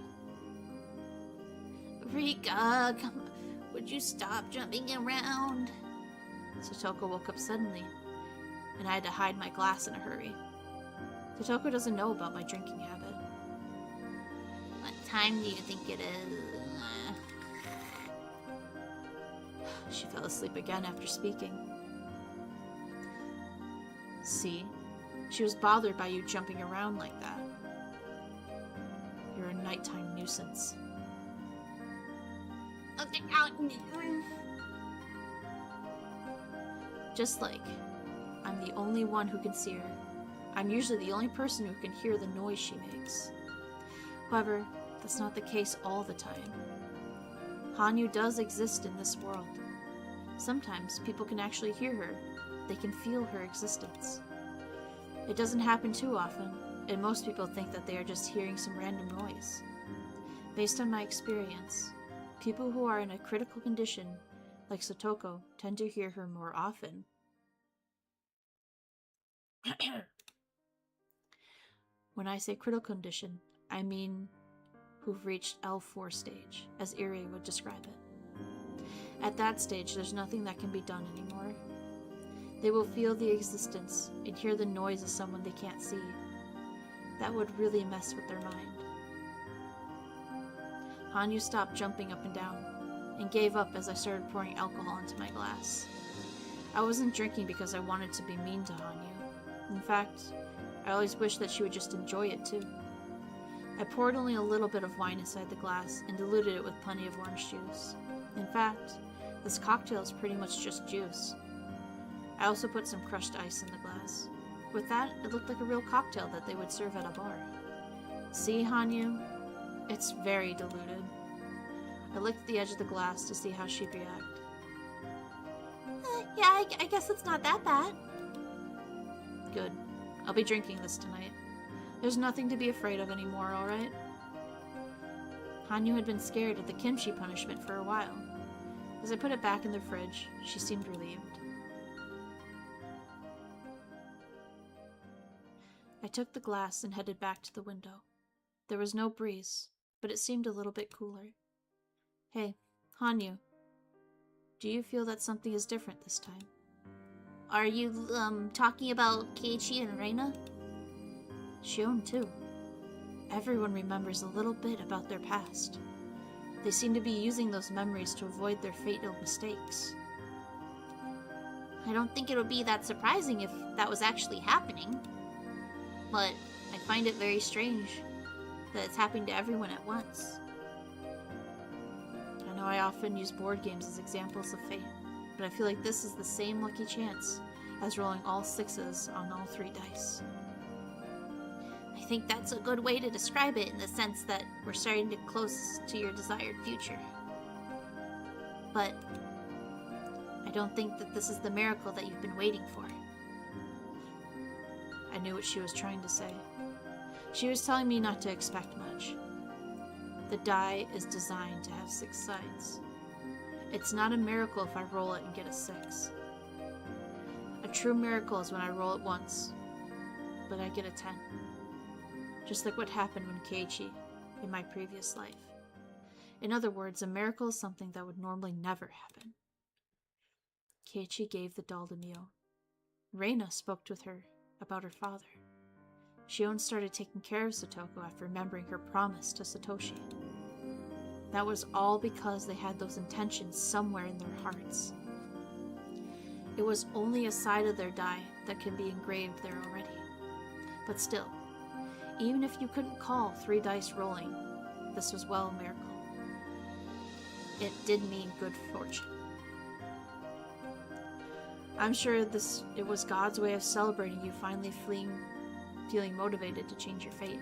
Rika, come on. Would you stop jumping around? Satoko woke up suddenly, and I had to hide my glass in a hurry. Satoko doesn't know about my drinking habit. What time do you think it is? She fell asleep again after speaking. See? She was bothered by you jumping around like that. You're a nighttime nuisance. Just like, I'm the only one who can see her. I'm usually the only person who can hear the noise she makes. However, that's not the case all the time. Hanyu does exist in this world. Sometimes people can actually hear her. They can feel her existence. It doesn't happen too often, and most people think that they are just hearing some random noise. Based on my experience, people who are in a critical condition, like Satoko, tend to hear her more often. When I say critical condition, I mean who've reached L4 stage, as Irie would describe it. At that stage, there's nothing that can be done anymore. They will feel the existence and hear the noise of someone they can't see. That would really mess with their mind. Hanyu stopped jumping up and down, and gave up as I started pouring alcohol into my glass. I wasn't drinking because I wanted to be mean to Hanyu. In fact, I always wished that she would just enjoy it too. I poured only a little bit of wine inside the glass and diluted it with plenty of orange juice. In fact, this cocktail is pretty much just juice. I also put some crushed ice in the glass. With that, it looked like a real cocktail that they would serve at a bar. See, Hanyu? It's very diluted. I licked the edge of the glass to see how she'd react. Yeah, I guess it's not that bad. Good. I'll be drinking this tonight. There's nothing to be afraid of anymore, alright? Hanyu had been scared at the kimchi punishment for a while. As I put it back in the fridge, she seemed relieved. I took the glass and headed back to the window. There was no breeze, but it seemed a little bit cooler. Hey, Hanyu. Do you feel that something is different this time? Are you, talking about Keiichi and Reina? Shion, too. Everyone remembers a little bit about their past. They seem to be using those memories to avoid their fatal mistakes. I don't think it would be that surprising if that was actually happening. But I find it very strange that it's happening to everyone at once. I know I often use board games as examples of fate, but I feel like this is the same lucky chance as rolling all 6s on all 3 dice. I think that's a good way to describe it in the sense that we're starting to close to your desired future. But I don't think that this is the miracle that you've been waiting for. I knew what she was trying to say. She was telling me not to expect much. The die is designed to have 6 sides. It's not a miracle if I roll it and get a 6. A true miracle is when I roll it once, but I get a 10. Just like what happened when Keiichi in my previous life. In other words, a miracle is something that would normally never happen. Keiichi gave the doll to Mio. Reina spoke with her about her father. Shion started taking care of Satoko after remembering her promise to Satoshi. That was all because they had those intentions somewhere in their hearts. It was only a side of their die that can be engraved there already. But still, even if you couldn't call 3 dice rolling, this was well a miracle. It did mean good fortune. I'm sure it was God's way of celebrating you finally feeling motivated to change your fate.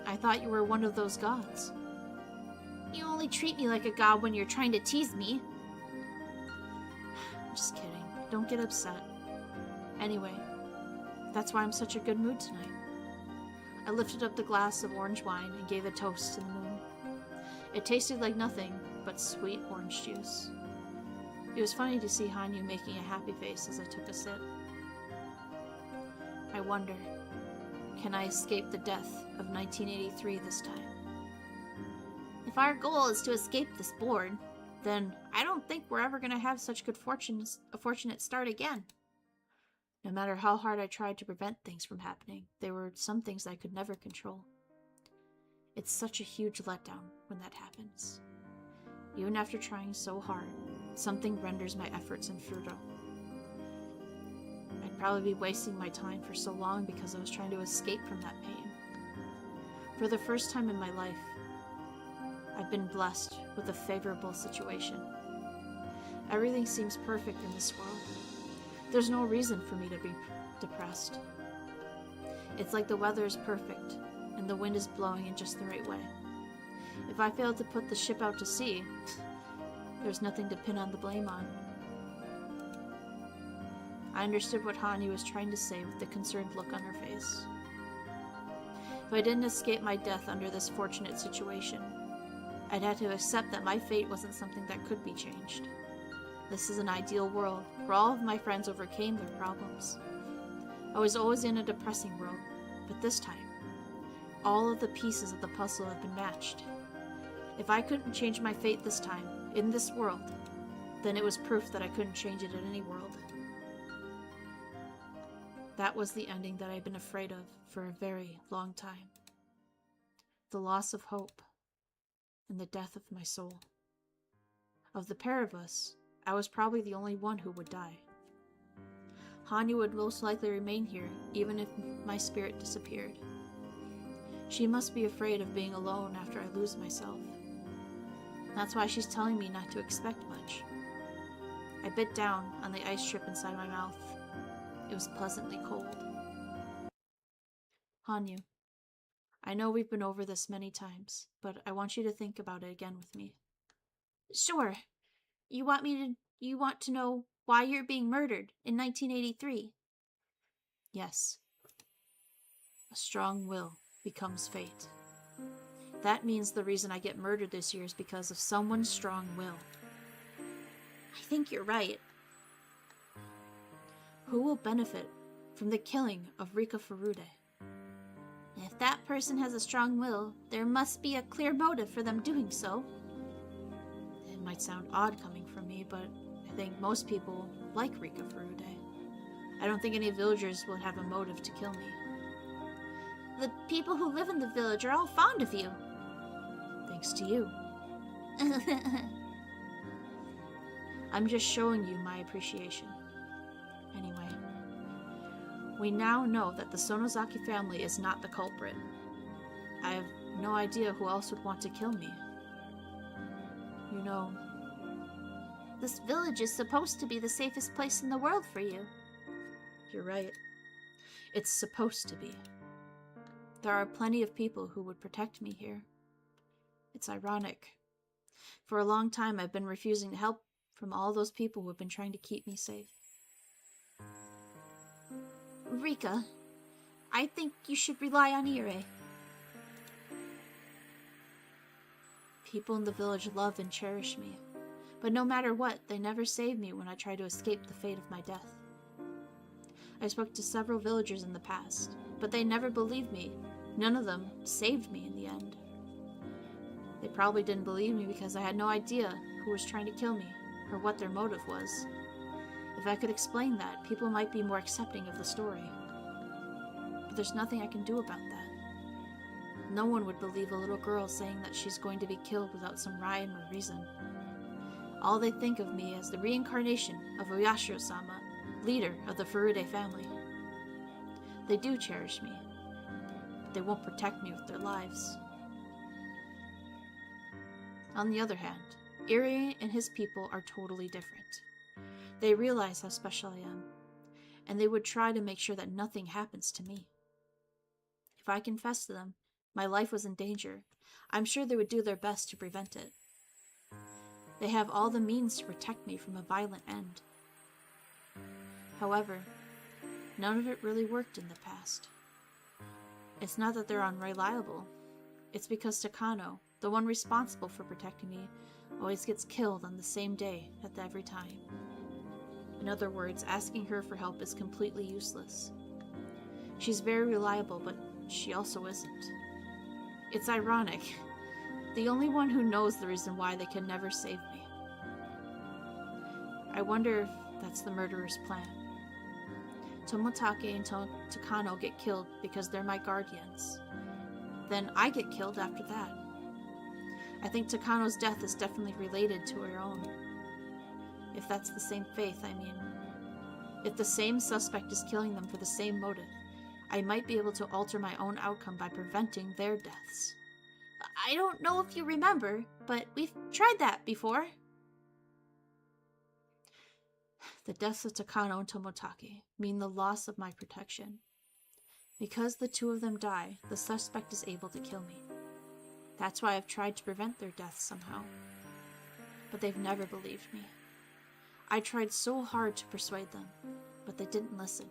I thought you were one of those gods. You only treat me like a god when you're trying to tease me. I'm just kidding. Don't get upset. Anyway, that's why I'm such a good mood tonight. I lifted up the glass of orange wine and gave a toast to the moon. It tasted like nothing but sweet orange juice. It was funny to see Hanyu making a happy face as I took a sip. I wonder, can I escape the death of 1983 this time? If our goal is to escape this board, then I don't think we're ever going to have such good a fortunate start again. No matter how hard I tried to prevent things from happening, there were some things I could never control. It's such a huge letdown when that happens. Even after trying so hard, something renders my efforts infrugal. I'd probably be wasting my time for so long because I was trying to escape from that pain. For the first time in my life, I've been blessed with a favorable situation. Everything seems perfect in this world. There's no reason for me to be depressed. It's like the weather is perfect, and the wind is blowing in just the right way. If I fail to put the ship out to sea, there's nothing to pin on the blame on. I understood what Hanyu was trying to say with the concerned look on her face. If I didn't escape my death under this fortunate situation, I'd have to accept that my fate wasn't something that could be changed. This is an ideal world where all of my friends overcame their problems. I was always in a depressing world, but this time, all of the pieces of the puzzle have been matched. If I couldn't change my fate this time, in this world, then it was proof that I couldn't change it in any world. That was the ending that I'd been afraid of for a very long time. The loss of hope and the death of my soul. Of the pair of us, I was probably the only one who would die. Hanyu would most likely remain here, even if my spirit disappeared. She must be afraid of being alone after I lose myself. That's why she's telling me not to expect much. I bit down on the ice strip inside my mouth. It was pleasantly cold. Hanyu, I know we've been over this many times, but I want you to think about it again with me. Sure. You want to know why you're being murdered in 1983? Yes. A strong will becomes fate. That means the reason I get murdered this year is because of someone's strong will. I think you're right. Who will benefit from the killing of Rika Furude? If that person has a strong will, there must be a clear motive for them doing so. It might sound odd coming from me, but I think most people like Rika Furude. I don't think any villagers would have a motive to kill me. The people who live in the village are all fond of you. Thanks to you. I'm just showing you my appreciation. Anyway, we now know that the Sonozaki family is not the culprit. I have no idea who else would want to kill me. You know, this village is supposed to be the safest place in the world for you. You're right. It's supposed to be. There are plenty of people who would protect me here. It's ironic. For a long time, I've been refusing help from all those people who have been trying to keep me safe. Rika, I think you should rely on Ire. People in the village love and cherish me, but no matter what, they never save me when I try to escape the fate of my death. I spoke to several villagers in the past, but they never believed me. None of them saved me in the end. They probably didn't believe me because I had no idea who was trying to kill me, or what their motive was. If I could explain that, people might be more accepting of the story. But there's nothing I can do about that. No one would believe a little girl saying that she's going to be killed without some rhyme or reason. All they think of me as the reincarnation of Oyashiro-sama, leader of the Furude family. They do cherish me, but they won't protect me with their lives. On the other hand, Irie and his people are totally different. They realize how special I am, and they would try to make sure that nothing happens to me. If I confessed to them my life was in danger, I'm sure they would do their best to prevent it. They have all the means to protect me from a violent end. However, none of it really worked in the past. It's not that they're unreliable. It's because Takano, the one responsible for protecting me, always gets killed on the same day at every time. In other words, asking her for help is completely useless. She's very reliable, but she also isn't. It's ironic. The only one who knows the reason why they can never save me. I wonder if that's the murderer's plan. Tomotake and Takano get killed because they're my guardians. Then I get killed after that. I think Takano's death is definitely related to her own. If that's the same faith, I mean. If the same suspect is killing them for the same motive, I might be able to alter my own outcome by preventing their deaths. I don't know if you remember, but we've tried that before. The deaths of Takano and Tomotake mean the loss of my protection. Because the two of them die, the suspect is able to kill me. That's why I've tried to prevent their deaths somehow. But they've never believed me. I tried so hard to persuade them, but they didn't listen.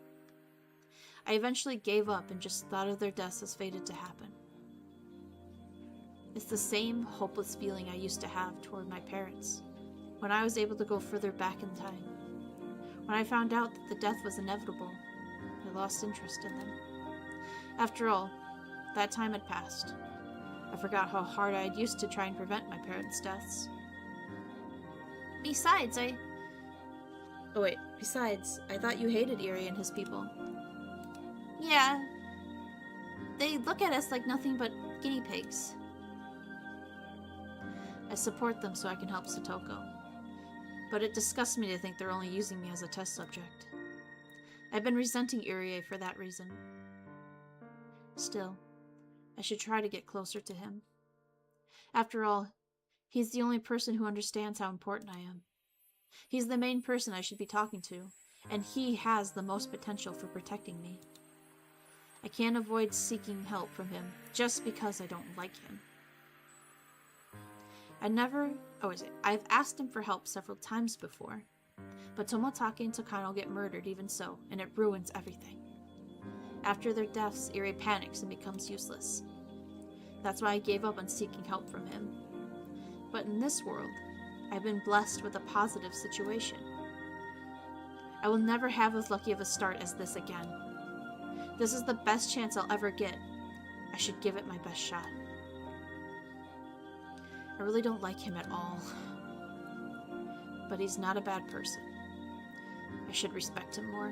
I eventually gave up and just thought of their deaths as fated to happen. It's the same hopeless feeling I used to have toward my parents, when I was able to go further back in time. When I found out that the death was inevitable, I lost interest in them. After all, that time had passed. I forgot how hard I had used to try and prevent my parents' deaths. Besides, I thought you hated Irie and his people. Yeah. They look at us like nothing but guinea pigs. I support them so I can help Satoko. But it disgusts me to think they're only using me as a test subject. I've been resenting Irie for that reason. Still, I should try to get closer to him. After all, he's the only person who understands how important I am. He's the main person I should be talking to, and he has the most potential for protecting me. I can't avoid seeking help from him just because I don't like him. I've asked him for help several times before, but Tomotake and Takano get murdered even so, and it ruins everything. After their deaths, Irie panics and becomes useless. That's why I gave up on seeking help from him. But in this world, I've been blessed with a positive situation. I will never have as lucky of a start as this again. This is the best chance I'll ever get. I should give it my best shot. I really don't like him at all. But he's not a bad person. I should respect him more.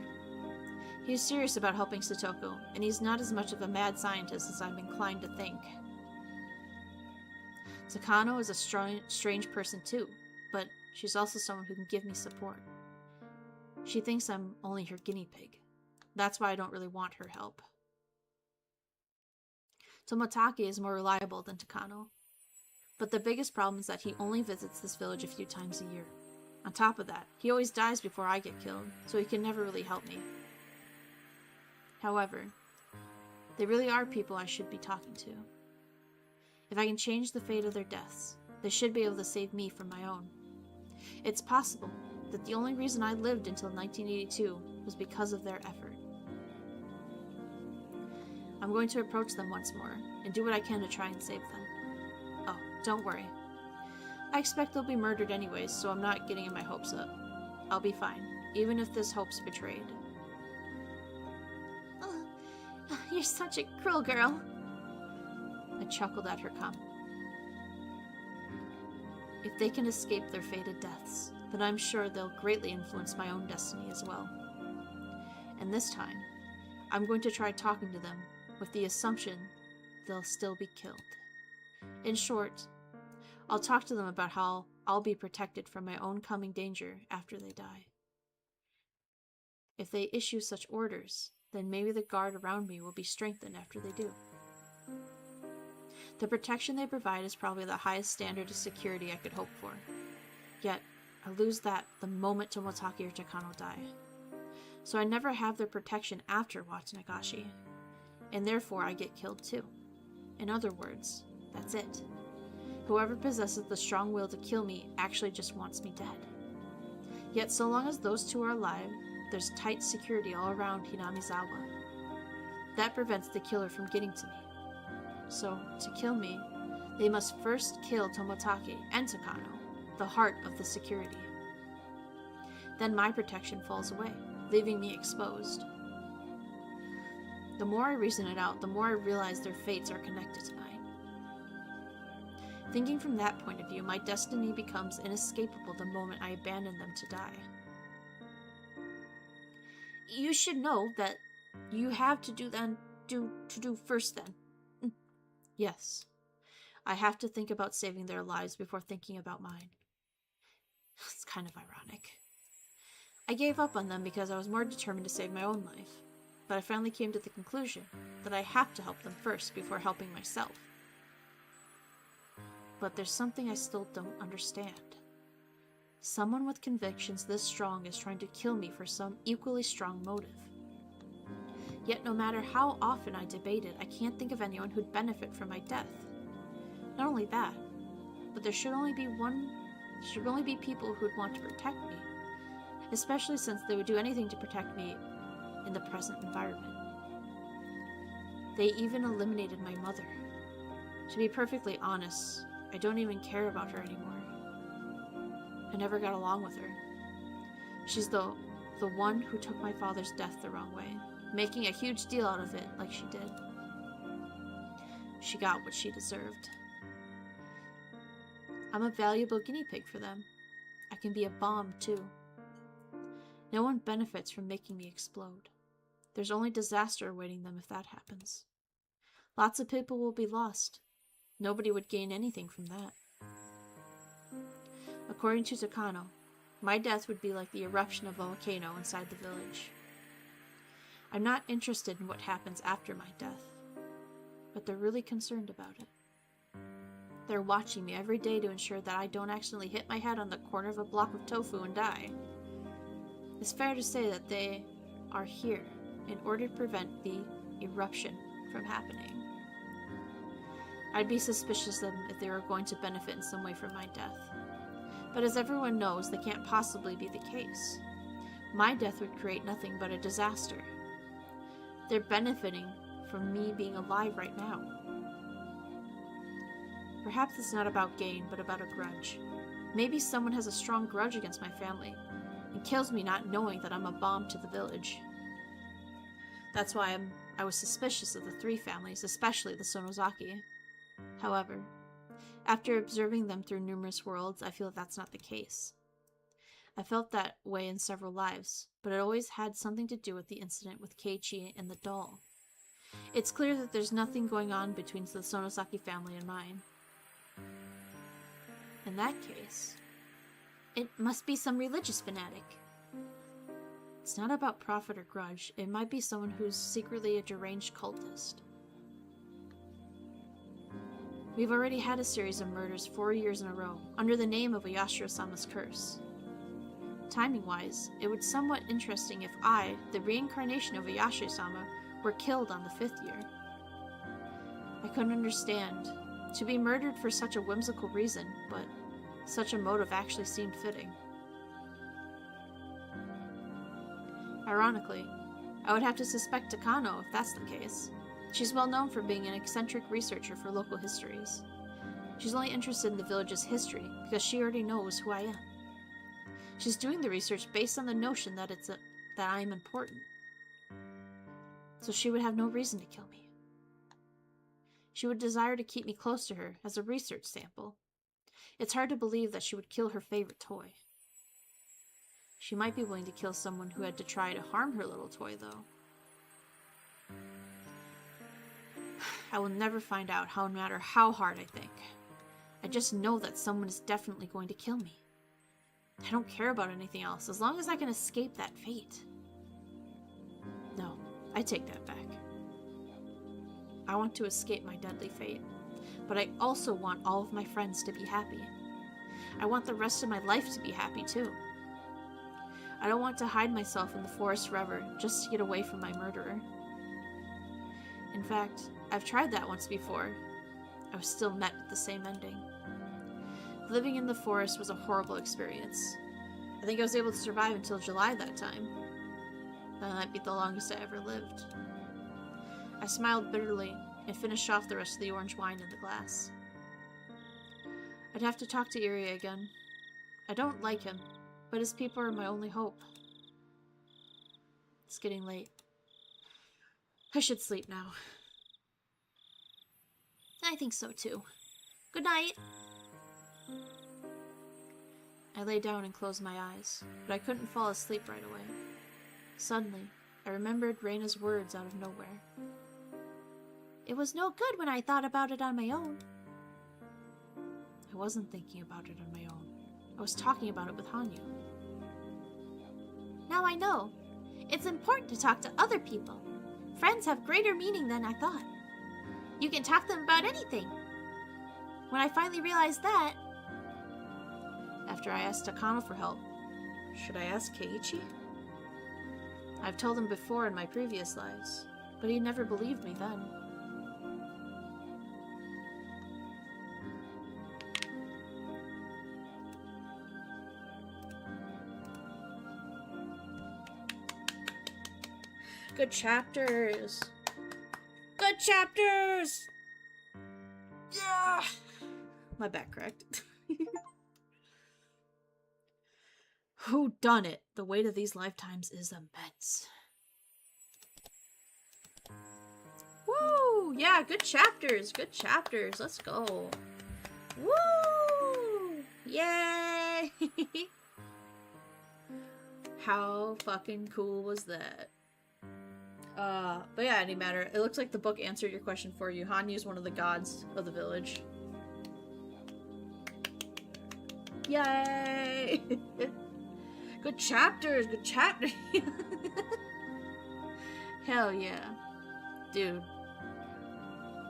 He's serious about helping Satoko, and he's not as much of a mad scientist as I'm inclined to think. Takano is a strange person too, but she's also someone who can give me support. She thinks I'm only her guinea pig. That's why I don't really want her help. Tomotake is more reliable than Takano. But the biggest problem is that he only visits this village a few times a year. On top of that, he always dies before I get killed, so he can never really help me. However, they really are people I should be talking to. If I can change the fate of their deaths, they should be able to save me from my own. It's possible that the only reason I lived until 1982 was because of their effort. I'm going to approach them once more, and do what I can to try and save them. Oh, don't worry. I expect they'll be murdered anyways, so I'm not getting my hopes up. I'll be fine, even if this hope's betrayed. You're such a cruel girl. I chuckled at her comment. If they can escape their fated deaths, then I'm sure they'll greatly influence my own destiny as well. And this time, I'm going to try talking to them with the assumption they'll still be killed. In short, I'll talk to them about how I'll be protected from my own coming danger after they die. If they issue such orders, then maybe the guard around me will be strengthened after they do. The protection they provide is probably the highest standard of security I could hope for. Yet, I lose that the moment Tomotaki or Takano die. So I never have their protection after Watanagashi, and therefore I get killed too. In other words, that's it. Whoever possesses the strong will to kill me actually just wants me dead. Yet so long as those two are alive, there's tight security all around Hinamizawa. That prevents the killer from getting to me. So, to kill me, they must first kill Tomotaki and Takano, the heart of the security. Then my protection falls away, leaving me exposed. The more I reason it out, the more I realize their fates are connected to mine. Thinking from that point of view, my destiny becomes inescapable the moment I abandon them to die. You should know that you have to do first then. Yes. I have to think about saving their lives before thinking about mine. It's kind of ironic. I gave up on them because I was more determined to save my own life, but I finally came to the conclusion that I have to help them first before helping myself. But there's something I still don't understand. Someone with convictions this strong is trying to kill me for some equally strong motive. Yet no matter how often I debate it, I can't think of anyone who'd benefit from my death. Not only that, but there should only be people who'd want to protect me, especially since they would do anything to protect me in the present environment. They even eliminated my mother. To be perfectly honest, I don't even care about her anymore. I never got along with her. She's the one who took my father's death the wrong way, making a huge deal out of it like she did. She got what she deserved. I'm a valuable guinea pig for them. I can be a bomb, too. No one benefits from making me explode. There's only disaster awaiting them if that happens. Lots of people will be lost. Nobody would gain anything from that. According to Takano, my death would be like the eruption of a volcano inside the village. I'm not interested in what happens after my death, but they're really concerned about it. They're watching me every day to ensure that I don't accidentally hit my head on the corner of a block of tofu and die. It's fair to say that they are here in order to prevent the eruption from happening. I'd be suspicious of them if they were going to benefit in some way from my death. But as everyone knows, that can't possibly be the case. My death would create nothing but a disaster. They're benefiting from me being alive right now. Perhaps it's not about gain, but about a grudge. Maybe someone has a strong grudge against my family, and kills me not knowing that I'm a bomb to the village. That's why I was suspicious of the three families, especially the Sonozaki. However, after observing them through numerous worlds, I feel that that's not the case. I felt that way in several lives, but it always had something to do with the incident with Keiichi and the doll. It's clear that there's nothing going on between the Sonozaki family and mine. In that case, it must be some religious fanatic. It's not about profit or grudge. It might be someone who's secretly a deranged cultist. We've already had a series of murders 4 years in a row, under the name of Yashiro-sama's curse. Timing-wise, it would be somewhat interesting if I, the reincarnation of Yashiro-sama, were killed on the 5th year. I couldn't understand. To be murdered for such a whimsical reason, but such a motive actually seemed fitting. Ironically, I would have to suspect Takano if that's the case. She's well known for being an eccentric researcher for local histories. She's only interested in the village's history because she already knows who I am. She's doing the research based on the notion that I am important. So she would have no reason to kill me. She would desire to keep me close to her as a research sample. It's hard to believe that she would kill her favorite toy. She might be willing to kill someone who had to try to harm her little toy, though. I will never find out, no matter how hard I think. I just know that someone is definitely going to kill me. I don't care about anything else, as long as I can escape that fate. No, I take that back. I want to escape my deadly fate, but I also want all of my friends to be happy. I want the rest of my life to be happy too. I don't want to hide myself in the forest forever just to get away from my murderer. In fact, I've tried that once before. I was still met with the same ending. Living in the forest was a horrible experience. I think I was able to survive until July that time. That might be the longest I ever lived. I smiled bitterly and finished off the rest of the orange wine in the glass. I'd have to talk to Irie again. I don't like him, but his people are my only hope. It's getting late. I should sleep now. I think so too. Good night. I lay down and closed my eyes, but I couldn't fall asleep right away. Suddenly, I remembered Reina's words out of nowhere. It was no good when I thought about it on my own. I wasn't thinking about it on my own. I was talking about it with Hanyu. Now I know. It's important to talk to other people. Friends have greater meaning than I thought. You can talk to them about anything. When I finally realized that... After I asked Takano for help, should I ask Keiichi? I've told him before in my previous lives, but he never believed me then. Good chapters! Good chapters! Yeah! My back cracked. Who done it? The weight of these lifetimes is immense. Woo! Yeah, good chapters. Good chapters. Let's go. Woo! Yay! How fucking cool was that? But yeah, any matter. It looks like the book answered your question for you. Hanyu is one of the gods of the village. Yay! Good chapters, good chapters. Hell yeah. Dude.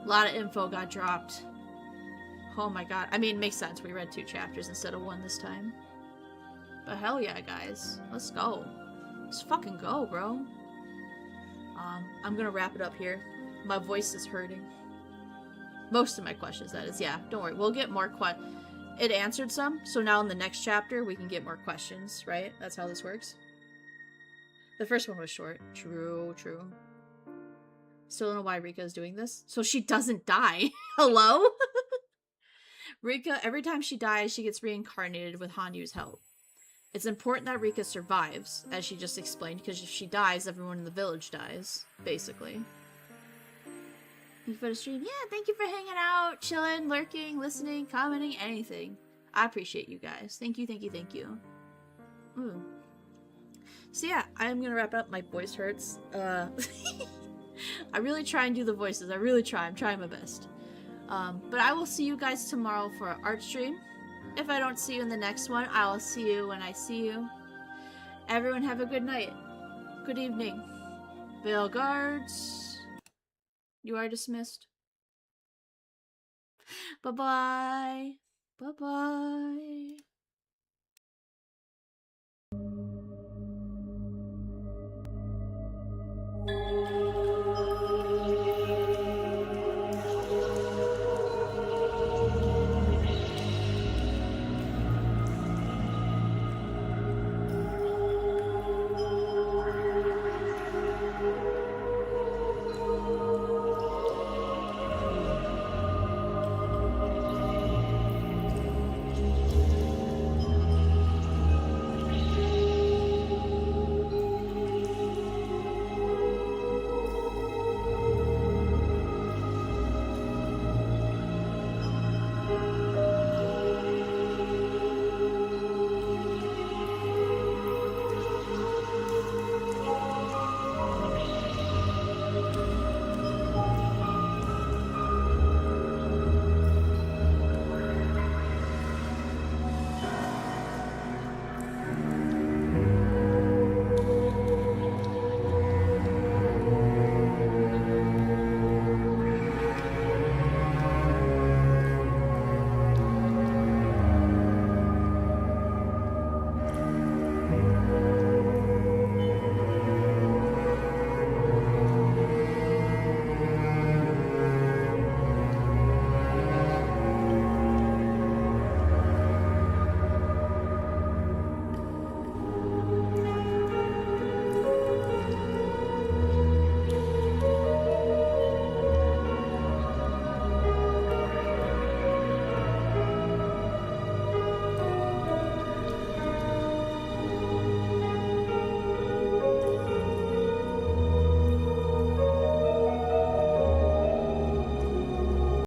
A lot of info got dropped. Oh my god. I mean, it makes sense. We read 2 chapters instead of 1 this time. But hell yeah, guys. Let's go. Let's fucking go, bro. I'm gonna wrap it up here. My voice is hurting. Most of my questions, that is. Yeah, don't worry. We'll get more It answered some, so now in the next chapter we can get more questions, right? That's how this works. The first one was short. True, true. Still don't know why Rika is doing this. So she doesn't die. Hello? Rika, every time she dies, she gets reincarnated with Hanyu's help. It's important that Rika survives, as she just explained, because if she dies, everyone in the village dies, basically. Thank you for the stream. Yeah, thank you for hanging out, chilling, lurking, listening, commenting, anything. I appreciate you guys. Thank you, thank you, thank you. Ooh. So yeah, I'm gonna wrap up. My voice hurts. I really try and do the voices. I really try. I'm trying my best. But I will see you guys tomorrow for an art stream. If I don't see you in the next one, I will see you when I see you. Everyone have a good night. Good evening. Veil guards. You are dismissed. Bye-bye. Bye-bye.